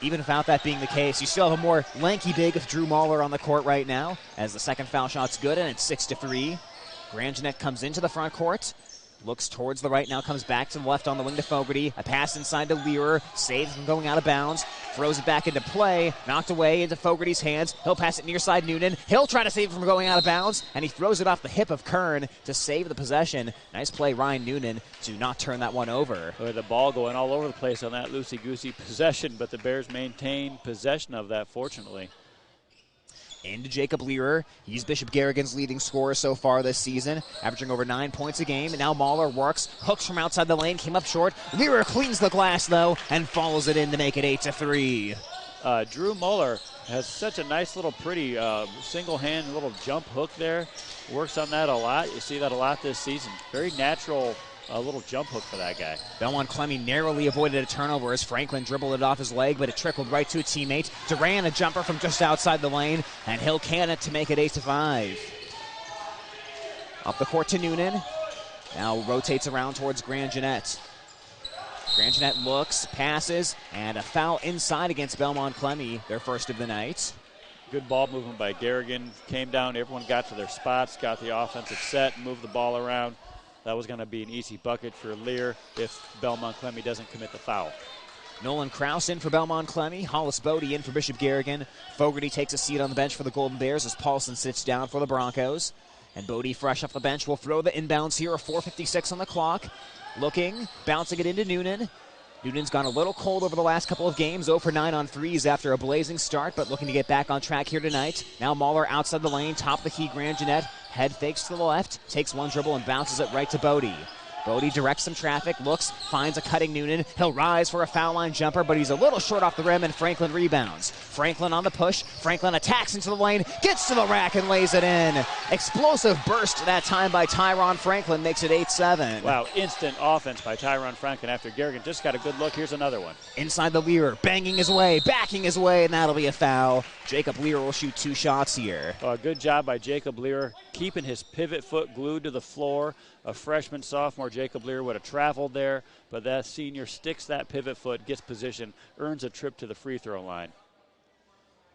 Even without that being the case, you still have a more lanky big with Drew Mahler on the court right now, as the second foul shot's good, and it's 6-3. Grand Jeanette comes into the front court, looks towards the right, now comes back to the left on the wing to Fogarty. A pass inside to Learer, saves from going out of bounds, throws it back into play, knocked away into Fogarty's hands. He'll pass it near side Noonan. He'll try to save it from going out of bounds, and he throws it off the hip of Kern to save the possession. Nice play, Ryan Noonan, to not turn that one over. The ball going all over the place on that loosey-goosey possession, but the Bears maintain possession of that, fortunately. Into Jacob Learer. He's Bishop Garrigan's leading scorer so far this season, averaging over 9 points a game. And now Mahler works, hooks from outside the lane, came up short. Learer cleans the glass, though, and follows it in to make it 8-3. Drew Mahler has such a nice little pretty single-hand little jump hook there. Works on that a lot. You see that a lot this season. Very natural little jump hook for that guy. Belmond-Klemme narrowly avoided a turnover as Franklin dribbled it off his leg, but it trickled right to a teammate. Duran, a jumper from just outside the lane, and he'll can it to make it 8-5. Up the court to Noonan. Now rotates around towards Grand Jeanette. Grand Jeanette looks, passes, and a foul inside against Belmond-Klemme, their first of the night. Good ball movement by Garrigan. Came down, everyone got to their spots, got the offensive set, moved the ball around. That was going to be an easy bucket for Lear if Belmond-Klemme doesn't commit the foul. Nolan Krause in for Belmond-Klemme. Hollis Bodie in for Bishop Garrigan. Fogarty takes a seat on the bench for the Golden Bears as Paulson sits down for the Broncos. And Bodie, fresh off the bench, will throw the inbounds here. A 4:56 on the clock. Looking, bouncing it into Noonan. Noonan's gone a little cold over the last couple of games, 0 for 9 on threes after a blazing start, but looking to get back on track here tonight. Now Mahler outside the lane, top of the key, Grand Jeanette. Head fakes to the left, takes one dribble and bounces it right to Bodie. Bodie directs some traffic, looks, finds a cutting Noonan. He'll rise for a foul line jumper, but he's a little short off the rim, and Franklin rebounds. Franklin on the push. Franklin attacks into the lane, gets to the rack and lays it in. Explosive burst that time by Tyron Franklin, makes it 8-7. Wow, instant offense by Tyron Franklin after Garrigan just got a good look. Here's another one. Inside the Lear, banging his way, backing his way, and that'll be a foul. Jacob Lear will shoot 2 shots here. Good job by Jacob Lear, keeping his pivot foot glued to the floor. A freshman, sophomore, Jacob Lear would have traveled there, but that senior sticks that pivot foot, gets position, earns a trip to the free throw line.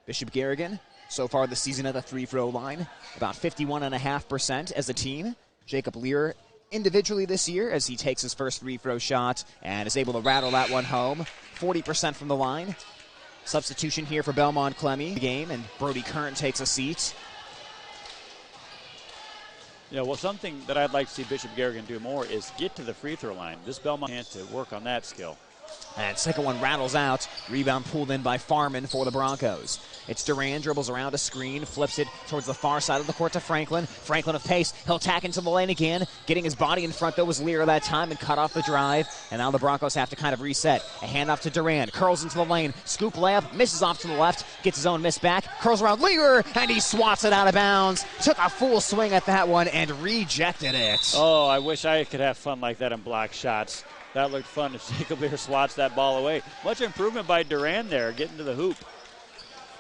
Bishop Garrigan, so far this season at the free throw line, about 51.5% as a team. Jacob Lear individually this year as he takes his first free throw shot and is able to rattle that one home. 40% from the line. Substitution here for Belmond-Klemme game, and Brody Kern takes a seat. Yeah, well, something that I'd like to see Bishop Garrigan do more is get to the free throw line. This Belmont has to work on that skill. And second one rattles out. Rebound pulled in by Farman for the Broncos. It's Durand, dribbles around a screen, flips it towards the far side of the court to Franklin. Franklin of pace. He'll tack into the lane again. Getting his body in front, though, was Lear that time and cut off the drive. And now the Broncos have to kind of reset. A handoff to Durand. Curls into the lane. Scoop layup. Misses off to the left. Gets his own miss back. Curls around Lear, and he swats it out of bounds. Took a full swing at that one and rejected it. Oh, I wish I could have fun like that and block shots. That looked fun as Jacob Lear swats that ball away. Much improvement by Durand there, getting to the hoop.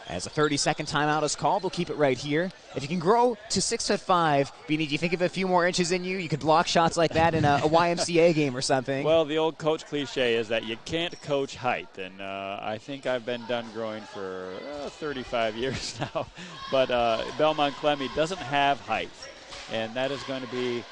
As a 30-second timeout is called, we'll keep it right here. If you can grow to 6'5", Beanie, do you think of a few more inches in you could block shots like that in a YMCA game or something? Well, the old coach cliche is that you can't coach height, and I think I've been done growing for 35 years now. But Belmond-Klemme doesn't have height, and that is going to be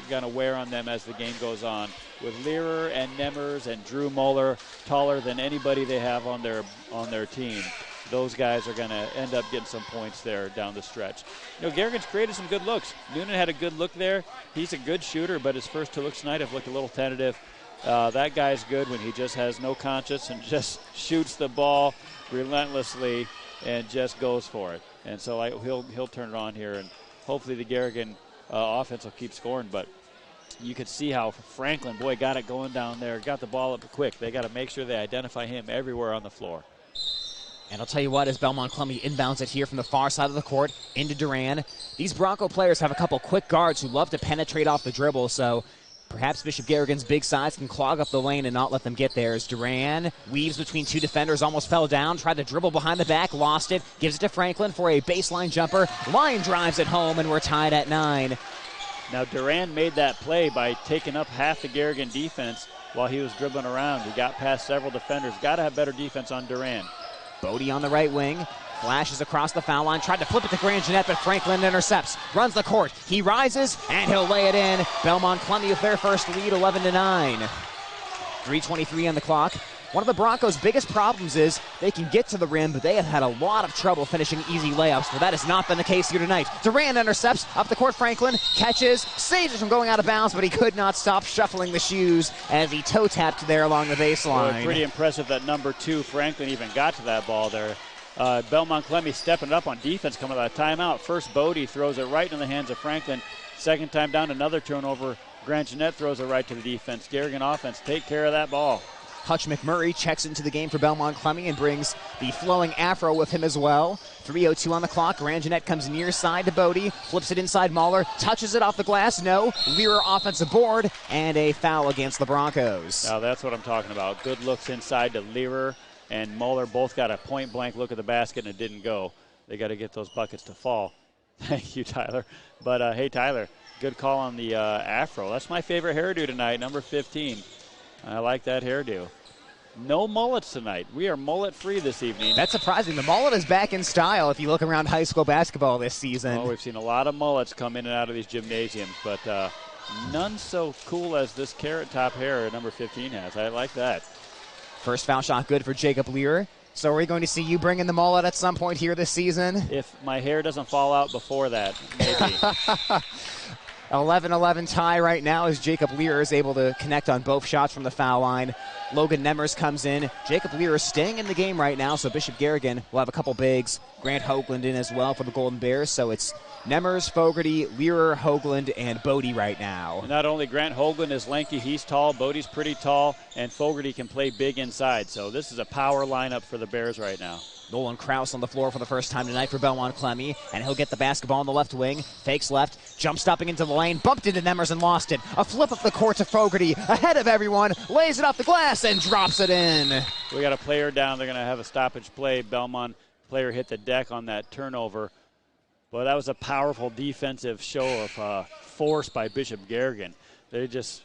going to wear on them as the game goes on. With Learer and Nemmers and Drew Moeller taller than anybody they have on their team, those guys are going to end up getting some points there down the stretch. You know, Garrigan's created some good looks. Noonan had a good look there. He's a good shooter, but his first 2 looks tonight have looked a little tentative. That guy's good when he just has no conscience and just shoots the ball relentlessly and just goes for it. And so he'll turn it on here, and hopefully the Garrigan offense will keep scoring. But you could see how Franklin, boy, got it going down there, got the ball up quick. They got to make sure they identify him everywhere on the floor. And I'll tell you what, as Belmond-Klemme inbounds it here from the far side of the court into Durand, these Bronco players have a couple quick guards who love to penetrate off the dribble, so perhaps Bishop Garrigan's big size can clog up the lane and not let them get there. As Durand weaves between 2 defenders, almost fell down, tried to dribble behind the back, lost it, gives it to Franklin for a baseline jumper. Line drives it home, and we're tied at 9. Now Durand made that play by taking up half the Garrigan defense while he was dribbling around. He got past several defenders. Got to have better defense on Durand. Bodie on the right wing, flashes across the foul line, tried to flip it to Grand Jeanette, but Franklin intercepts, runs the court, he rises, and he'll lay it in. Belmond-Klemme with their first lead, 11-9. 3:23 on the clock. One of the Broncos' biggest problems is they can get to the rim, but they have had a lot of trouble finishing easy layups, but that has not been the case here tonight. Durand intercepts, up the court Franklin, catches, saves it from going out of bounds, but he could not stop shuffling the shoes as he toe-tapped there along the baseline. Well, pretty impressive that number 2, Franklin, even got to that ball there. Belmond-Klemme stepping up on defense coming out of timeout. First, Bodie throws it right in the hands of Franklin. Second time down, another turnover. Grand Jeanette throws it right to the defense. Garrigan offense, take care of that ball. Hutch McMurray checks into the game for Belmond-Klemme and brings the flowing afro with him as well. 3:02 on the clock. Grand Jeanette comes near side to Bodie, flips it inside Mahler, touches it off the glass. No. Learer offensive board, and a foul against the Broncos. Now that's what I'm talking about. Good looks inside to Learer and Mahler. Both got a point-blank look at the basket, and it didn't go. They got to get those buckets to fall. Thank you, Tyler. But, hey, Tyler, good call on the afro. That's my favorite hairdo tonight, number 15. I like that hairdo. No mullets tonight. We are mullet-free this evening. That's surprising. The mullet is back in style if you look around high school basketball this season. Oh, we've seen a lot of mullets come in and out of these gymnasiums, but none so cool as this carrot top hair number 15 has. I like that. First foul shot good for Jacob Lear. So are we going to see you bring in the mullet at some point here this season? If my hair doesn't fall out before that, maybe. 11-11 tie right now as Jacob Lear is able to connect on both shots from the foul line. Logan Nemers comes in. Jacob Lear is staying in the game right now, so Bishop Garrigan will have a couple bigs. Grant Hoagland in as well for the Golden Bears, so it's Nemers, Fogarty, Lear, Hoagland, and Bodie right now. And not only Grant Hoagland is lanky, he's tall, Bodie's pretty tall, and Fogarty can play big inside. So this is a power lineup for the Bears right now. Nolan Krause on the floor for the first time tonight for Belmond-Klemme, and he'll get the basketball on the left wing. Fakes left, jump stopping into the lane, bumped into Nemers and lost it. A flip up the court to Fogarty, ahead of everyone, lays it off the glass and drops it in. We got a player down. They're going to have a stoppage play. Belmont player hit the deck on that turnover. Well, that was a powerful defensive show of force by Bishop Garrigan. They just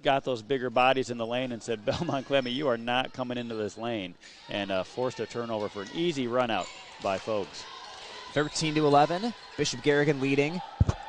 got those bigger bodies in the lane and said, Belmond-Klemme, you are not coming into this lane, and forced a turnover for an easy run out by folks. 13-11, Bishop Garrigan leading.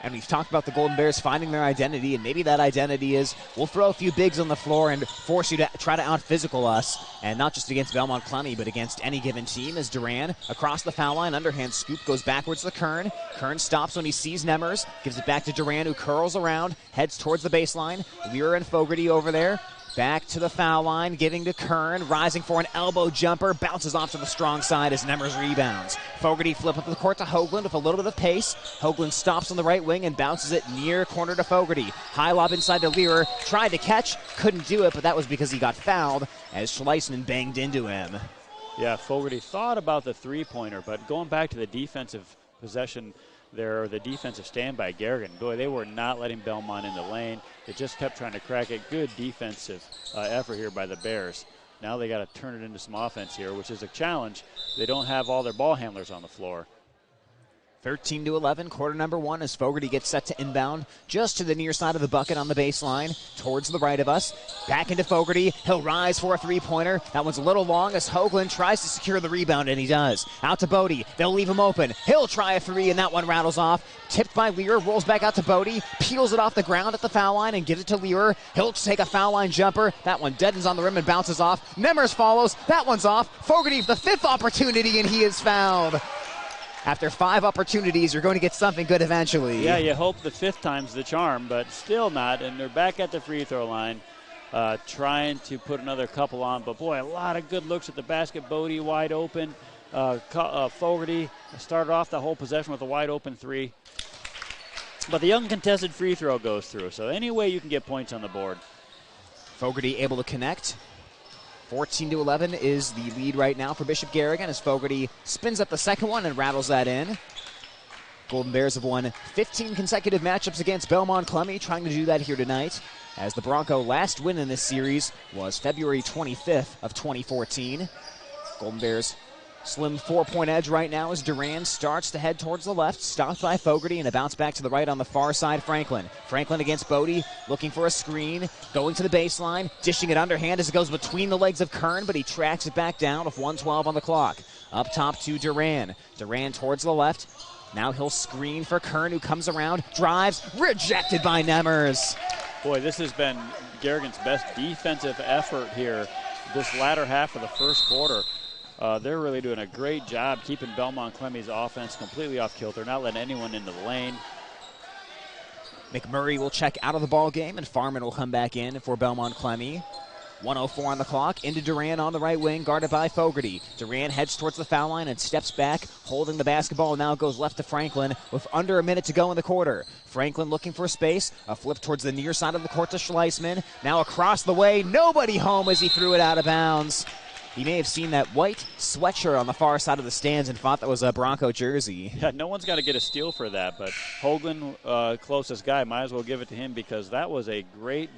And we've talked about the Golden Bears finding their identity, and maybe that identity is we'll throw a few bigs on the floor and force you to try to out-physical us, and not just against Belmond-Klemme, but against any given team. As Duran, across the foul line, underhand scoop, goes backwards to Kern. Kern stops when he sees Nemers, gives it back to Duran, who curls around, heads towards the baseline. Lear and Fogarty over there. Back to the foul line, giving to Kern, rising for an elbow jumper, bounces off to the strong side as Nemers rebounds. Fogarty flip up the court to Hoagland with a little bit of pace. Hoagland stops on the right wing and bounces it near corner to Fogarty. High lob inside to Lear, tried to catch, couldn't do it, but that was because he got fouled as Schleisman banged into him. Yeah, Fogarty thought about the three-pointer, but going back to the defensive possession there, the defensive stand by Garrigan, boy, they were not letting Belmont in the lane. They just kept trying to crack it. Good defensive effort here by the Bears. Now they got to turn it into some offense here, which is a challenge. They don't have all their ball handlers on the floor. 13-11, quarter number one, as Fogarty gets set to inbound just to the near side of the bucket on the baseline, towards the right of us. Back into Fogarty. He'll rise for a three-pointer. That one's a little long as Hoagland tries to secure the rebound, and he does. Out to Bodie. They'll leave him open. He'll try a three, and that one rattles off. Tipped by Lear, rolls back out to Bodie, peels it off the ground at the foul line and gives it to Lear. He'll take a foul line jumper. That one deadens on the rim and bounces off. Nemers follows. That one's off. Fogarty, the fifth opportunity, and he is fouled. After 5 opportunities, you're going to get something good eventually. Yeah, you hope the fifth time's the charm, but still not. And they're back at the free throw line, trying to put another couple on. But, boy, a lot of good looks at the basket. Bodie wide open. Fogarty started off the whole possession with a wide open three. But the uncontested free throw goes through. So any way you can get points on the board. Fogarty able to connect. 14-11 is the lead right now for Bishop Garrigan as Fogarty spins up the second one and rattles that in. Golden Bears have won 15 consecutive matchups against Belmond-Klemme, trying to do that here tonight, as the Bronco last win in this series was February 25th of 2014. Golden Bears slim 4-point edge right now as Duran starts to head towards the left, stopped by Fogarty, and a bounce back to the right on the far side. Franklin against Bodie, looking for a screen, going to the baseline, dishing it underhand as it goes between the legs of Kern, but he tracks it back down with 1:12 on the clock. Up top to Duran. Duran towards the left. Now he'll screen for Kern, who comes around, drives, rejected by Nemers. Boy, this has been Garrigan's best defensive effort here this latter half of the first quarter. They're really doing a great job keeping Belmond-Klemme's offense completely off kilter, not letting anyone into the lane. McMurray will check out of the ball game, and Farman will come back in for Belmond-Klemme. 1:04 on the clock. Into Duran on the right wing, guarded by Fogarty. Duran heads towards the foul line and steps back, holding the basketball, and now goes left to Franklin with under a minute to go in the quarter. Franklin looking for space. A flip towards the near side of the court to Schleisman. Now across the way. Nobody home as he threw it out of bounds. He may have seen that white sweatshirt on the far side of the stands and thought that was a Bronco jersey. Yeah, no one's got to get a steal for that, but Hoagland, closest guy, might as well give it to him because that was a great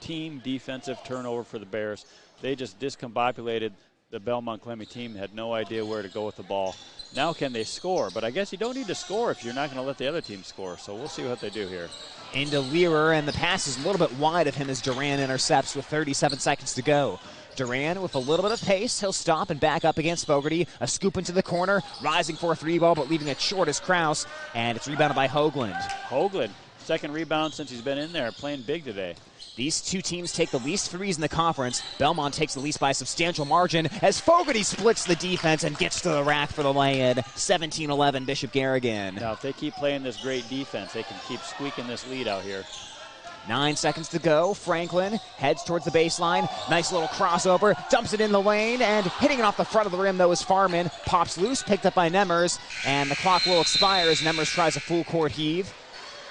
team defensive turnover for the Bears. They just discombobulated the Belmond-Klemme team, had no idea where to go with the ball. Now can they score? But I guess you don't need to score if you're not going to let the other team score, so we'll see what they do here. Into Learer, and the pass is a little bit wide of him as Duran intercepts with 37 seconds to go. Duran with a little bit of pace. He'll stop and back up against Fogarty. A scoop into the corner, rising for a three ball, but leaving it short as Krause, and it's rebounded by Hoagland. Hoagland, second rebound since he's been in there, playing big today. These two teams take the least threes in the conference. Belmont takes the least by a substantial margin as Fogarty splits the defense and gets to the rack for the lay-in. 17-11 Bishop Garrigan. Now, if they keep playing this great defense, they can keep squeaking this lead out here. 9 seconds to go. Franklin heads towards the baseline. Nice little crossover. Dumps it in the lane, and hitting it off the front of the rim, though, is Farman. Pops loose, picked up by Nemmers, and the clock will expire as Nemmers tries a full court heave.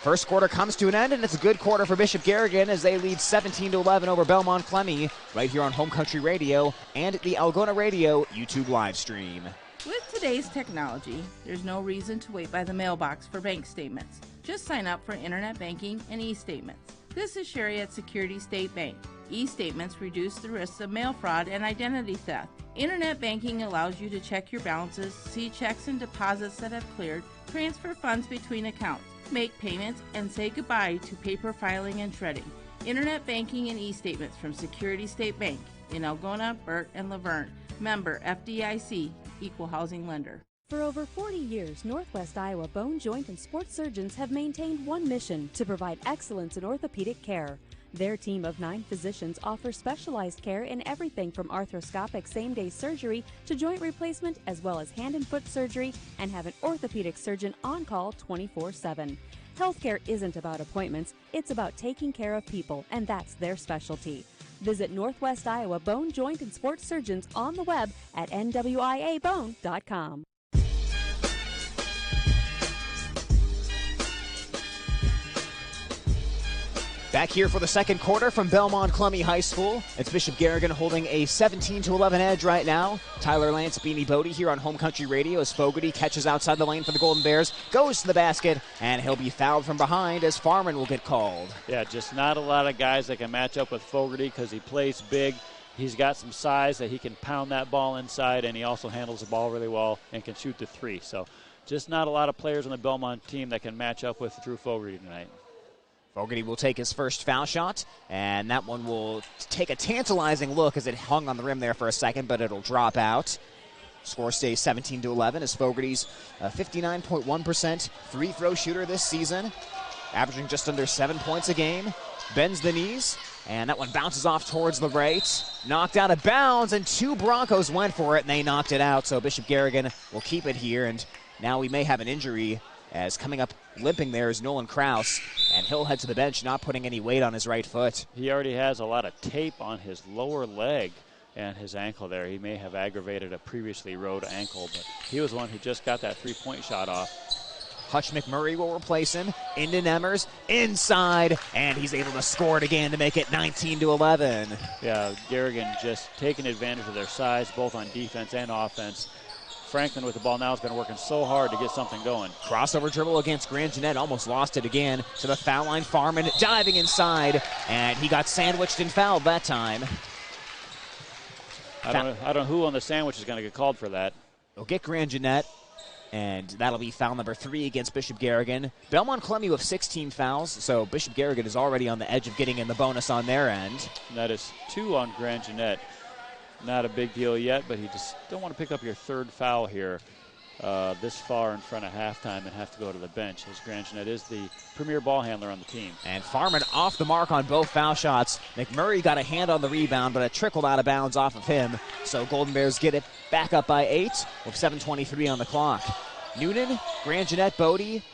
First quarter comes to an end, and it's a good quarter for Bishop Garrigan as they lead 17-11 over Belmond-Klemme right here on Home Country Radio and the Algona Radio YouTube live stream. With today's technology, there's no reason to wait by the mailbox for bank statements. Just sign up for internet banking and e-statements. This is Sherry at Security State Bank. E-statements reduce the risks of mail fraud and identity theft. Internet banking allows you to check your balances, see checks and deposits that have cleared, transfer funds between accounts, make payments, and say goodbye to paper filing and shredding. Internet banking and e-statements from Security State Bank in Algona, Burt, and Laverne. Member FDIC, Equal Housing Lender. For over 40 years, Northwest Iowa Bone, Joint, and Sports surgeons have maintained one mission: to provide excellence in orthopedic care. Their team of 9 physicians offers specialized care in everything from arthroscopic same-day surgery to joint replacement, as well as hand and foot surgery, and have an orthopedic surgeon on call 24/7. Healthcare isn't about appointments, it's about taking care of people, and that's their specialty. Visit Northwest Iowa Bone, Joint, and Sports surgeons on the web at nwiabone.com. Back here for the second quarter from Belmond-Klemme High School. It's Bishop Garrigan holding a 17-11 edge right now. Tyler Lance, Beanie Bodie here on Home Country Radio as Fogarty catches outside the lane for the Golden Bears, goes to the basket, and he'll be fouled from behind as Farman will get called. Yeah, just not a lot of guys that can match up with Fogarty because he plays big. He's got some size that he can pound that ball inside, and he also handles the ball really well and can shoot the three. So just not a lot of players on the Belmont team that can match up with Drew Fogarty tonight. Fogarty will take his first foul shot, and that one will take a tantalizing look as it hung on the rim there for a second, but it'll drop out. Score stays 17-11 as Fogarty's 59.1% free throw shooter this season, averaging just under 7 points a game. Bends the knees, and that one bounces off towards the right. Knocked out of bounds, and 2 Broncos went for it, and they knocked it out. So Bishop Garrigan will keep it here, and now we may have an injury as coming up limping there is Nolan Kraus, and he'll head to the bench, not putting any weight on his right foot. He already has a lot of tape on his lower leg and his ankle there. He may have aggravated a previously rode ankle, but he was the one who just got that three-point shot off. Hutch McMurray will replace him. Into Nemmers, inside, and he's able to score it again to make it 19-11. Yeah, Garrigan just taking advantage of their size, both on defense and offense. Franklin with the ball now has been working so hard to get something going. Crossover dribble against Grand Jeanette, almost lost it again. To the foul line, Farman diving inside, and he got sandwiched and fouled that time. I don't know who on the sandwich is going to get called for that. They'll get Grand Jeanette, and that'll be foul number 3 against Bishop Garrigan. Belmond-Klemme with 16 fouls, so Bishop Garrigan is already on the edge of getting in the bonus on their end. And that is 2 on Grand Jeanette. Not a big deal yet, but you just don't want to pick up your 3rd foul here this far in front of halftime and have to go to the bench, as Grand Jeanette is the premier ball handler on the team. And Farman off the mark on both foul shots. McMurray got a hand on the rebound, but it trickled out of bounds off of him. So Golden Bears get it back up by 8 with 7:23 on the clock. Noonan, Grand Jeanette, Bodie,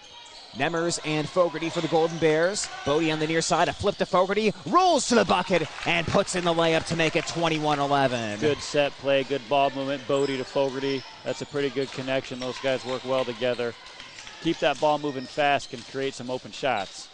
Nemmers, and Fogarty for the Golden Bears. Bodie on the near side, a flip to Fogarty, rolls to the bucket, and puts in the layup to make it 21-11. Good set play, good ball movement, Bodie to Fogarty. That's a pretty good connection. Those guys work well together. Keep that ball moving fast, can create some open shots.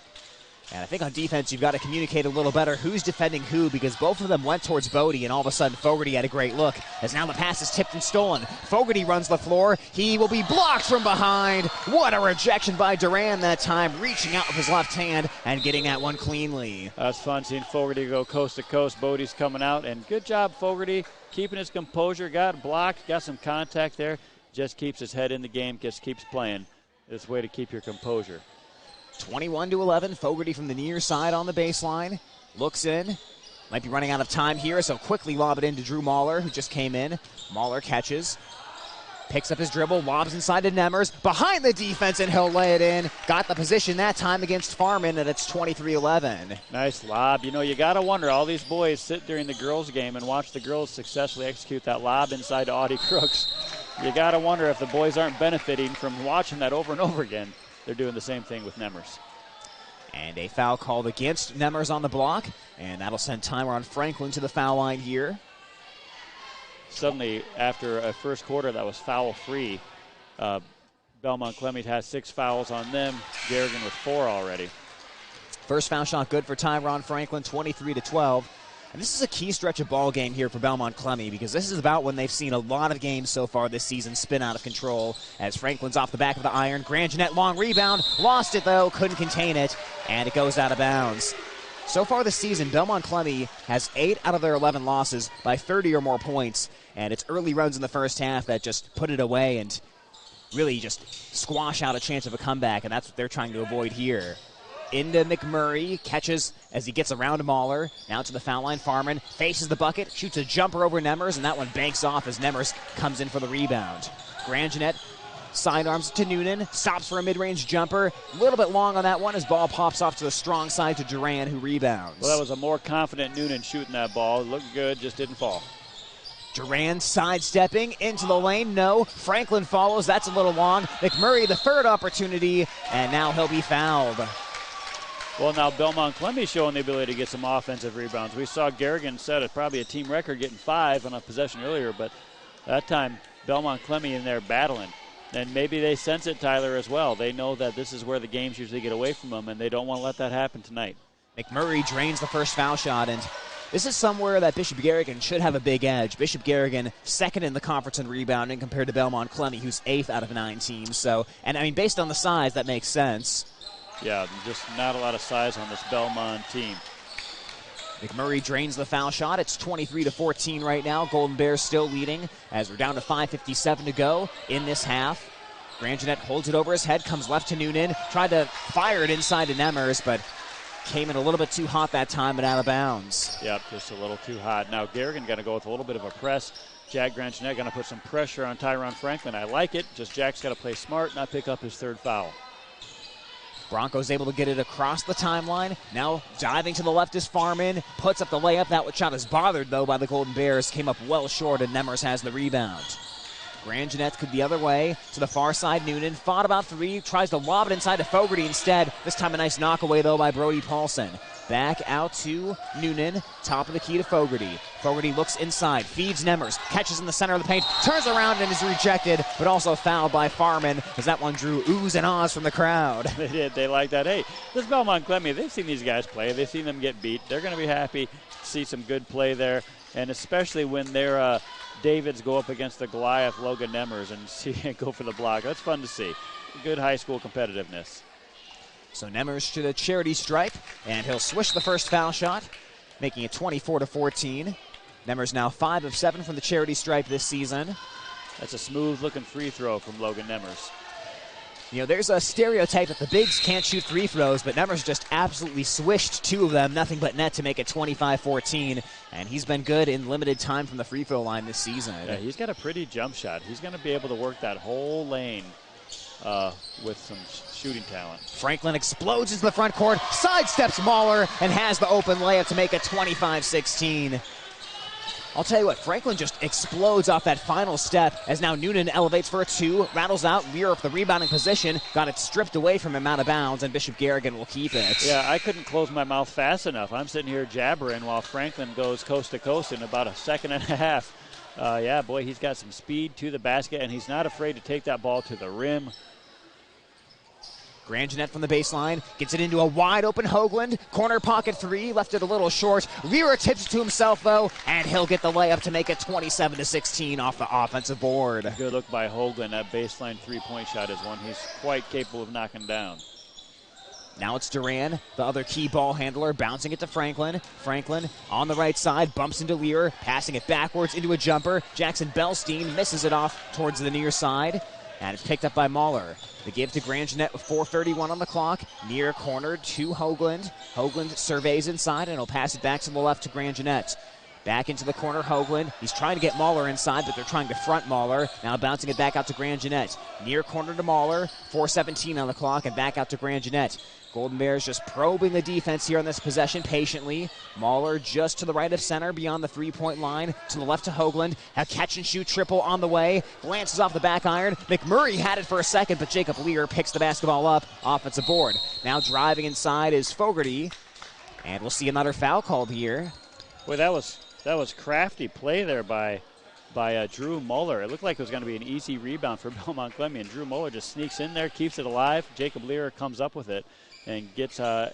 And I think on defense, you've got to communicate a little better who's defending who, because both of them went towards Bodie, and all of a sudden Fogarty had a great look, as now the pass is tipped and stolen. Fogarty runs the floor. He will be blocked from behind. What a rejection by Duran that time, reaching out with his left hand and getting that one cleanly. That's fun seeing Fogarty go coast to coast. Bodie's coming out, and good job, Fogarty, keeping his composure. Got blocked, got some contact there. Just keeps his head in the game, just keeps playing. This way to keep your composure. 21-11, Fogarty from the near side on the baseline. Looks in. Might be running out of time here, so quickly lob it into Drew Mahler, who just came in. Mahler catches. Picks up his dribble, lobs inside to Nemmers, behind the defense, and he'll lay it in. Got the position that time against Farman, and it's 23-11. Nice lob. You know, you got to wonder, all these boys sit during the girls' game and watch the girls successfully execute that lob inside to Audie Crooks. You got to wonder if the boys aren't benefiting from watching that over and over again. They're doing the same thing with Nemmers. And a foul called against Nemmers on the block, and that'll send Tyron Franklin to the foul line here. Suddenly, after a first quarter that was foul-free, Belmond-Klemme has 6 fouls on them. Garrigan with 4 already. First foul shot good for Tyron Franklin, 23-12. And this is a key stretch of ball game here for Belmond-Klemme because this is about when they've seen a lot of games so far this season spin out of control as Franklin's off the back of the iron. Grand Jeanette long rebound, lost it though, couldn't contain it, and it goes out of bounds. So far this season, Belmond-Klemme has 8 out of their 11 losses by 30 or more points, and it's early runs in the first half that just put it away and really just squash out a chance of a comeback, and that's what they're trying to avoid here. Into McMurray, catches as he gets around Mahler. Now to the foul line, Farman faces the bucket, shoots a jumper over Nemmers, and that one banks off as Nemmers comes in for the rebound. Grand Jeanette sidearms to Noonan, stops for a mid-range jumper. A little bit long on that one as ball pops off to the strong side to Duran, who rebounds. Well, that was a more confident Noonan shooting that ball. It looked good, just didn't fall. Duran sidestepping into the lane. No. Franklin follows. That's a little long. McMurray, the third opportunity, and now he'll be fouled. Well, now Belmond-Klemme showing the ability to get some offensive rebounds. We saw Garrigan set probably a team record getting 5 on a possession earlier, but that time Belmond-Klemme in there battling. And maybe they sense it, Tyler, as well. They know that this is where the games usually get away from them, and they don't want to let that happen tonight. McMurray drains the first foul shot, and this is somewhere that Bishop Garrigan should have a big edge. Bishop Garrigan second in the conference in rebounding compared to Belmond-Klemme, who's 8th out of 9 teams. So, and I mean, based on the size, that makes sense. Yeah, just not a lot of size on this Belmond team. McMurray drains the foul shot. It's 23-14 right now. Golden Bears still leading as we're down to 5:57 to go in this half. Grand Jeanette holds it over his head, comes left to Noonan, tried to fire it inside to Nemmers, but came in a little bit too hot that time and out of bounds. Yep, just a little too hot. Now Garrigan going to go with a little bit of a press. Jack Grand Jeanette going to put some pressure on Tyron Franklin. I like it. Just Jack's got to play smart, not pick up his 3rd foul. Broncos able to get it across the timeline. Now diving to the left is Farman. Puts up the layup. That shot is bothered, though, by the Golden Bears. Came up well short, and Nemmers has the rebound. Grand Jeanette could the other way to the far side. Noonan fought about 3. Tries to lob it inside to Fogarty instead. This time a nice knockaway, though, by Brody Paulson. Back out to Noonan. Top of the key to Fogarty. Fogarty looks inside. Feeds Nemmers. Catches in the center of the paint. Turns around and is rejected, but also fouled by Farman as that one drew oohs and ahs from the crowd. They did. They like that. Hey, this Belmond-Klemme, they've seen these guys play. They've seen them get beat. They're going to be happy to see some good play there, and especially when their Davids go up against the Goliath Logan Nemmers and see go for the block. That's fun to see. Good high school competitiveness. So Nemmers to the charity stripe, and he'll swish the first foul shot, making it 24-14. Nemmers now 5 of 7 from the charity stripe this season. That's a smooth-looking free throw from Logan Nemmers. You know, there's a stereotype that the bigs can't shoot free throws, but Nemmers just absolutely swished 2 of them, nothing but net to make it 25-14, and he's been good in limited time from the free throw line this season. Yeah, he's got a pretty jump shot. He's going to be able to work that whole lane with some shooting talent. Franklin explodes into the front court, sidesteps Mahler, and has the open layup to make it 25-16. I'll tell you what, Franklin just explodes off that final step as now Noonan elevates for a 2, rattles out, Lear up the rebounding position, got it stripped away from him out of bounds, and Bishop Garrigan will keep it. Yeah, I couldn't close my mouth fast enough. I'm sitting here jabbering while Franklin goes coast to coast in about a second and a half. Yeah, boy, he's got some speed to the basket, and he's not afraid to take that ball to the rim. Grand Jeanette from the baseline, gets it into a wide-open Hoagland. Corner pocket 3, left it a little short. Lear tips it to himself, though, and he'll get the layup to make it 27-16 off the offensive board. Good look by Hoagland. That baseline three-point shot is one he's quite capable of knocking down. Now it's Duran, the other key ball handler, bouncing it to Franklin. Franklin on the right side, bumps into Lear, passing it backwards into a jumper. Jackson Belstein misses it off towards the near side, and it's picked up by Mahler. The give to Grand Jeanette with 4:31 on the clock. Near corner to Hoagland. Hoagland surveys inside, and he'll pass it back to the left to Grand Jeanette. Back into the corner, Hoagland. He's trying to get Mahler inside, but they're trying to front Mahler. Now bouncing it back out to Grand Jeanette. Near corner to Mahler. 4:17 on the clock, and back out to Grand Jeanette. Golden Bears just probing the defense here on this possession patiently. Mahler just to the right of center beyond the three-point line. To the left to Hoagland. A catch-and-shoot triple on the way. Glances off the back iron. McMurray had it for a second, but Jacob Lear picks the basketball up. Offensive board. Now driving inside is Fogarty. And we'll see another foul called here. Boy, that was crafty play there by Drew Muller. It looked like it was going to be an easy rebound for Belmond-Klemme, and Drew Muller just sneaks in there, keeps it alive. Jacob Lear comes up with it and gets a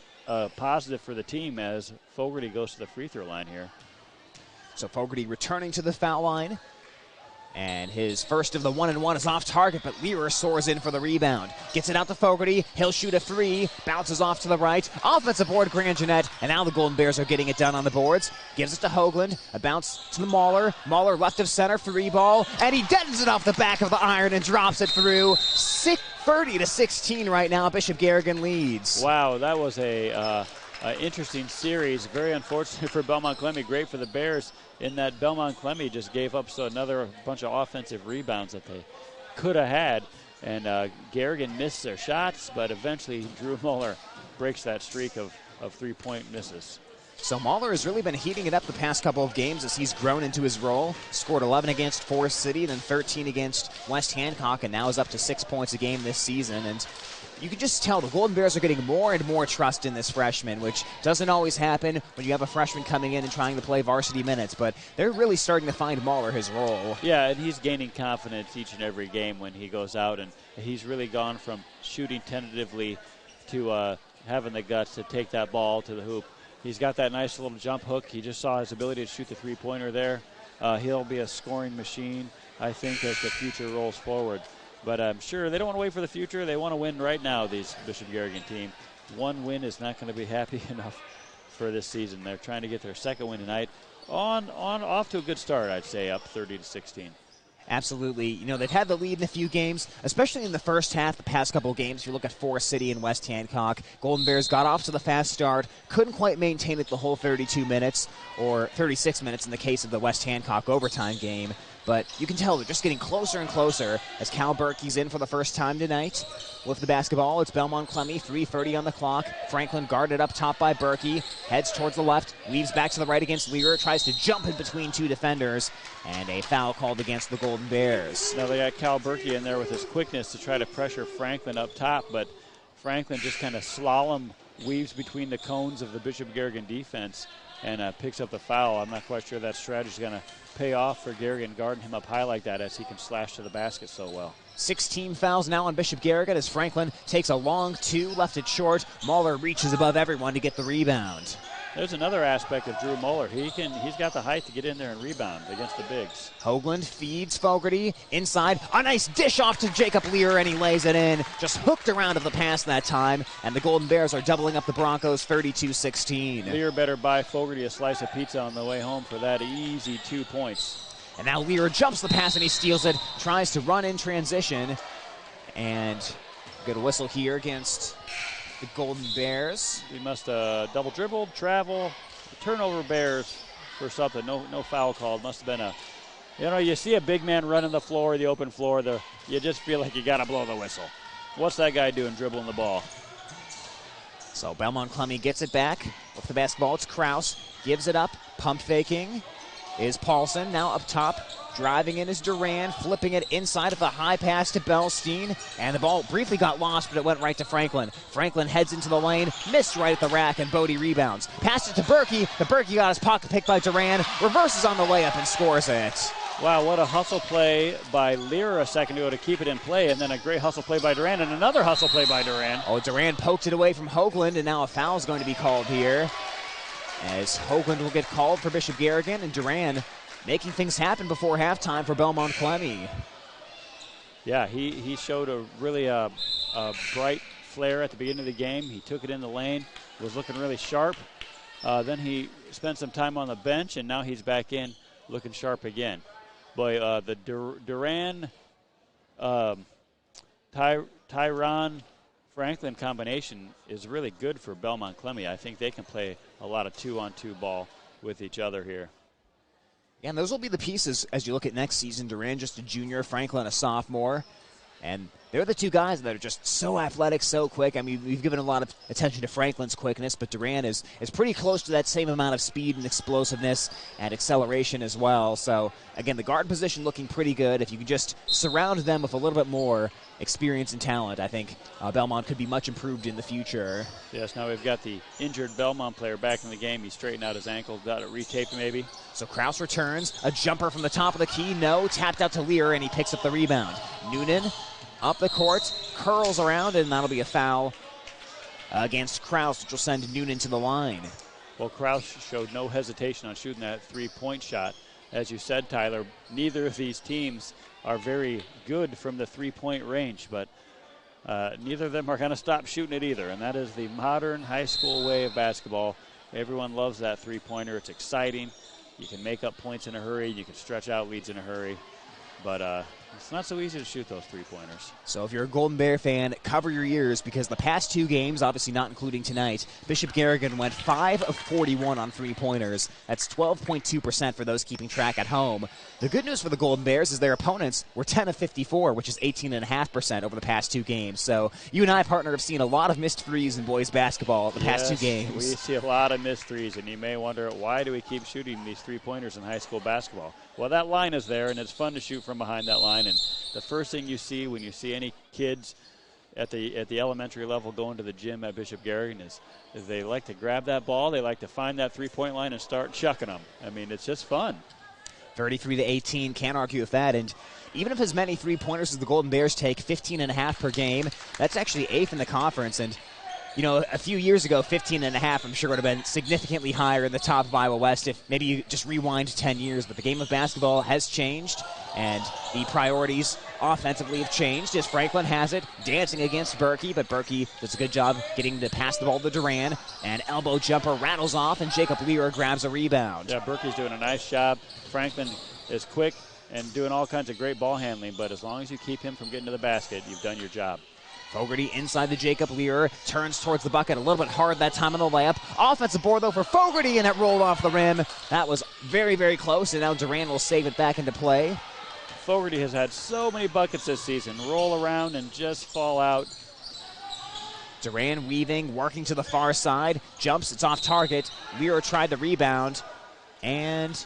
positive for the team as Fogarty goes to the free throw line here. So Fogarty returning to the foul line. And his first of the 1-and-1 is off target, but Lear soars in for the rebound. Gets it out to Fogarty. He'll shoot a three. Bounces off to the right. Offensive board, Grand Jeanette. And now the Golden Bears are getting it done on the boards. Gives it to Hoagland. A bounce to the Mahler. Mahler left of center, free ball. And he deadens it off the back of the iron and drops it through. 30-16 right now. Bishop Garrigan leads. Wow, that was a interesting series. Very unfortunate for Belmond-Klemme. Great for the Bears in that Belmond-Klemme just gave up another bunch of offensive rebounds that they could have had. And Garrigan missed their shots, but eventually Drew Muller breaks that streak of three-point misses. So Mahler has really been heating it up the past couple of games as he's grown into his role. Scored 11 against Forest City, then 13 against West Hancock, and now is up to 6 points a game this season. And you can just tell the Golden Bears are getting more and more trust in this freshman, which doesn't always happen when you have a freshman coming in and trying to play varsity minutes, but they're really starting to find Mahler his role. Yeah, and he's gaining confidence each and every game when he goes out, and he's really gone from shooting tentatively to having the guts to take that ball to the hoop. He's got that nice little jump hook. He just saw his ability to shoot the three-pointer there. He'll be a scoring machine, I think, as the future rolls forward. But I'm sure they don't want to wait for the future. They want to win right now, these Bishop Garrigan team. One win is not going to be happy enough for this season. They're trying to get their second win tonight. Off to a good start, I'd say, up 30-16. Absolutely. You know, they've had the lead in a few games, especially in the first half, the past couple of games. If you look at Forest City and West Hancock, Golden Bears got off to the fast start, couldn't quite maintain it the whole 32 minutes, or 36 minutes in the case of the West Hancock overtime game. But you can tell they're just getting closer and closer as Cal Berkey's in for the first time tonight. With the basketball, it's Belmond-Klemme, 3:30 on the clock. Franklin guarded up top by Berkey, heads towards the left, weaves back to the right against Lear, tries to jump in between two defenders, and a foul called against the Golden Bears. Now they got Cal Berkey in there with his quickness to try to pressure Franklin up top, but Franklin just kind of slalom weaves between the cones of the Bishop Garrigan defense and picks up the foul. I'm not quite sure that strategy is going to pay off for Garrigan guarding him up high like that as he can slash to the basket so well. 16 fouls now on Bishop Garrigan as Franklin takes a long two, left it short. Mahler reaches above everyone to get the rebound. There's another aspect of Drew Muller. He's got the height to get in there and rebound against the bigs. Hoagland feeds Fogarty inside. A nice dish off to Jacob Lear, and he lays it in. Just hooked around of the pass that time, and the Golden Bears are doubling up the Broncos 32-16. Lear better buy Fogarty a slice of pizza on the way home for that easy 2 points. And now Lear jumps the pass, and he steals it. Tries to run in transition, and get a whistle here against the Golden Bears. He must have double dribbled, travel, turnover Bears for something. No foul called. Must have been you see a big man running the floor, the open floor, you just feel like you got to blow the whistle. What's that guy doing dribbling the ball? So Belmond-Klemme gets it back. With the basketball, it's Kraus. Gives it up. Pump faking is Paulson. Now up top. Driving in is Duran, flipping it inside of a high pass to Belstein. And the ball briefly got lost, but it went right to Franklin. Franklin heads into the lane, missed right at the rack, and Bodie rebounds. Passed it to Berkey, but Berkey got his pocket picked by Duran, reverses on the way up and scores it. Wow, what a hustle play by Lear a second ago to keep it in play, and then a great hustle play by Duran, and another hustle play by Duran. Oh, Duran poked it away from Hoagland, and now a foul is going to be called here, as Hoagland will get called for Bishop Garrigan, and Duran making things happen before halftime for Belmond-Klemme. Yeah, he showed a really bright flare at the beginning of the game. He took it in the lane, was looking really sharp. Then he spent some time on the bench, and now he's back in looking sharp again. Boy, the Duran, Tyron Franklin combination is really good for Belmond-Klemme. I think they can play a lot of 2-on-2 ball with each other here. Yeah, and those will be the pieces as you look at next season. Duran, just a junior, Franklin, a sophomore. And they're the two guys that are just so athletic, so quick. I mean, we've given a lot of attention to Franklin's quickness, but Duran is pretty close to that same amount of speed and explosiveness and acceleration as well. So, again, the guard position looking pretty good. If you could just surround them with a little bit more experience and talent, I think Belmont could be much improved in the future. Yes, now we've got the injured Belmont player back in the game. He straightened out his ankle, got it retaped maybe. So Kraus returns, a jumper from the top of the key, no, tapped out to Lear, and he picks up the rebound. Noonan up the court, curls around, and that'll be a foul against Kraus, which will send Noonan to the line. Well, Kraus showed no hesitation on shooting that three-point shot. As you said, Tyler, neither of these teams are very good from the three-point range, but neither of them are going to stop shooting it either, and that is the modern high school way of basketball. Everyone loves that three-pointer. It's exciting. You can make up points in a hurry. You can stretch out leads in a hurry. But it's not so easy to shoot those three-pointers. So if you're a Golden Bear fan, cover your ears, because the past two games, obviously not including tonight, Bishop Garrigan went 5 of 41 on three-pointers. That's 12.2% for those keeping track at home. The good news for the Golden Bears is their opponents were 10 of 54, which is 18.5% over the past two games. So you and I, partner, have seen a lot of missed threes in boys basketball the past two games. We see a lot of missed threes, and you may wonder, why do we keep shooting these three-pointers in high school basketball? Well, that line is there, and it's fun to shoot from behind that line. And the first thing you see when you see any kids at the elementary level going to the gym at Bishop Garrigan is they like to grab that ball, they like to find that three-point line and start chucking them. I mean, it's just fun. 33-18, can't argue with that. And even if as many three-pointers as the Golden Bears take, 15.5 per game, that's actually 8th in the conference. And you know, a few years ago, 15.5, I'm sure would have been significantly higher in the top of Iowa West if maybe you just rewind 10 years. But the game of basketball has changed, and the priorities offensively have changed as Franklin has it, dancing against Berkey, but Berkey does a good job getting to pass the ball to Duran. An elbow jumper rattles off, and Jacob Lear grabs a rebound. Yeah, Berkey's doing a nice job. Franklin is quick and doing all kinds of great ball handling, but as long as you keep him from getting to the basket, you've done your job. Fogarty inside the Jacob Lear, turns towards the bucket a little bit hard that time on the layup. Offensive board, though, for Fogarty, and it rolled off the rim. That was very, very close, and now Duran will save it back into play. Fogarty has had so many buckets this season. Roll around and just fall out. Duran weaving, working to the far side. Jumps, it's off target. Lear tried the rebound, and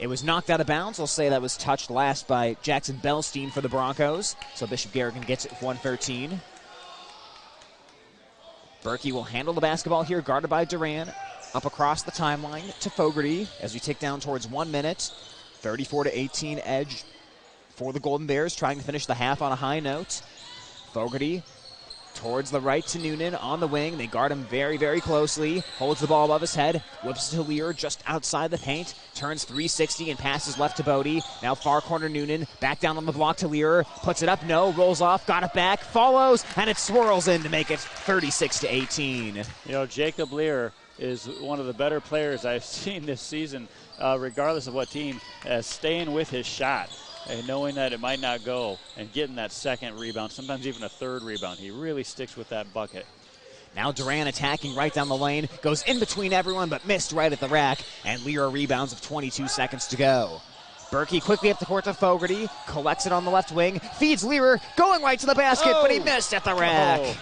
it was knocked out of bounds. I'll say that was touched last by Jackson Belstein for the Broncos. So Bishop Garrigan gets it 113. Berkey will handle the basketball here, guarded by Duran. Up across the timeline to Fogarty as we tick down towards 1 minute. 34-18 edge for the Golden Bears, trying to finish the half on a high note. Fogarty towards the right to Noonan on the wing. They guard him very, very closely. Holds the ball above his head. Whips to Lear just outside the paint. Turns 360 and passes left to Bodie. Now far corner Noonan. Back down on the block to Lear. Puts it up. No. Rolls off. Got it back. Follows. And it swirls in to make it 36-18. You know, Jacob Lear is one of the better players I've seen this season, regardless of what team, staying with his shot. And knowing that it might not go and getting that second rebound, sometimes even a third rebound. He really sticks with that bucket. Now Duran attacking right down the lane, goes in between everyone but missed right at the rack, and Lear rebounds with 22 seconds to go. Berkey quickly up the court to Fogarty, collects it on the left wing, feeds Lear, going right to the basket, but he missed at the rack.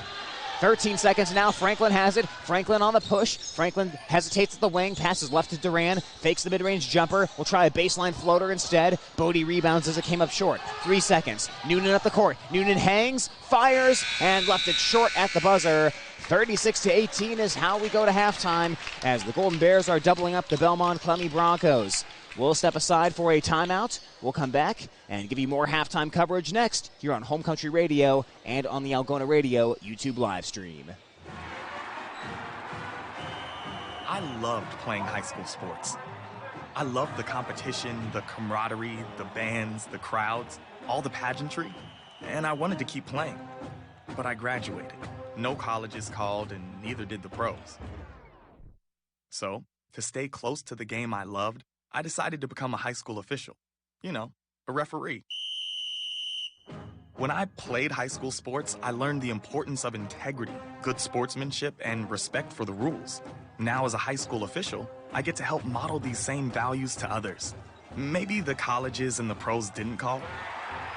13 seconds now. Franklin has it. Franklin on the push. Franklin hesitates at the wing. Passes left to Duran. Fakes the mid-range jumper. Will try a baseline floater instead. Bodie rebounds as it came up short. 3 seconds. Noonan up the court. Noonan hangs, fires, and left it short at the buzzer. 36-18 is how we go to halftime as the Golden Bears are doubling up the Belmond-Klemme Broncos. We'll step aside for a timeout. We'll come back and give you more halftime coverage next here on Home Country Radio and on the Algona Radio YouTube live stream. I loved playing high school sports. I loved the competition, the camaraderie, the bands, the crowds, all the pageantry, and I wanted to keep playing. But I graduated. No colleges called, and neither did the pros. So, to stay close to the game I loved, I decided to become a high school official. You know, a referee. When I played high school sports, I learned the importance of integrity, good sportsmanship, and respect for the rules. Now, as a high school official, I get to help model these same values to others. Maybe the colleges and the pros didn't call,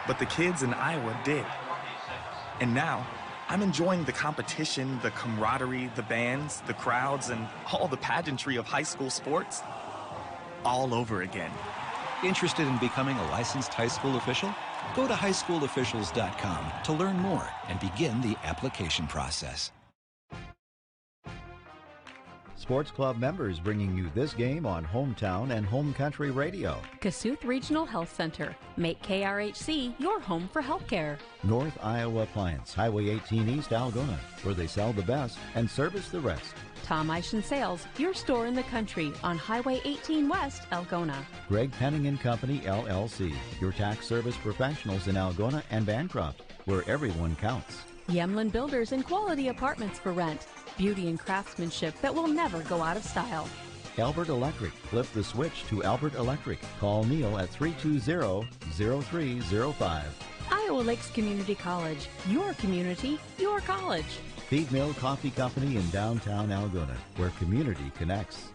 but the kids in Iowa did. And now, I'm enjoying the competition, the camaraderie, the bands, the crowds, and all the pageantry of high school sports all over again. Interested in becoming a licensed high school official? Go to highschoolofficials.com to learn more and begin the application process. Sports Club members bringing you this game on Hometown and Home Country Radio. Kasuth Regional Health Center. Make KRHC your home for healthcare. North Iowa Appliance, Highway 18 East, Algona, where they sell the best and service the rest. Tom Eischen Sales, your store in the country on Highway 18 West, Algona. Greg Penning and Company, LLC, your tax service professionals in Algona and Bancroft, where everyone counts. Yemlin Builders and Quality Apartments for rent. Beauty and craftsmanship that will never go out of style. Albert Electric. Flip the switch to Albert Electric. Call Neil at 320-0305. Iowa Lakes Community College. Your community, your college. Feed Mill Coffee Company in downtown Algona, where community connects.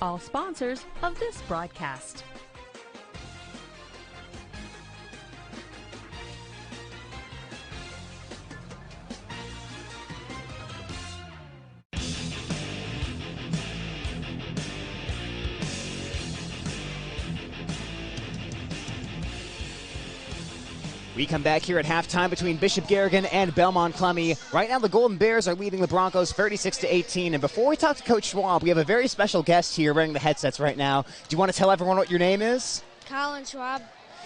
All sponsors of this broadcast. We come back here at halftime between Bishop Garrigan and Belmond-Klemme. Right now, the Golden Bears are leading the Broncos 36-18. And before we talk to Coach Schwab, we have a very special guest here wearing the headsets right now. Do you want to tell everyone what your name is? Colin Schwab.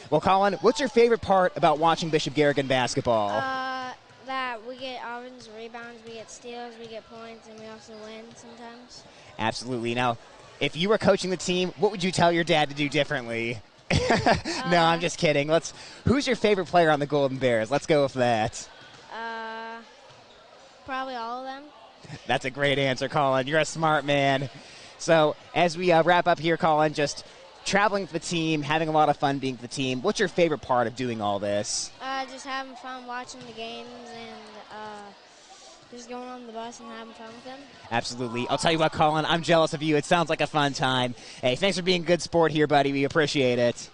Well, Colin, what's your favorite part about watching Bishop Garrigan basketball? That we get offensive rebounds, we get steals, we get points, and we also win sometimes. Absolutely. Now, if you were coaching the team, what would you tell your dad to do differently? No, I'm just kidding. Who's your favorite player on the Golden Bears? Let's go with that. Probably all of them. That's a great answer, Colin. You're a smart man. So as we wrap up here, Colin, just traveling with the team, having a lot of fun being with the team. What's your favorite part of doing all this? Just having fun watching the games and just going on the bus and having fun with them. Absolutely. I'll tell you what, Colin, I'm jealous of you. It sounds like a fun time. Hey, thanks for being good sport here, buddy. We appreciate it.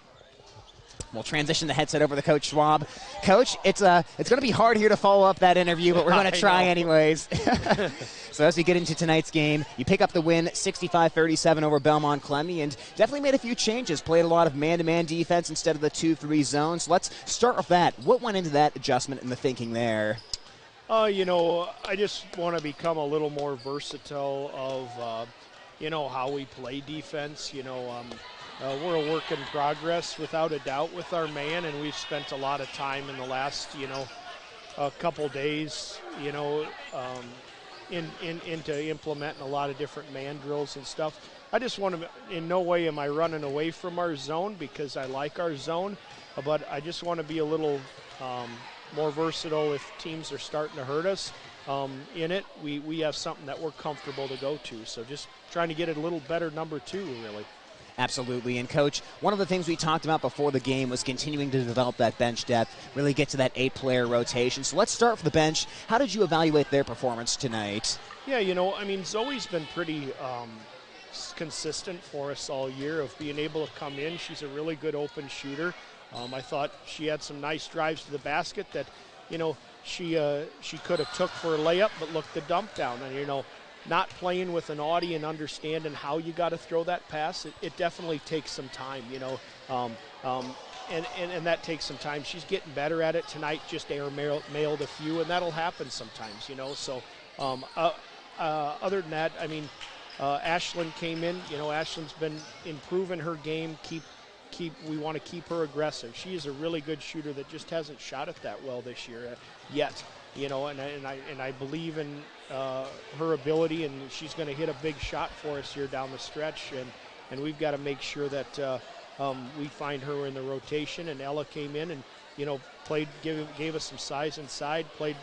We'll transition the headset over to Coach Schwab. Coach, it's going to be hard here to follow up that interview, but we're going to try anyways. So as we get into tonight's game, you pick up the win 65-37 over Belmond-Klemme and definitely made a few changes, played a lot of man-to-man defense instead of the 2-3 zone. So let's start with that. What went into that adjustment and the thinking there? I just want to become a little more versatile of, how we play defense. We're a work in progress without a doubt with our man, and we've spent a lot of time in the last, a couple days, into implementing a lot of different man drills and stuff. I just want to, in no way am I running away from our zone because I like our zone, but I just want to be a little more versatile if teams are starting to hurt us. In it, we have something that we're comfortable to go to. So just trying to get a little better number two, really. Absolutely. And, Coach, one of the things we talked about before the game was continuing to develop that bench depth, really get to that 8-player rotation. So let's start with the bench. How did you evaluate their performance tonight? Yeah, Zoe's been pretty consistent for us all year of being able to come in. She's a really good open shooter. I thought she had some nice drives to the basket that, she could have took for a layup but looked the dump down. And, not playing with an Audie and understanding how you got to throw that pass, it definitely takes some time, and that takes some time. She's getting better at it tonight, just air-mailed a few, and that'll happen sometimes, So other than that, Ashlyn came in. Ashlyn's been improving her game. We want to keep her aggressive. She is a really good shooter that just hasn't shot it that well this year yet. And I believe in her ability, and she's going to hit a big shot for us here down the stretch, and we've got to make sure that we find her in the rotation. And Ella came in and gave us some size inside, played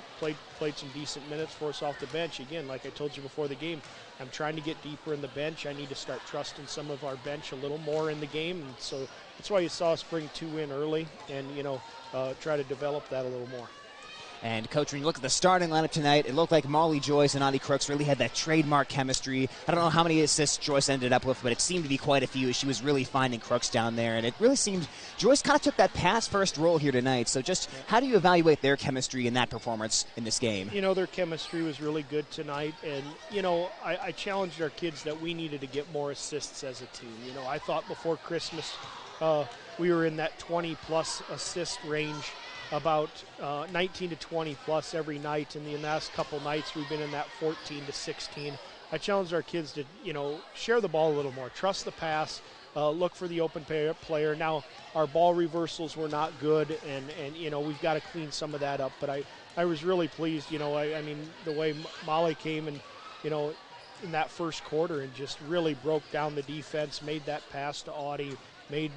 some decent minutes for us off the bench. Again, like I told you before the game, I'm trying to get deeper in the bench. I need to start trusting some of our bench a little more in the game, and so that's why you saw us bring 2 in early and try to develop that a little more. And, Coach, when you look at the starting lineup tonight, it looked like Molly Joyce and Audie Crooks really had that trademark chemistry. I don't know how many assists Joyce ended up with, but it seemed to be quite a few. She was really finding Crooks down there, and it really seemed Joyce kind of took that pass-first role here tonight. So just how do you evaluate their chemistry in that performance in this game? You know, their chemistry was really good tonight, and, you know, I challenged our kids that we needed to get more assists as a team. You know, I thought before Christmas we were in that 20-plus assist range, about 19 to 20 plus every night. In the last couple nights, we've been in that 14 to 16. I challenged our kids to, you know, share the ball a little more, trust the pass, look for the open player. Now, our ball reversals were not good, and you know, we've got to clean some of that up. But I was really pleased, you know, I mean, the way Molly came and, you know, in that first quarter and just really broke down the defense, made that pass to Audie, made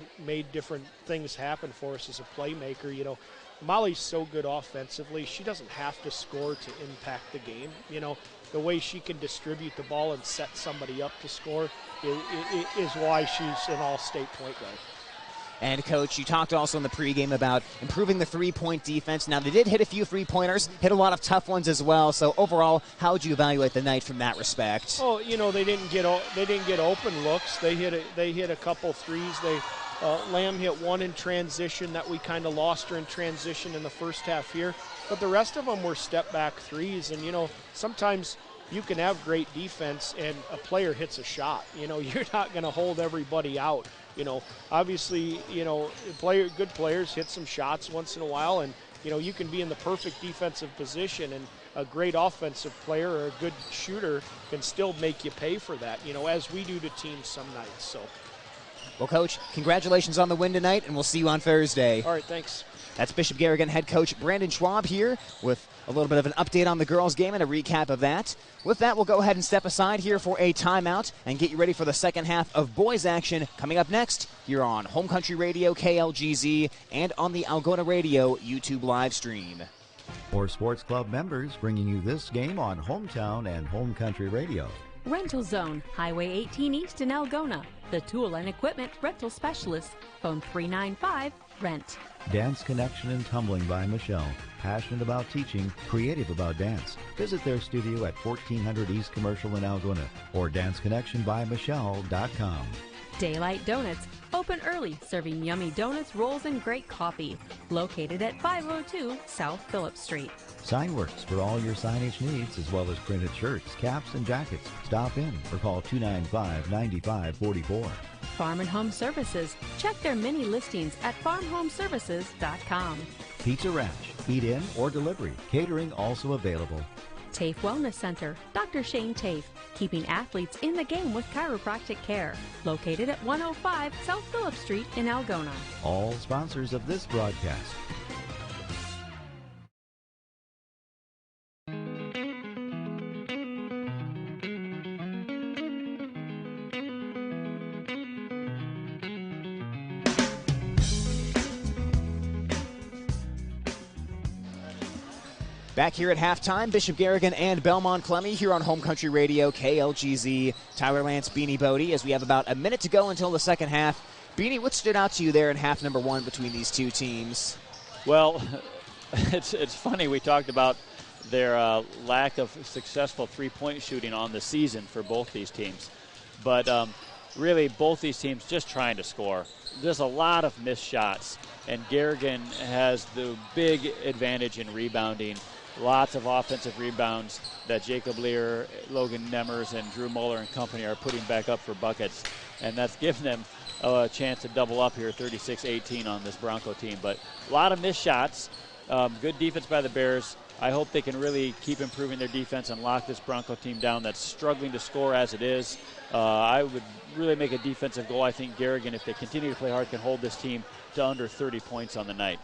different things happen for us as a playmaker. You know, Molly's so good offensively. She doesn't have to score to impact the game. You know, the way she can distribute the ball and set somebody up to score is why she's an all-state point guard. And, Coach, you talked also in the pregame about improving the three-point defense. Now, they did hit a few three-pointers, hit a lot of tough ones as well. So, overall, how would you evaluate the night from that respect? Oh, you know, they didn't get open looks. They hit a couple threes. Lamb hit one in transition that we kind of lost her in transition in the first half here. But the rest of them were step-back threes. And, you know, sometimes you can have great defense and a player hits a shot. You know, you're not going to hold everybody out. You know, obviously, you know, good players hit some shots once in a while, and, you know, you can be in the perfect defensive position, and a great offensive player or a good shooter can still make you pay for that, you know, as we do to teams some nights. So, well, Coach, congratulations on the win tonight, and we'll see you on Thursday. All right, thanks. That's Bishop Garrigan head coach Brandon Schwab here with a little bit of an update on the girls' game and a recap of that. With that, we'll go ahead and step aside here for a timeout and get you ready for the second half of boys action coming up next here on Home Country Radio KLGZ and on the Algona Radio YouTube live stream. For Sports Club members, bringing you this game on Hometown and Home Country Radio. Rental Zone, Highway 18 East in Algona. The tool and equipment rental specialist. Phone 395-RENT. Dance Connection and Tumbling by Michelle. Passionate about teaching, creative about dance. Visit their studio at 1400 East Commercial in Algona or danceconnectionbymichelle.com. Daylight Donuts, open early, serving yummy donuts, rolls, and great coffee. Located at 502 South Phillip Street. Signworks for all your signage needs, as well as printed shirts, caps, and jackets. Stop in or call 295-9544. Farm and Home Services. Check their many listings at farmhomeservices.com. Pizza Ranch. Eat in or delivery. Catering also available. TAFE Wellness Center. Dr. Shane TAFE. Keeping athletes in the game with chiropractic care. Located at 105 South Phillip Street in Algona. All sponsors of this broadcast. Back here at halftime, Bishop Garrigan and Belmond-Klemme here on Home Country Radio, KLGZ. Tyler Lance, Beanie Bodie, as we have about a minute to go until the second half. Beanie, what stood out to you there in half number one between these two teams? Well, it's funny. We talked about their lack of successful three-point shooting on the season for both these teams. But really, both these teams just trying to score. There's a lot of missed shots, and Garrigan has the big advantage in rebounding. Lots of offensive rebounds that Jacob Lear, Logan Nemmers, and Drew Muller and company are putting back up for buckets. And that's given them a chance to double up here, 36-18 on this Bronco team. But a lot of missed shots. Good defense by the Bears. I hope they can really keep improving their defense and lock this Bronco team down that's struggling to score as it is. I would really make a defensive goal. I think Garrigan, if they continue to play hard, can hold this team to under 30 points on the night.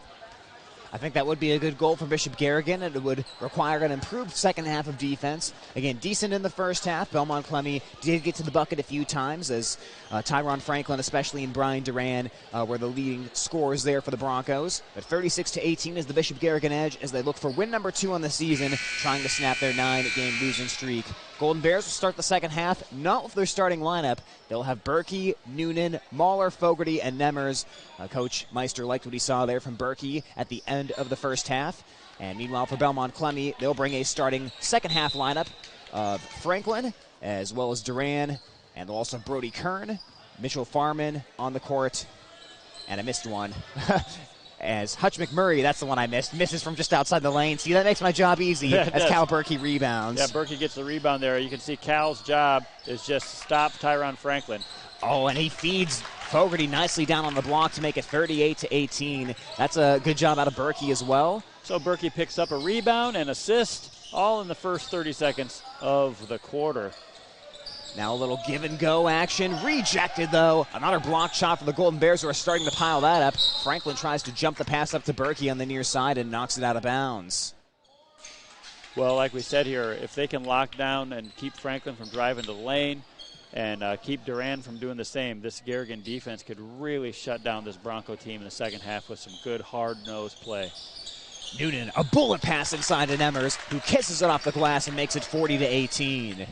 I think that would be a good goal for Bishop Garrigan, and it would require an improved second half of defense. Again, decent in the first half. Belmond-Klemme did get to the bucket a few times, as Tyron Franklin, especially, and Brian Duran were the leading scorers there for the Broncos. But 36-18 is the Bishop Garrigan edge as they look for win number 2 on the season, trying to snap their 9-game losing streak. Golden Bears will start the second half, not with their starting lineup. They'll have Berkey, Noonan, Mahler, Fogarty, and Nemmers. Coach Meister liked what he saw there from Berkey at the end of the first half. And meanwhile, for Belmond-Klemme, they'll bring a starting second half lineup of Franklin, as well as Duran, and they'll also have Brody Kern, Mitchell Farman on the court, and I missed one. As Hutch McMurray, that's the one I missed, misses from just outside the lane. See, that makes my job easy as Cal Berkey rebounds. Yeah, Berkey gets the rebound there. You can see Cal's job is just stop Tyron Franklin. Oh, and he feeds Fogarty nicely down on the block to make it 38-18. That's a good job out of Berkey as well. So Berkey picks up a rebound and assist, all in the first 30 seconds of the quarter. Now a little give-and-go action. Rejected, though. Another block shot for the Golden Bears, who are starting to pile that up. Franklin tries to jump the pass up to Berkey on the near side and knocks it out of bounds. Well, like we said here, if they can lock down and keep Franklin from driving to the lane and keep Duran from doing the same, this Garrigan defense could really shut down this Bronco team in the second half with some good, hard-nosed play. Noonan, a bullet pass inside to Nemmers, who kisses it off the glass and makes it 40-18.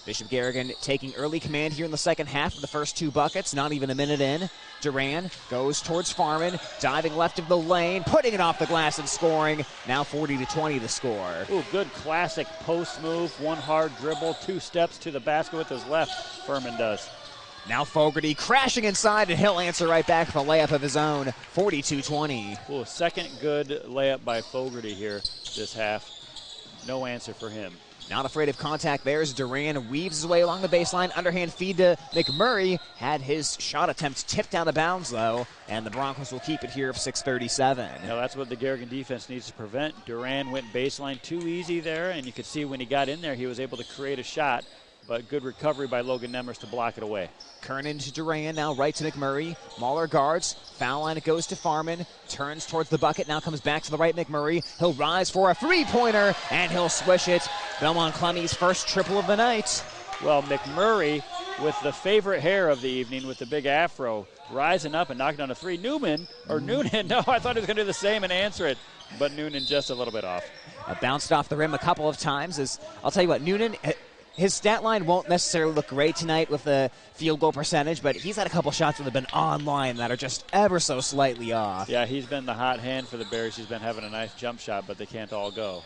Bishop Garrigan taking early command here in the second half of the first two buckets, not even a minute in. Duran goes towards Farman, diving left of the lane, putting it off the glass and scoring. Now 40-20 the score. Ooh, good classic post move, one hard dribble, 2 steps to the basket with his left, Furman does. Now Fogarty crashing inside, and he'll answer right back with a layup of his own, 42-20. Ooh, second good layup by Fogarty here this half. No answer for him. Not afraid of contact there as Duran weaves his way along the baseline. Underhand feed to McMurray. Had his shot attempt tipped out of bounds, though, and the Broncos will keep it here of 6:37. Now that's what the Garrigan defense needs to prevent. Duran went baseline too easy there, and you could see when he got in there, he was able to create a shot, but good recovery by Logan Nemmers to block it away. Kernan to Duran, now right to McMurray. Mahler guards, foul line, it goes to Farman, turns towards the bucket, now comes back to the right, McMurray. He'll rise for a three-pointer, and he'll swish it. Belmond-Klemme's first triple of the night. Well, McMurray, with the favorite hair of the evening, with the big afro, rising up and knocking down a three. Noonan, no, I thought he was going to do the same and answer it, but Noonan just a little bit off. Bounced off the rim a couple of times. I'll tell you what, Noonan, his stat line won't necessarily look great tonight with the field goal percentage, but he's had a couple shots that have been on line that are just ever so slightly off. Yeah, he's been the hot hand for the Bears. He's been having a nice jump shot, but they can't all go.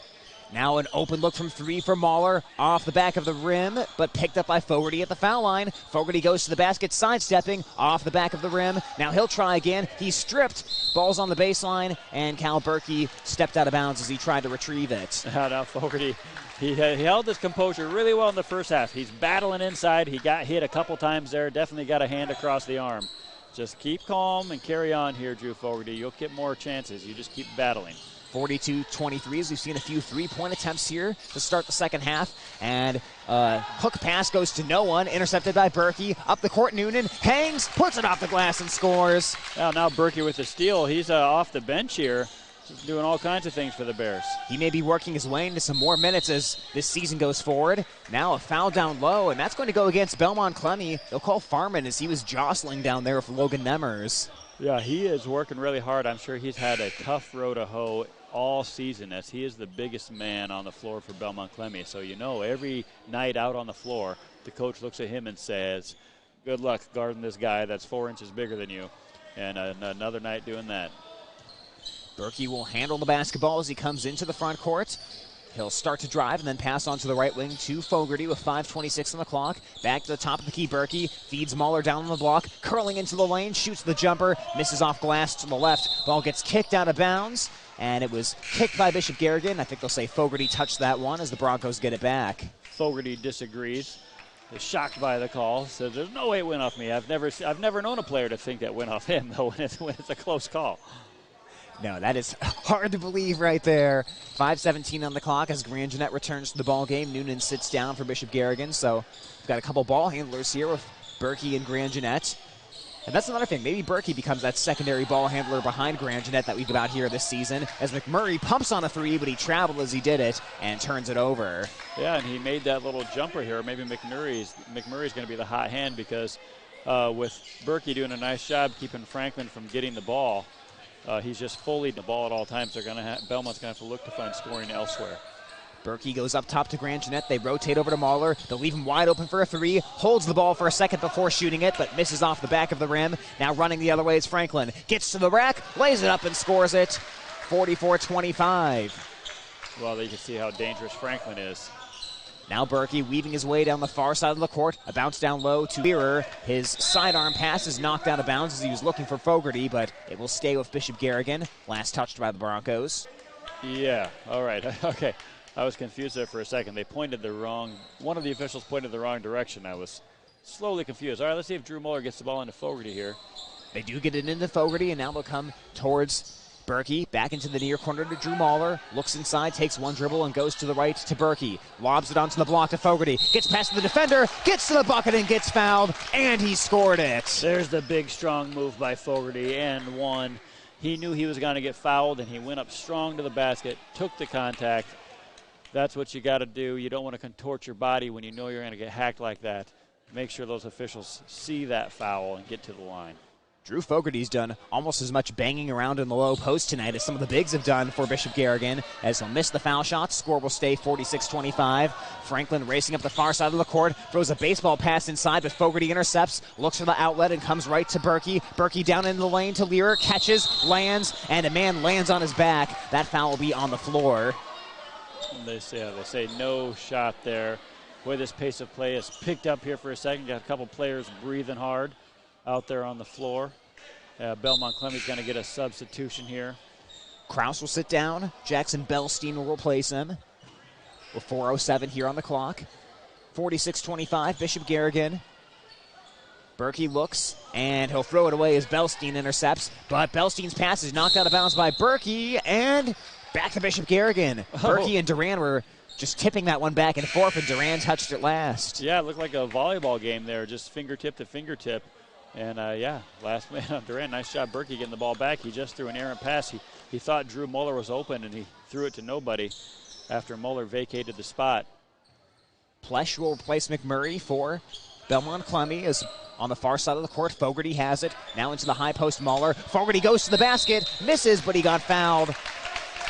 Now an open look from three for Mahler, off the back of the rim, but picked up by Fogarty at the foul line. Fogarty goes to the basket, sidestepping, off the back of the rim. Now he'll try again. He's stripped. Ball's on the baseline, and Cal Berkey stepped out of bounds as he tried to retrieve it. Now Fogarty, he held his composure really well in the first half. He's battling inside. He got hit a couple times there. Definitely got a hand across the arm. Just keep calm and carry on here, Drew Fogarty. You'll get more chances. You just keep battling. 42-23 as we've seen a few three-point attempts here to start the second half. And hook pass goes to no one, intercepted by Berkey. Up the court, Noonan hangs, puts it off the glass and scores. Now Berkey with the steal. He's off the bench here, doing all kinds of things for the Bears. He may be working his way into some more minutes as this season goes forward. Now a foul down low, and that's going to go against Belmond-Klemme. They'll call Farman as he was jostling down there with Logan Nemmers. Yeah, he is working really hard. I'm sure he's had a tough row to hoe all season, as he is the biggest man on the floor for Belmond-Klemme. So every night out on the floor, the coach looks at him and says, good luck guarding this guy that's 4 inches bigger than you. And another night doing that. Berkey will handle the basketball as he comes into the front court. He'll start to drive and then pass on to the right wing to Fogarty with 5:26 on the clock. Back to the top of the key, Berkey feeds Mahler down on the block, curling into the lane, shoots the jumper, misses off glass to the left. Ball gets kicked out of bounds, and it was kicked by Bishop Garrigan. I think they'll say Fogarty touched that one as the Broncos get it back. Fogarty disagrees. Is shocked by the call. Says there's no way it went off me. I've never known a player to think that went off him though when it's a close call. No, that is hard to believe right there. 5:17 on the clock as Grand Jeanette returns to the ball game. Noonan sits down for Bishop Garrigan, so we've got a couple ball handlers here with Berkey and Grand Jeanette. And that's another thing. Maybe Berkey becomes that secondary ball handler behind Grand Jeanette that we've got here this season, as McMurray pumps on a three, but he traveled as he did it and turns it over. Yeah, and he made that little jumper here. Maybe McMurray's going to be the hot hand because with Berkey doing a nice job keeping Franklin from getting the ball, he's just fully the ball at all times. Belmont's going to have to look to find scoring elsewhere. Berkey goes up top to Grand Jeanette. They rotate over to Mahler. They'll leave him wide open for a three. Holds the ball for a second before shooting it, but misses off the back of the rim. Now running the other way is Franklin. Gets to the rack, lays it up and scores it. 44-25. Well, you can see how dangerous Franklin is. Now Berkey weaving his way down the far side of the court. A bounce down low to Beerer. His sidearm pass is knocked out of bounds as he was looking for Fogarty, but it will stay with Bishop Garrigan. Last touched by the Broncos. Yeah, all right. Okay. I was confused there for a second. They pointed the wrong, one of the officials pointed the wrong direction. I was slowly confused. All right, let's see if Drew Muller gets the ball into Fogarty here. They do get it into Fogarty, and now they'll come towards Berkey. Back into the near corner to Drew Muller. Looks inside, takes one dribble, and goes to the right to Berkey. Lobs it onto the block to Fogarty. Gets past the defender, gets to the bucket and gets fouled, and he scored it. There's the big, strong move by Fogarty, and one. He knew he was going to get fouled, and he went up strong to the basket, took the contact. That's what you got to do. You don't want to contort your body when you know you're going to get hacked like that. Make sure those officials see that foul and get to the line. Drew Fogarty's done almost as much banging around in the low post tonight as some of the bigs have done for Bishop Garrigan, as he'll miss the foul shot. Score will stay 46-25. Franklin racing up the far side of the court, throws a baseball pass inside, but Fogarty intercepts, looks for the outlet, and comes right to Berkey. Berkey down into the lane to Lear, catches, lands, and a man lands on his back. That foul will be on the floor. They say no shot there. Boy, this pace of play has picked up here for a second. Got a couple players breathing hard out there on the floor. Belmond-Klemme's going to get a substitution here. Kraus will sit down. Jackson Belstein will replace him. With 4:07 here on the clock. 46-25, Bishop Garrigan. Berkey looks, and he'll throw it away as Belstein intercepts. But Belstein's pass is knocked out of bounds by Berkey, and back to Bishop Garrigan. Berkey and Duran were just tipping that one back and forth, and Duran touched it last. Yeah, it looked like a volleyball game there, just fingertip to fingertip. And, last man on Duran. Nice job, Berkey, getting the ball back. He just threw an errant pass. He thought Drew Muller was open, and he threw it to nobody after Muller vacated the spot. Plesh will replace McMurray for Belmond-Klemme is on the far side of the court. Fogarty has it. Now into the high post, Muller. Fogarty goes to the basket, misses, but he got fouled.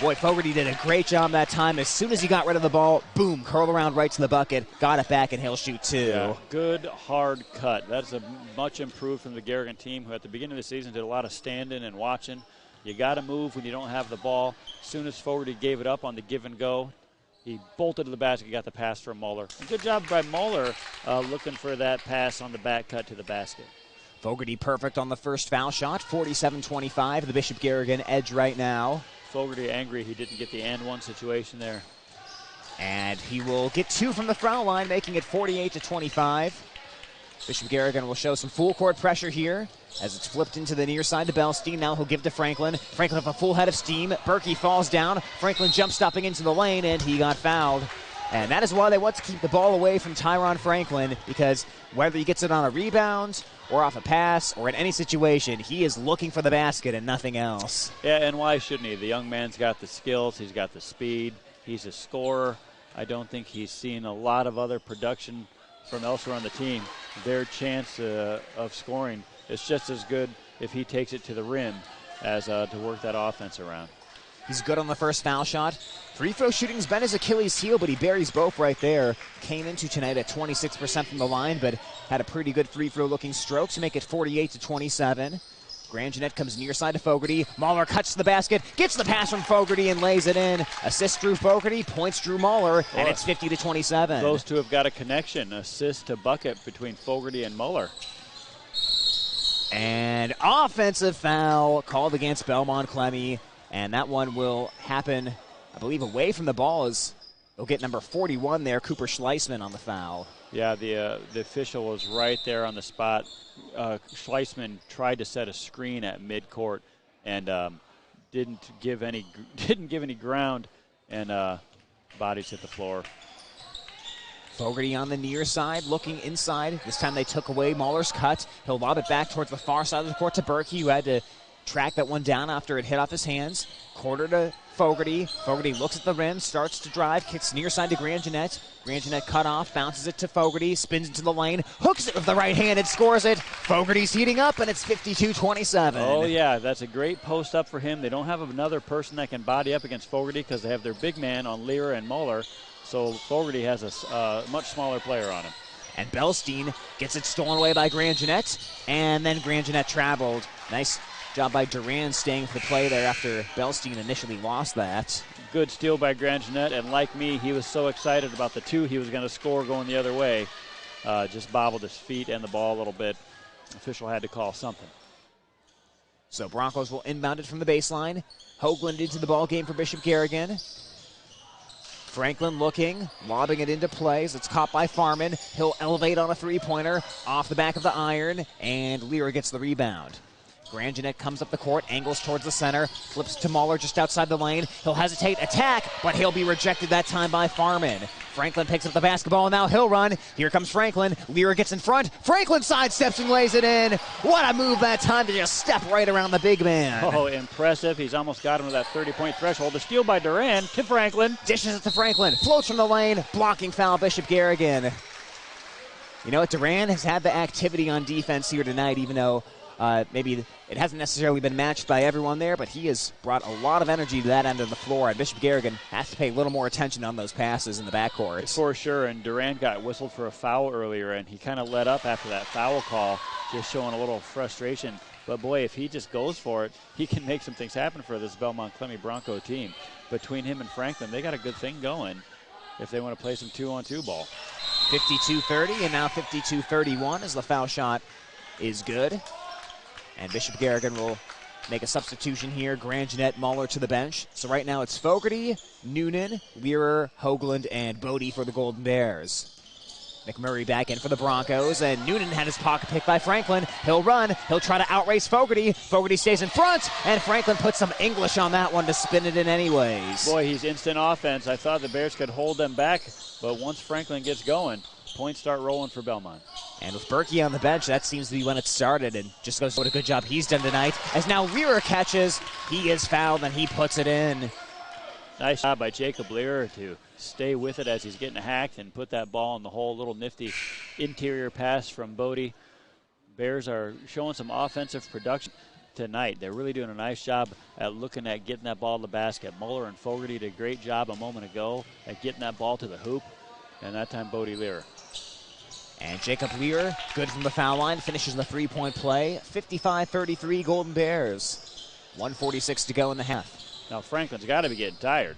Boy, Fogarty did a great job that time. As soon as he got rid of the ball, boom, curl around right to the bucket, got it back, and he'll shoot two. Yeah, good, hard cut. That's a much improved from the Garrigan team, who at the beginning of the season did a lot of standing and watching. You got to move when you don't have the ball. As soon as Fogarty gave it up on the give and go, he bolted to the basket, got the pass from Muller. Good job by Muller looking for that pass on the back cut to the basket. Fogarty perfect on the first foul shot, 47-25, the Bishop Garrigan edge right now. Fogarty angry he didn't get the and one situation there. And he will get two from the foul line, making it 48-25. Bishop Garrigan will show some full court pressure here as it's flipped into the near side to Belstein. Now he'll give to Franklin. Franklin with a full head of steam. Berkey falls down. Franklin jump stopping into the lane, and he got fouled. And that is why they want to keep the ball away from Tyron Franklin, because whether he gets it on a rebound or off a pass or in any situation, he is looking for the basket and nothing else. Yeah, and why shouldn't he? The young man's got the skills. He's got the speed. He's a scorer. I don't think he's seen a lot of other production from elsewhere on the team. Their chance of scoring is just as good if he takes it to the rim as to work that offense around. He's good on the first foul shot. Free throw shooting's been his Achilles heel, but he buries both right there. Came into tonight at 26% from the line, but had a pretty good free throw looking stroke to make it 48-27. Grand Jeanette comes near side to Fogarty. Mahler cuts to the basket, gets the pass from Fogarty and lays it in. Assist Drew Fogarty, points Drew Muller, and it's 50-27. Those two have got a connection, assist to bucket between Fogarty and Muller. And offensive foul called against Belmond-Klemme. And that one will happen, I believe, away from the ball as they'll get number 41 there, Cooper Schleisman on the foul. Yeah, the official was right there on the spot. Schleisman tried to set a screen at midcourt and didn't give any ground, and bodies hit the floor. Fogarty on the near side, looking inside. This time they took away Mahler's cut. He'll lob it back towards the far side of the court to Berkey, who had to track that one down after it hit off his hands. Quarter to Fogarty. Fogarty looks at the rim, starts to drive, kicks near side to Grandjeanette. Grandjeanette cut off, bounces it to Fogarty, spins into the lane, hooks it with the right hand and scores it. Fogarty's heating up, and it's 52-27. Oh, yeah, that's a great post up for him. They don't have another person that can body up against Fogarty because they have their big man on Lear and Muller, so Fogarty has a much smaller player on him. And Belstein gets it stolen away by Grandjeanette, and then Grandjeanette traveled. Nice job by Duran staying for the play there after Belstein initially lost that. Good steal by Grandjeanette, and like me, he was so excited about the two he was going to score going the other way. Just bobbled his feet and the ball a little bit. Official had to call something. So Broncos will inbound it from the baseline. Hoagland into the ball game for Bishop Garrigan. Franklin looking, lobbing it into plays. It's caught by Farman. He'll elevate on a three-pointer off the back of the iron, and Lear gets the rebound. Grandjeanette comes up the court, angles towards the center, flips to Muller just outside the lane. He'll hesitate, attack, but he'll be rejected that time by Farman. Franklin picks up the basketball, and now he'll run. Here comes Franklin. Lear gets in front. Franklin sidesteps and lays it in. What a move that time to just step right around the big man. Oh, impressive. He's almost got him to that 30-point threshold. The steal by Duran to Franklin. Dishes it to Franklin. Floats from the lane. Blocking foul, Bishop Garrigan. You know what? Duran has had the activity on defense here tonight, even though maybe it hasn't necessarily been matched by everyone there, but he has brought a lot of energy to that end of the floor, and Bishop Garrigan has to pay a little more attention on those passes in the backcourt. For sure, and Duran got whistled for a foul earlier, and he kind of let up after that foul call, just showing a little frustration. But, boy, if he just goes for it, he can make some things happen for this Belmond-Klemme Bronco team. Between him and Franklin, they got a good thing going if they want to play some 2-on-2 ball. 52-30, and now 52-31 as the foul shot is good. And Bishop Garrigan will make a substitution here. Grandjeanette, Muller to the bench. So right now it's Fogarty, Noonan, Learer, Hoagland, and Bodie for the Golden Bears. McMurray back in for the Broncos, and Noonan had his pocket picked by Franklin. He'll run. He'll try to outrace Fogarty. Fogarty stays in front, and Franklin puts some English on that one to spin it in anyways. Boy, he's instant offense. I thought the Bears could hold them back, but once Franklin gets going, points start rolling for Belmont. And with Berkey on the bench, that seems to be when it started, and just goes what a good job he's done tonight. As now Learer catches, he is fouled, and he puts it in. Nice job by Jacob Lear to stay with it as he's getting hacked and put that ball in the hole. Little nifty interior pass from Bodie. Bears are showing some offensive production tonight. They're really doing a nice job at looking at getting that ball to the basket. Muller and Fogarty did a great job a moment ago at getting that ball to the hoop, and that time Bodie Lear. And Jacob Lear, good from the foul line, finishes the three-point play. 55-33 Golden Bears. 1:46 to go in the half. Now Franklin's got to be getting tired.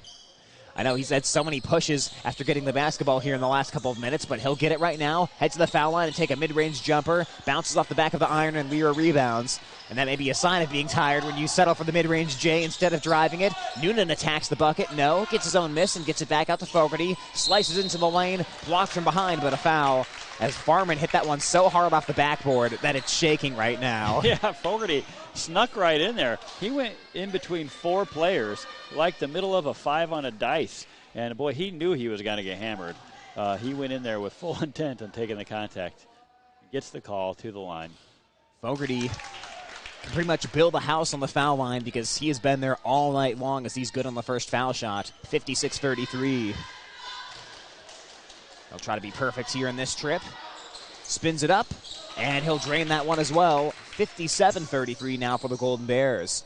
I know he's had so many pushes after getting the basketball here in the last couple of minutes, but he'll get it right now. Head to the foul line and take a mid-range jumper. Bounces off the back of the iron, and Lear rebounds. And that may be a sign of being tired when you settle for the mid-range J instead of driving it. Noonan attacks the bucket. No. Gets his own miss and gets it back out to Fogarty. Slices into the lane. Blocked from behind, but a foul. As Farman hit that one so hard off the backboard that it's shaking right now. Yeah, Fogarty snuck right in there. He went in between four players like the middle of a 5 on a dice. And, boy, he knew he was going to get hammered. He went in there with full intent on taking the contact. Gets the call to the line. Fogarty can pretty much build a house on the foul line because he has been there all night long as he's good on the first foul shot. 56-33. He'll try to be perfect here in this trip. Spins it up, and he'll drain that one as well. 57-33 now for the Golden Bears.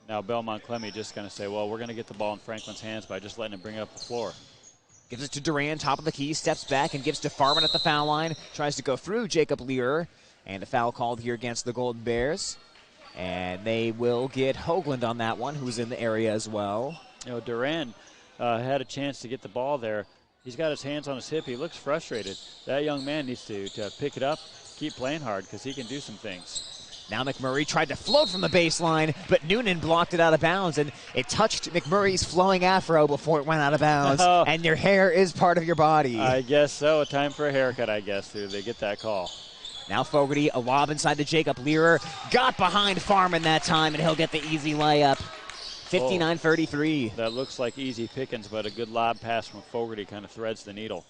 Now Belmond-Klemme just going to say, well, we're going to get the ball in Franklin's hands by just letting him bring it up the floor. Gives it to Duran, top of the key, steps back and gives to Farman at the foul line. Tries to go through Jacob Lear, and a foul called here against the Golden Bears. And they will get Hoagland on that one, who's in the area as well. You know, Duran had a chance to get the ball there. He's got his hands on his hip. He looks frustrated. That young man needs to pick it up, keep playing hard, because he can do some things. Now McMurray tried to float from the baseline, but Noonan blocked it out of bounds, and it touched McMurray's flowing afro before it went out of bounds. Oh. And your hair is part of your body. I guess so. Time for a haircut, I guess, too. They get that call. Now Fogarty, a lob inside to Jacob Lear. Got behind Farman that time, and he'll get the easy layup. 59-33. That looks like easy pickings, but a good lob pass from Fogarty kind of threads the needle.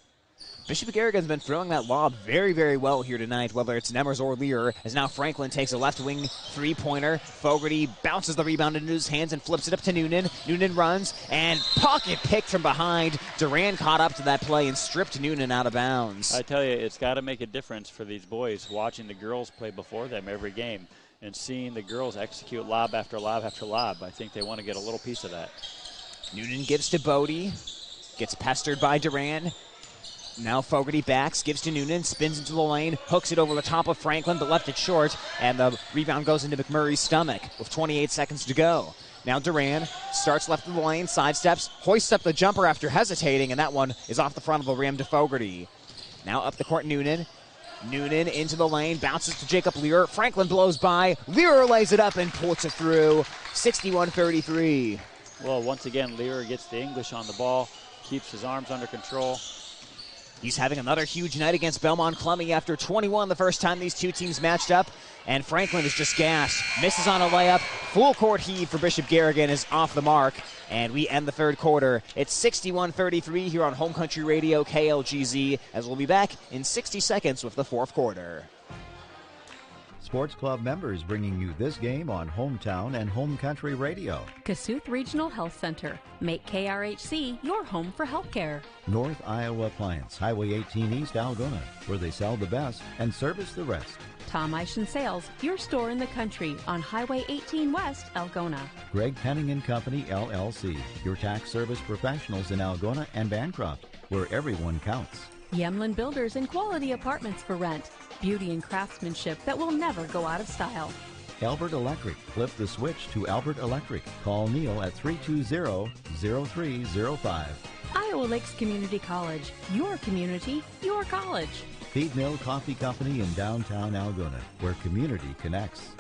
Bishop Garrigan's been throwing that lob very, very well here tonight, whether it's Nemers or Lear, as now Franklin takes a left wing three-pointer. Fogarty bounces the rebound into his hands and flips it up to Noonan. Noonan runs, and pocket picked from behind. Duran caught up to that play and stripped Noonan out of bounds. I tell you, it's got to make a difference for these boys watching the girls play before them every game and seeing the girls execute lob after lob after lob. I think they want to get a little piece of that. Noonan gives to Bodie, gets pestered by Duran. Now Fogarty backs, gives to Noonan, spins into the lane, hooks it over the top of Franklin, but left it short, and the rebound goes into McMurray's stomach with 28 seconds to go. Now Duran starts left of the lane, sidesteps, hoists up the jumper after hesitating, and that one is off the front of the rim to Fogarty. Now up the court, Noonan. Noonan into the lane, bounces to Jacob Lear. Franklin blows by. Lear lays it up and puts it through. 61-33. Well, once again, Lear gets the English on the ball, keeps his arms under control. He's having another huge night against Belmond-Klemme after 21 the first time these two teams matched up. And Franklin is just gassed. Misses on a layup. Full court heave for Bishop Garrigan is off the mark. And we end the third quarter. It's 61-33 here on Home Country Radio KLGZ, as we'll be back in 60 seconds with the fourth quarter. Sports Club members bringing you this game on Hometown and Home Country Radio. Kasuth Regional Health Center. Make KRHC your home for healthcare. North Iowa Appliance, Highway 18 East Algona, where they sell the best and service the rest. Tom Eischen Sales, your store in the country on Highway 18 West, Algona. Greg Penning and Company, LLC, your tax service professionals in Algona and Bancroft, where everyone counts. Yemlin Builders and Quality Apartments for Rent. Beauty and craftsmanship that will never go out of style. Albert Electric. Flip the switch to Albert Electric. Call Neil at 320-0305. Iowa Lakes Community College. Your community, your college. Feed Mill Coffee Company in downtown Algona, where community connects.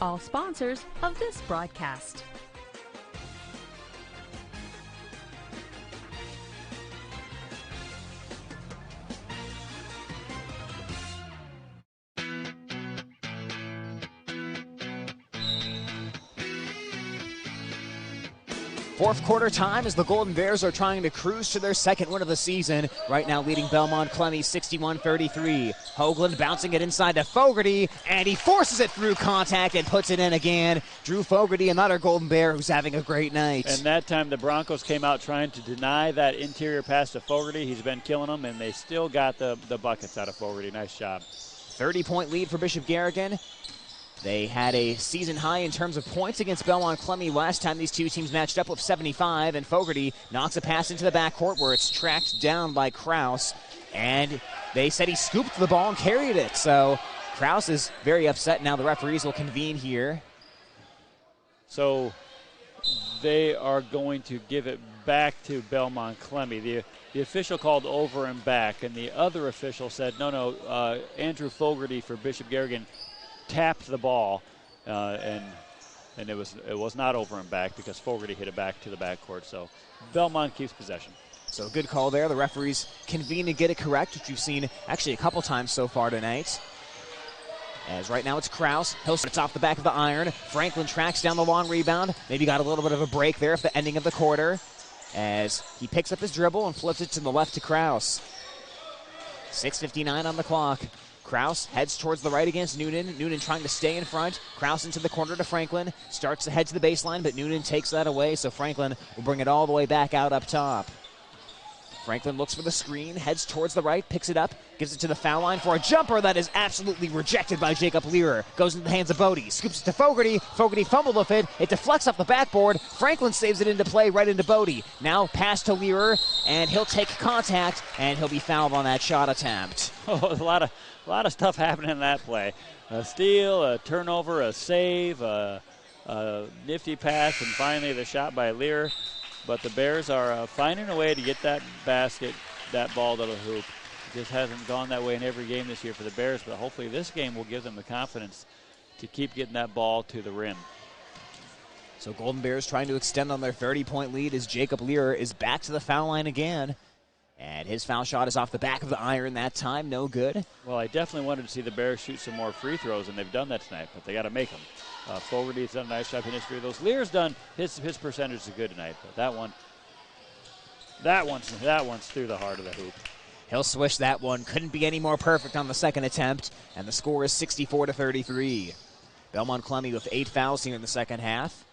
All sponsors of this broadcast. Fourth quarter time as the Golden Bears are trying to cruise to their second win of the season. Right now leading Belmond-Klemme 61-33. Hoagland bouncing it inside to Fogarty, and he forces it through contact and puts it in again. Drew Fogarty, another Golden Bear who's having a great night. And that time the Broncos came out trying to deny that interior pass to Fogarty. He's been killing them, and they still got the buckets out of Fogarty. Nice job. 30-point lead for Bishop Garrigan. They had a season high in terms of points against Belmond-Klemme last time these two teams matched up with 75, and Fogarty knocks a pass into the backcourt where it's tracked down by Kraus, and they said he scooped the ball and carried it. So Kraus is very upset now. The referees will convene here. So they are going to give it back to Belmond-Klemme. The official called over and back, and the other official said, no, Andrew Fogarty for Bishop Garrigan tapped the ball, and it was not over and back because Fogarty hit it back to the backcourt. So Belmont keeps possession. So good call there. The referees convene to get it correct, which you've seen actually a couple times so far tonight. As right now it's Kraus. It's off the back of the iron. Franklin tracks down the long rebound. Maybe got a little bit of a break there at the ending of the quarter as he picks up his dribble and flips it to the left to Kraus. 6:59 on the clock. Kraus heads towards the right against Noonan. Noonan trying to stay in front. Kraus into the corner to Franklin. Starts to head to the baseline, but Noonan takes that away, so Franklin will bring it all the way back out up top. Franklin looks for the screen, heads towards the right, picks it up, gives it to the foul line for a jumper that is absolutely rejected by Jacob Lear. Goes into the hands of Bodie. Scoops it to Fogarty. Fogarty fumbled with it. It deflects off the backboard. Franklin saves it into play right into Bodie. Now pass to Lear, and he'll take contact, and he'll be fouled on that shot attempt. Oh, a lot of stuff happening in that play. A steal, a turnover, a save, a nifty pass, and finally the shot by Lear. But the Bears are finding a way to get that basket, that ball to the hoop. It just hasn't gone that way in every game this year for the Bears, but hopefully this game will give them the confidence to keep getting that ball to the rim. So Golden Bears trying to extend on their 30-point lead as Jacob Lear is back to the foul line again. And his foul shot is off the back of the iron that time. No good. Well, I definitely wanted to see the Bears shoot some more free throws, and they've done that tonight, but they got to make them. Fogarty's done a nice job hitting his free throws. Lear's done his percentage is good tonight, but that one's through the heart of the hoop. He'll swish that one. Couldn't be any more perfect on the second attempt, and the score is 64-33. Belmond-Klemme with 8 fouls here in the second half,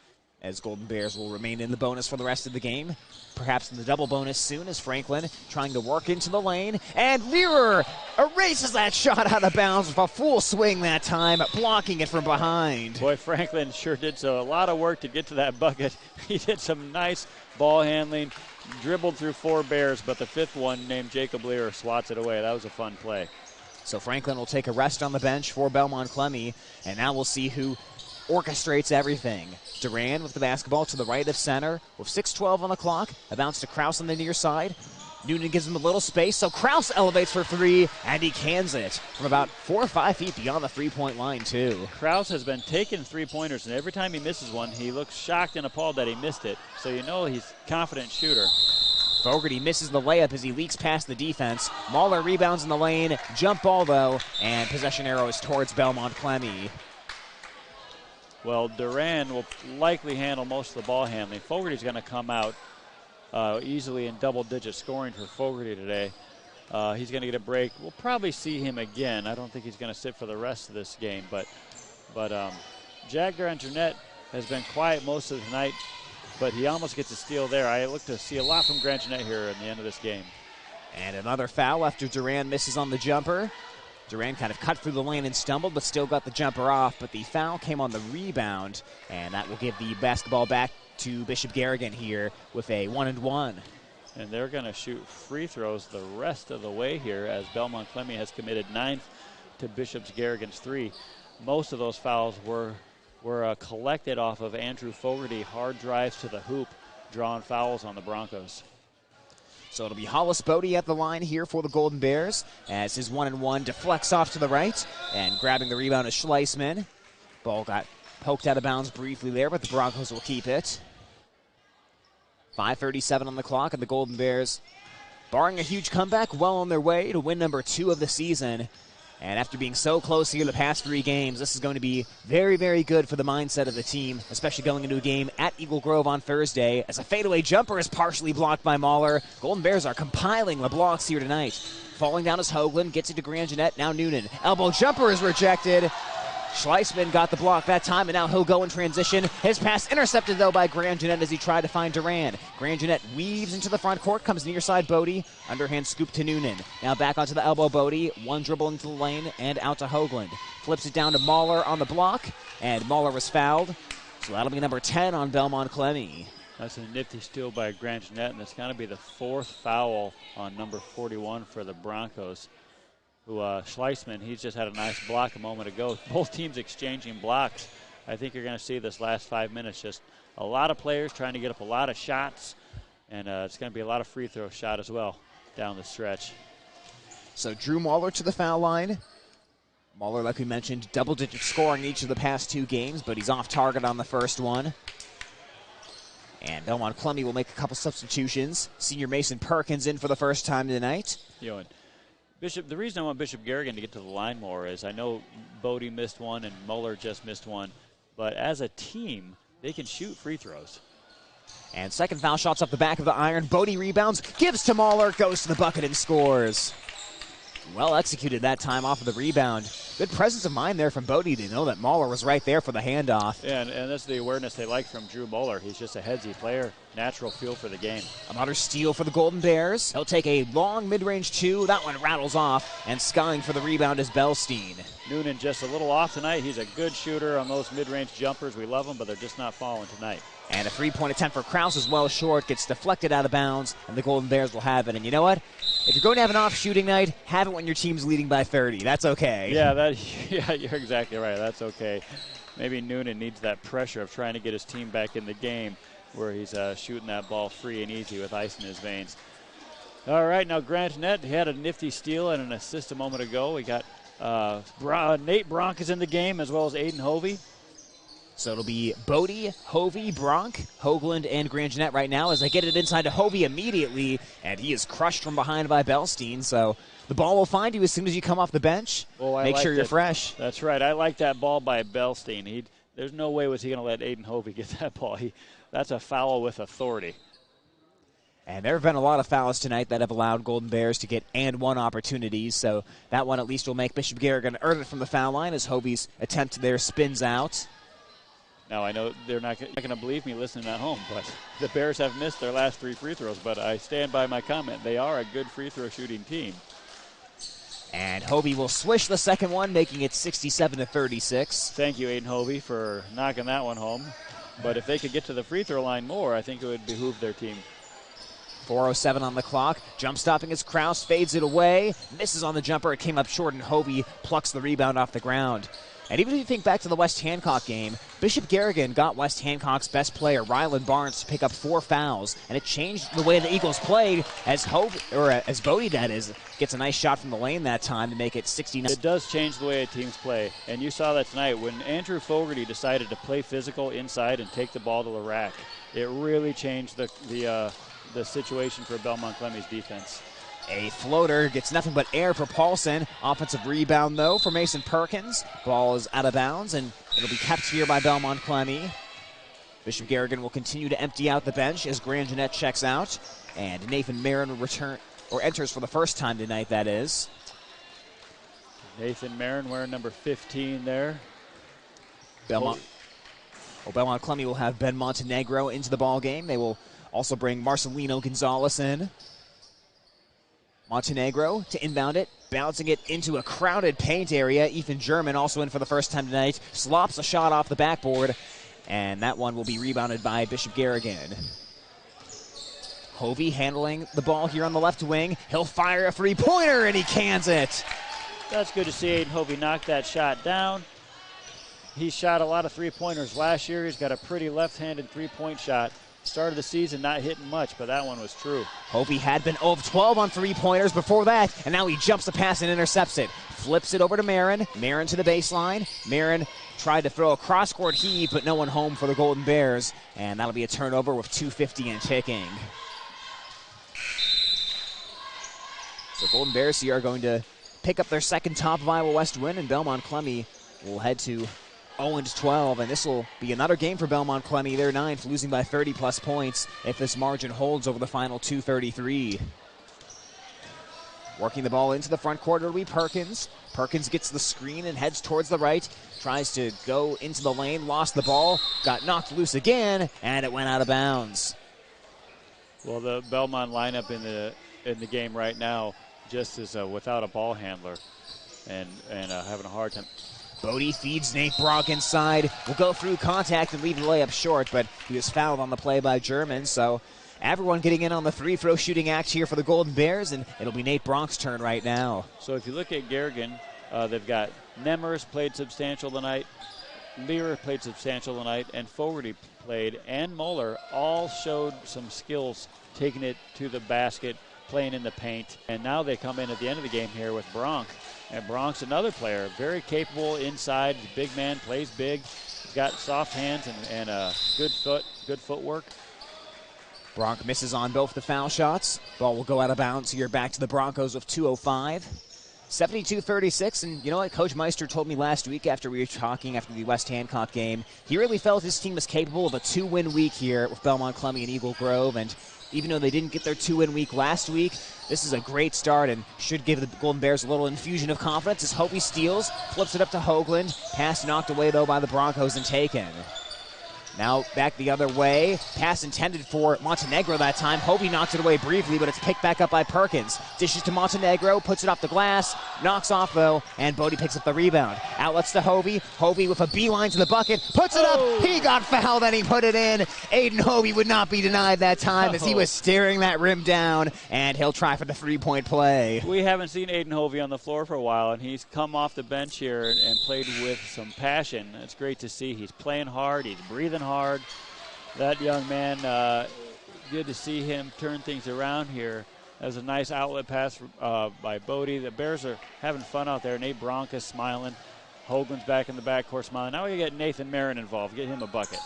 as Golden Bears will remain in the bonus for the rest of the game. Perhaps in the double bonus soon, as Franklin trying to work into the lane, and Learer erases that shot out of bounds with a full swing that time, blocking it from behind. Boy, Franklin sure did a lot of work to get to that bucket. He did some nice ball handling, dribbled through 4 Bears, but the 5th one named Jacob Learer swats it away. That was a fun play. So Franklin will take a rest on the bench for Belmond-Klemme, and now we'll see who orchestrates everything. Duran with the basketball to the right of center with 6:12 on the clock. A bounce to Kraus on the near side. Noonan gives him a little space, so Kraus elevates for 3, and he cans it from about 4 or 5 feet beyond the three-point line, too. Kraus has been taking three-pointers, and every time he misses one, he looks shocked and appalled that he missed it. So you know he's a confident shooter. Fogarty misses the layup as he leaks past the defense. Mahler rebounds in the lane. Jump ball, though, and possession arrow is towards Belmond-Klemme. Well, Duran will likely handle most of the ball handling. Fogarty's going to come out easily in double-digit scoring for Fogarty today. He's going to get a break. We'll probably see him again. I don't think he's going to sit for the rest of this game. But Jack Grandjeanette has been quiet most of the night, but he almost gets a steal there. I look to see a lot from Grandjeanette here in the end of this game. And another foul after Duran misses on the jumper. Duran kind of cut through the lane and stumbled, but still got the jumper off. But the foul came on the rebound, and that will give the basketball back to Bishop Garrigan here with a 1-and-1. And they're going to shoot free throws the rest of the way here, as Belmond-Klemme has committed 9th to Bishop's Garrigan's 3. Most of those fouls were collected off of Andrew Fogarty. Hard drives to the hoop, drawing fouls on the Broncos. So it'll be Hollis Bodie at the line here for the Golden Bears as his 1-and-1 deflects off to the right, and grabbing the rebound is Schleisman. Ball got poked out of bounds briefly there, but the Broncos will keep it. 5:37 on the clock, and the Golden Bears, barring a huge comeback, well on their way to win number 2 of the season. And after being so close here the past 3 games, this is going to be very, very good for the mindset of the team, especially going into a game at Eagle Grove on Thursday, as a fadeaway jumper is partially blocked by Mahler. Golden Bears are compiling the blocks here tonight. Falling down is Hoagland, gets it to Grandjeanette, now Noonan. Elbow jumper is rejected. Schleisman got the block that time, and now he'll go in transition. His pass intercepted, though, by Grandjeanette as he tried to find Duran. Grandjeanette weaves into the front court, comes near side Bodie. Underhand scoop to Noonan. Now back onto the elbow Bodie. One dribble into the lane and out to Hoagland. Flips it down to Mahler on the block, and Mahler was fouled. So that'll be number 10 on Belmond-Klemme. That's a nifty steal by Grandjeanette, and it's going to be the 4th foul on number 41 for the Broncos. Schleisman, he's just had a nice block a moment ago. Both teams exchanging blocks. I think you're going to see this last 5 minutes just a lot of players trying to get up a lot of shots, and it's going to be a lot of free throw shot as well down the stretch. So Drew Mahler to the foul line. Mahler, like we mentioned, double-digit scoring each of the past 2 games, but he's off target on the first one. And Belmond-Klemme will make a couple substitutions. Senior Mason Perkins in for the first time tonight. Bishop, the reason I want Bishop Garrigan to get to the line more is I know Bodie missed one and Muller just missed one, but as a team, they can shoot free throws. And second foul shot's up the back of the iron. Bodie rebounds, gives to Mahler, goes to the bucket and scores. Well executed that time off of the rebound. Good presence of mind there from Bodie to know that Mahler was right there for the handoff. Yeah, and that's the awareness they like from Drew Mahler. He's just a headsy player, natural feel for the game. Another steal for the Golden Bears. He'll take a long mid-range 2. That one rattles off, and skying for the rebound is Belstein. Noonan just a little off tonight. He's a good shooter on those mid-range jumpers. We love them, but they're just not falling tonight. And a 3-point attempt for Kraus is well short, gets deflected out of bounds, and the Golden Bears will have it. And you know what? If you're going to have an off shooting night, have it when your team's leading by 30. That's okay. Yeah, you're exactly right. That's okay. Maybe Noonan needs that pressure of trying to get his team back in the game where he's shooting that ball free and easy with ice in his veins. All right, now Grandjeanette had a nifty steal and an assist a moment ago. We got Nate Bronk is in the game as well as Aiden Hovey. So it'll be Bodie, Hovey, Bronk, Hoagland, and Grandjeanette right now as they get it inside to Hovey immediately, and he is crushed from behind by Belstein. So the ball will find you as soon as you come off the bench. Make sure you're fresh. That's right. I like that ball by Belstein. There's no way was he going to let Aiden Hovey get that ball. That's a foul with authority. And there have been a lot of fouls tonight that have allowed Golden Bears to get and one opportunities, so that one at least will make Bishop Garrigan earn it from the foul line as Hovey's attempt there spins out. Now, I know they're not going to believe me listening at home, but the Bears have missed their last 3 free throws, but I stand by my comment. They are a good free throw shooting team. And Hovey will swish the second one, making it 67-36. Thank you, Aiden Hovey, for knocking that one home. But if they could get to the free throw line more, I think it would behoove their team. 4:07 on the clock. Jump stopping as Kraus fades it away. Misses on the jumper. It came up short, and Hovey plucks the rebound off the ground. And even if you think back to the West Hancock game, Bishop Garrigan got West Hancock's best player, Rylan Barnes, to pick up 4 fouls, and it changed the way the Eagles played as Bodie, that is, gets a nice shot from the lane that time to make it 69. It does change the way teams play, and you saw that tonight when Andrew Fogarty decided to play physical inside and take the ball to the rack. It really changed the situation for Belmond-Klemme's defense. A floater gets nothing but air for Paulson. Offensive rebound, though, for Mason Perkins. Ball is out of bounds, and it'll be kept here by Belmond-Klemme. Bishop Garrigan will continue to empty out the bench as Grand Jeanette checks out. And Nathan Marin will enters for the first time tonight, that is. Nathan Marin wearing number 15 there. Belmond-Klemme will have Ben Montenegro into the ball game. They will also bring Marcelino Gonzalez in. Montenegro to inbound it, bouncing it into a crowded paint area. Ethan German also in for the first time tonight. Slops a shot off the backboard, and that one will be rebounded by Bishop Garrigan. Hovey handling the ball here on the left wing. He'll fire a three-pointer, and he cans it. That's good to see Aiden Hovey knock that shot down. He shot a lot of three-pointers last year. He's got a pretty left-handed three-point shot. Started the season not hitting much, but that one was true. Hovey had been 0 of 12 on three-pointers before that, and now he jumps the pass and intercepts it. Flips it over to Marin. Marin to the baseline. Marin tried to throw a cross-court heave, but no one home for the Golden Bears, and that'll be a turnover with 2:50 and ticking. So Golden Bears here are going to pick up their second top of Iowa West win, and Belmond-Klemme will head to 0-12, and this will be another game for Belmond-Klemme. They're ninth, losing by 30-plus points if this margin holds over the final 2:33. Working the ball into the front court, it'll be Perkins. Perkins gets the screen and heads towards the right. Tries to go into the lane, lost the ball, got knocked loose again, and it went out of bounds. Well, the Belmont lineup in the game right now just is without a ball handler and having a hard time. Bodie feeds Nate Brock inside. Will go through contact and leave the layup short, but he was fouled on the play by German. So everyone getting in on the free-throw shooting act here for the Golden Bears, and it'll be Nate Brock's turn right now. So if you look at Garrigan, they've got Nemers played substantial tonight, Lear played substantial tonight, and Fogarty played, and Moeller all showed some skills taking it to the basket, playing in the paint. And now they come in at the end of the game here with Bronk. And Bronk's another player, very capable inside. He's a big man, plays big. He's got soft hands and good footwork. Bronk misses on both the foul shots. Ball will go out of bounds here back to the Broncos with 2:05. 72-36, and you know what? Coach Meister told me last week after we were talking after the West Hancock game, he really felt his team was capable of a 2-win week here with Belmond-Klemme and Eagle Grove, and even though they didn't get their 2-win week last week, this is a great start and should give the Golden Bears a little infusion of confidence as Hovey steals, flips it up to Hoagland. Pass knocked away, though, by the Broncos and taken. Now back the other way. Pass intended for Montenegro that time. Hovey knocks it away briefly, but it's picked back up by Perkins. Dishes to Montenegro, puts it off the glass, knocks off, though, and Bodie picks up the rebound. Outlets to Hovey. Hovey with a beeline to the bucket. Puts it up. He got fouled, and he put it in. Aiden Hovey would not be denied that time as he was staring that rim down, and he'll try for the three-point play. We haven't seen Aiden Hovey on the floor for a while, and he's come off the bench here and played with some passion. It's great to see. He's playing hard. He's breathing hard. That young man, good to see him turn things around here. That was a nice outlet pass by Bodie. The Bears are having fun out there. Nate Bronk is smiling. Hoagland's back in the backcourt smiling. Now we get Nathan Marin involved. Get him a bucket.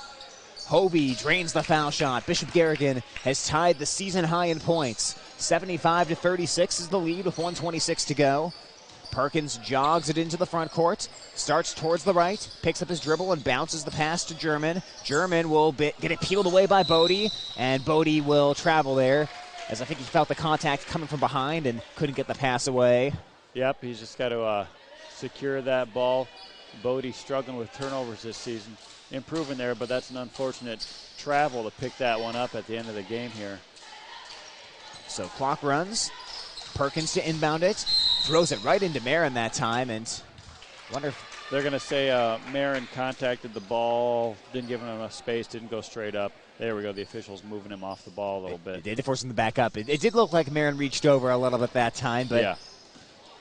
Hovey drains the foul shot. Bishop Garrigan has tied the season high in points. 75-36 is the lead with 1:26 to go. Perkins jogs it into the front court, starts towards the right, picks up his dribble and bounces the pass to German. German will get it peeled away by Bodie, and Bodie will travel there. as I think he felt the contact coming from behind and couldn't get the pass away. Yep, he's just got to secure that ball. Bodie struggling with turnovers this season. Improving there, but that's an unfortunate travel to pick that one up at the end of the game here. So clock runs. Perkins to inbound it. Throws it right into Marin that time, and wonder if they're going to say Marin contacted the ball, didn't give him enough space, didn't go straight up. There we go. The officials moving him off the ball a little bit. They did force him to back up. It did look like Marin reached over a little bit that time, but yeah.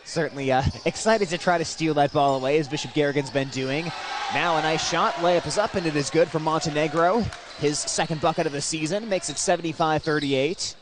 Certainly excited to try to steal that ball away, as Bishop Garrigan's been doing. Now a nice shot. Layup is up, and it is good for Montenegro. His second bucket of the season makes it 75-38.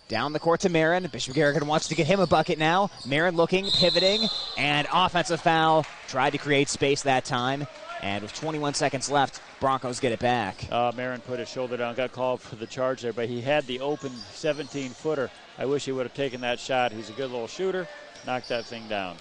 Down the court to Marin. Bishop Garrigan wants to get him a bucket now. Marin looking, pivoting, and offensive foul. Tried to create space that time. And with 21 seconds left, Broncos get it back. Marin put his shoulder down, got called for the charge there, but he had the open 17-footer. I wish he would have taken that shot. He's a good little shooter. Knocked that thing down.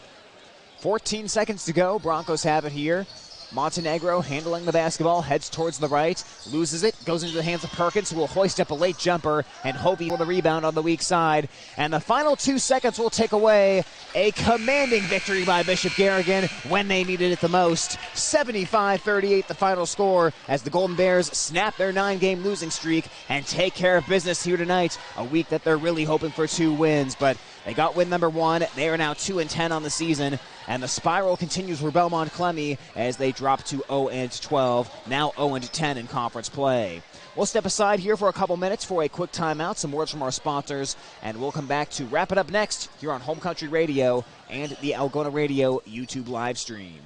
14 seconds to go. Broncos have it here. Montenegro handling the basketball, heads towards the right, loses it, goes into the hands of Perkins, who will hoist up a late jumper, and Hovey for the rebound on the weak side. And the final 2 seconds will take away a commanding victory by Bishop Garrigan when they needed it the most. 75-38 the final score, as the Golden Bears snap their 9-game losing streak and take care of business here tonight, a week that they're really hoping for 2 wins. But they got win number 1. They are now 2-10 on the season. And the spiral continues for Belmond-Klemme as they drop to 0-12, now 0-10 in conference play. We'll step aside here for a couple minutes for a quick timeout, some words from our sponsors, and we'll come back to wrap it up next here on Home Country Radio and the Algona Radio YouTube live stream.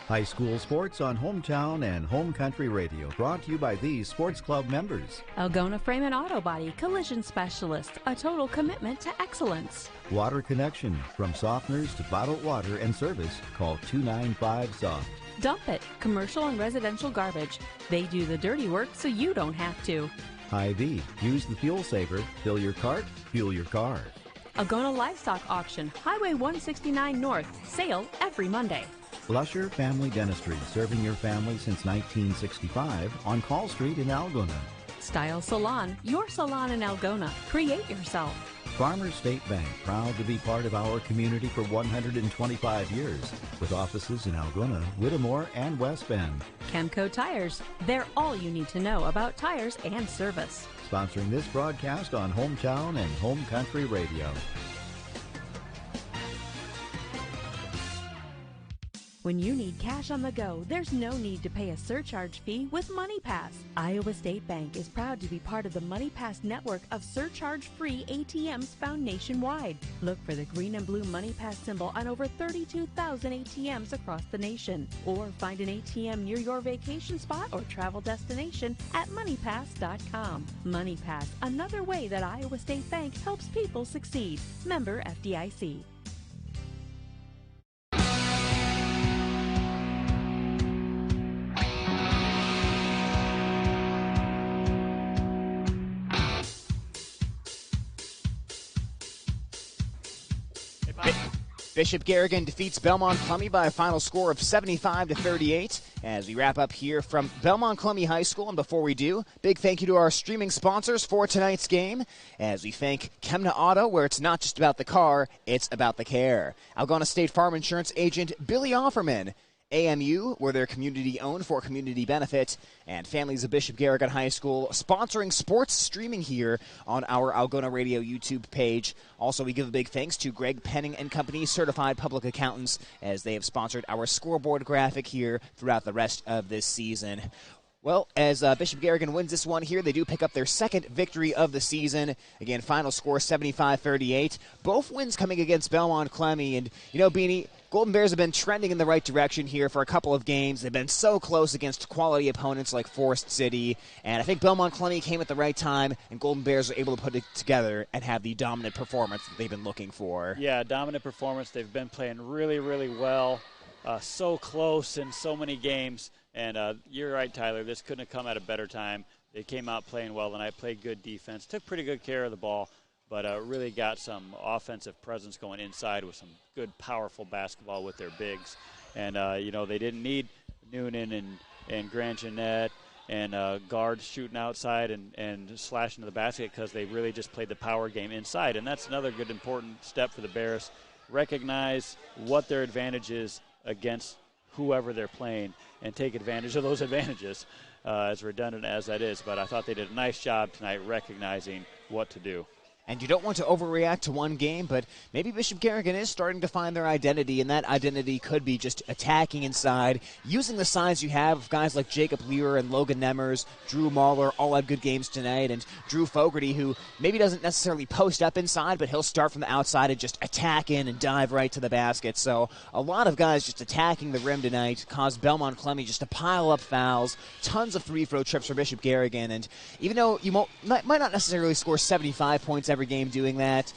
High school sports on Hometown and Home Country Radio, brought to you by these sports club members. Algona Frame and Auto Body Collision Specialist, a total commitment to excellence. Water Connection, from softeners to bottled water and service, call 295-SOFT. Dump It, commercial and residential garbage. They do the dirty work so you don't have to. Hy-Vee, use the fuel saver, fill your cart, fuel your car. Algona Livestock Auction, Highway 169 North, sale every Monday. Lusher Family Dentistry, serving your family since 1965 on Call Street in Algona. Style Salon, your salon in Algona. Create yourself. Farmers State Bank, proud to be part of our community for 125 years, with offices in Algona, Whittemore, and West Bend. Chemco Tires, they're all you need to know about tires and service. Sponsoring this broadcast on Hometown and Home Country Radio. When you need cash on the go, there's no need to pay a surcharge fee with MoneyPass. Iowa State Bank is proud to be part of the MoneyPass network of surcharge-free ATMs found nationwide. Look for the green and blue MoneyPass symbol on over 32,000 ATMs across the nation. Or find an ATM near your vacation spot or travel destination at MoneyPass.com. MoneyPass, another way that Iowa State Bank helps people succeed. Member FDIC. Bishop Garrigan defeats Belmond-Klemme by a final score of 75-38 as we wrap up here from Belmond-Klemme High School. And before we do, big thank you to our streaming sponsors for tonight's game as we thank Kemna Auto, where it's not just about the car, it's about the care. Algona State Farm Insurance agent Billy Offerman. AMU, where they're community-owned for community benefit, and Families of Bishop Garrigan High School sponsoring sports streaming here on our Algona Radio YouTube page. Also, we give a big thanks to Greg Penning and Company, certified public accountants, as they have sponsored our scoreboard graphic here throughout the rest of this season. Well, as Bishop Garrigan wins this one here, they do pick up their second victory of the season. Again, final score 75-38. Both wins coming against Belmond-Klemme. And, you know, Beanie, Golden Bears have been trending in the right direction here for a couple of games. They've been so close against quality opponents like Forest City. And I think Belmond-Klemme came at the right time, and Golden Bears are able to put it together and have the dominant performance that they've been looking for. Yeah, dominant performance. They've been playing really, really well. So close in so many games. And you're right, Tyler. This couldn't have come at a better time. They came out playing well tonight, played good defense, took pretty good care of the ball, but really got some offensive presence going inside with some good, powerful basketball with their bigs. And, you know, they didn't need Noonan and Grand Jeanette and guards shooting outside and slashing to the basket because they really just played the power game inside. And that's another good important step for the Bears. Recognize what their advantage is against whoever they're playing and take advantage of those advantages, as redundant as that is. But I thought they did a nice job tonight recognizing what to do. And you don't want to overreact to one game, but maybe Bishop Garrigan is starting to find their identity, and that identity could be just attacking inside, using the size you have of guys like Jacob Lear and Logan Nemmers, Drew Mahler, all had good games tonight, and Drew Fogarty, who maybe doesn't necessarily post up inside, but he'll start from the outside and just attack in and dive right to the basket. So a lot of guys just attacking the rim tonight caused Belmond-Klemme just to pile up fouls, tons of free-throw trips for Bishop Garrigan, and even though you might not necessarily score 75 points every game doing that,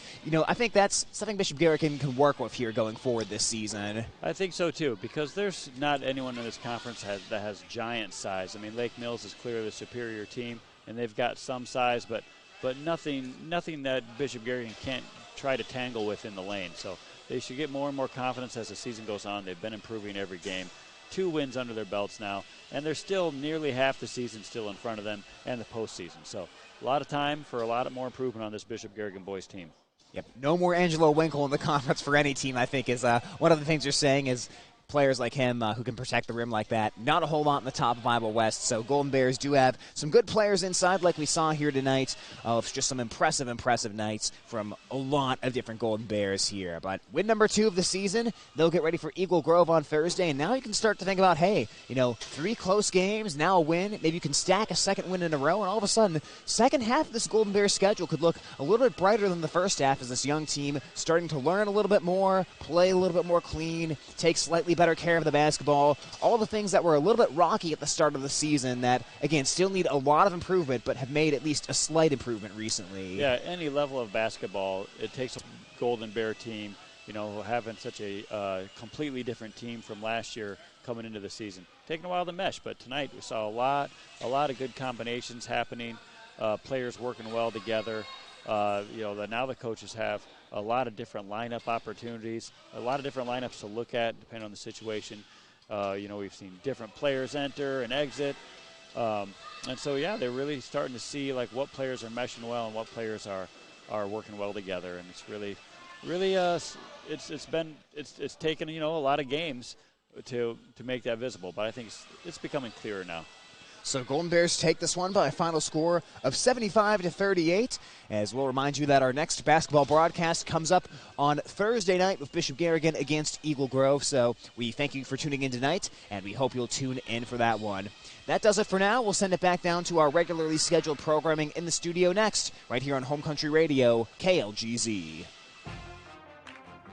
I think that's something Bishop Garrigan can work with here going forward this season. I think so too, because there's not anyone in this conference that has giant size. I mean, Lake Mills is clearly the superior team, and they've got some size, but nothing that Bishop Garrigan can't try to tangle with in the lane. So they should get more and more confidence as the season goes on. They've been improving every game. 2 wins under their belts now, and they're still nearly half the season still in front of them and the postseason. So a lot of time for a lot more improvement on this Bishop Garrigan boys team. Yep, no more Angelo Winkle in the conference for any team, I think, is one of the things you're saying is players like him who can protect the rim like that. Not a whole lot in the top of Iowa West, so Golden Bears do have some good players inside like we saw here tonight. It's just some impressive nights from a lot of different Golden Bears here. But win number 2 of the season, they'll get ready for Eagle Grove on Thursday, and now you can start to think about, hey, 3 close games, now a win. Maybe you can stack a second win in a row, and all of a sudden, second half of this Golden Bears schedule could look a little bit brighter than the first half as this young team starting to learn a little bit more, play a little bit more clean, take slightly better care of the basketball, all the things that were a little bit rocky at the start of the season that, again, still need a lot of improvement but have made at least a slight improvement recently. Yeah, any level of basketball, it takes a Golden Bear team, having such a completely different team from last year coming into the season. Taking a while to mesh, but tonight we saw a lot of good combinations happening, players working well together. Now the coaches have a lot of different lineup opportunities, a lot of different lineups to look at depending on the situation. We've seen different players enter and exit. And so, they're really starting to see what players are meshing well and what players are working well together. And it's really it's taken, a lot of games to make that visible. But I think it's becoming clearer now. So Golden Bears take this one by a final score of 75-38. As we'll remind you that our next basketball broadcast comes up on Thursday night with Bishop Garrigan against Eagle Grove. So we thank you for tuning in tonight, and we hope you'll tune in for that one. That does it for now. We'll send it back down to our regularly scheduled programming in the studio next, right here on Home Country Radio, KLGZ.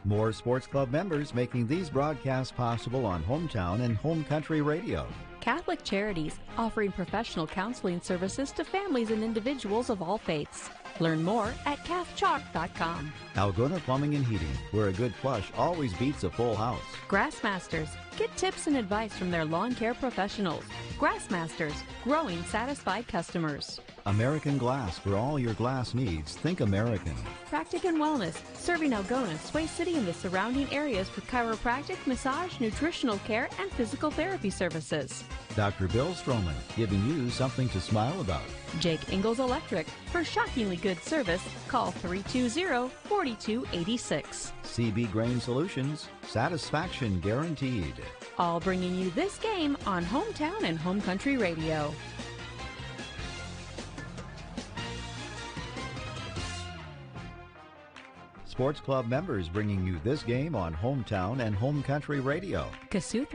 More Sports Club members making these broadcasts possible on Hometown and Home Country Radio. Catholic Charities, offering professional counseling services to families and individuals of all faiths. Learn more at cathchalk.com. Algona Plumbing and Heating, where a good flush always beats a full house. Grassmasters, get tips and advice from their lawn care professionals. Grassmasters, growing satisfied customers. American Glass, for all your glass needs, think American. Practic and Wellness, serving Algona, Sway City, and the surrounding areas for chiropractic, massage, nutritional care, and physical therapy services. Dr. Bill Stroman, giving you something to smile about. Jake Ingalls Electric, for shockingly good service, call 320-4286. CB Grain Solutions, satisfaction guaranteed. All bringing you this game on Hometown and Home Country Radio. Sports Club members bringing you this game on Hometown and Home Country Radio. Kasuth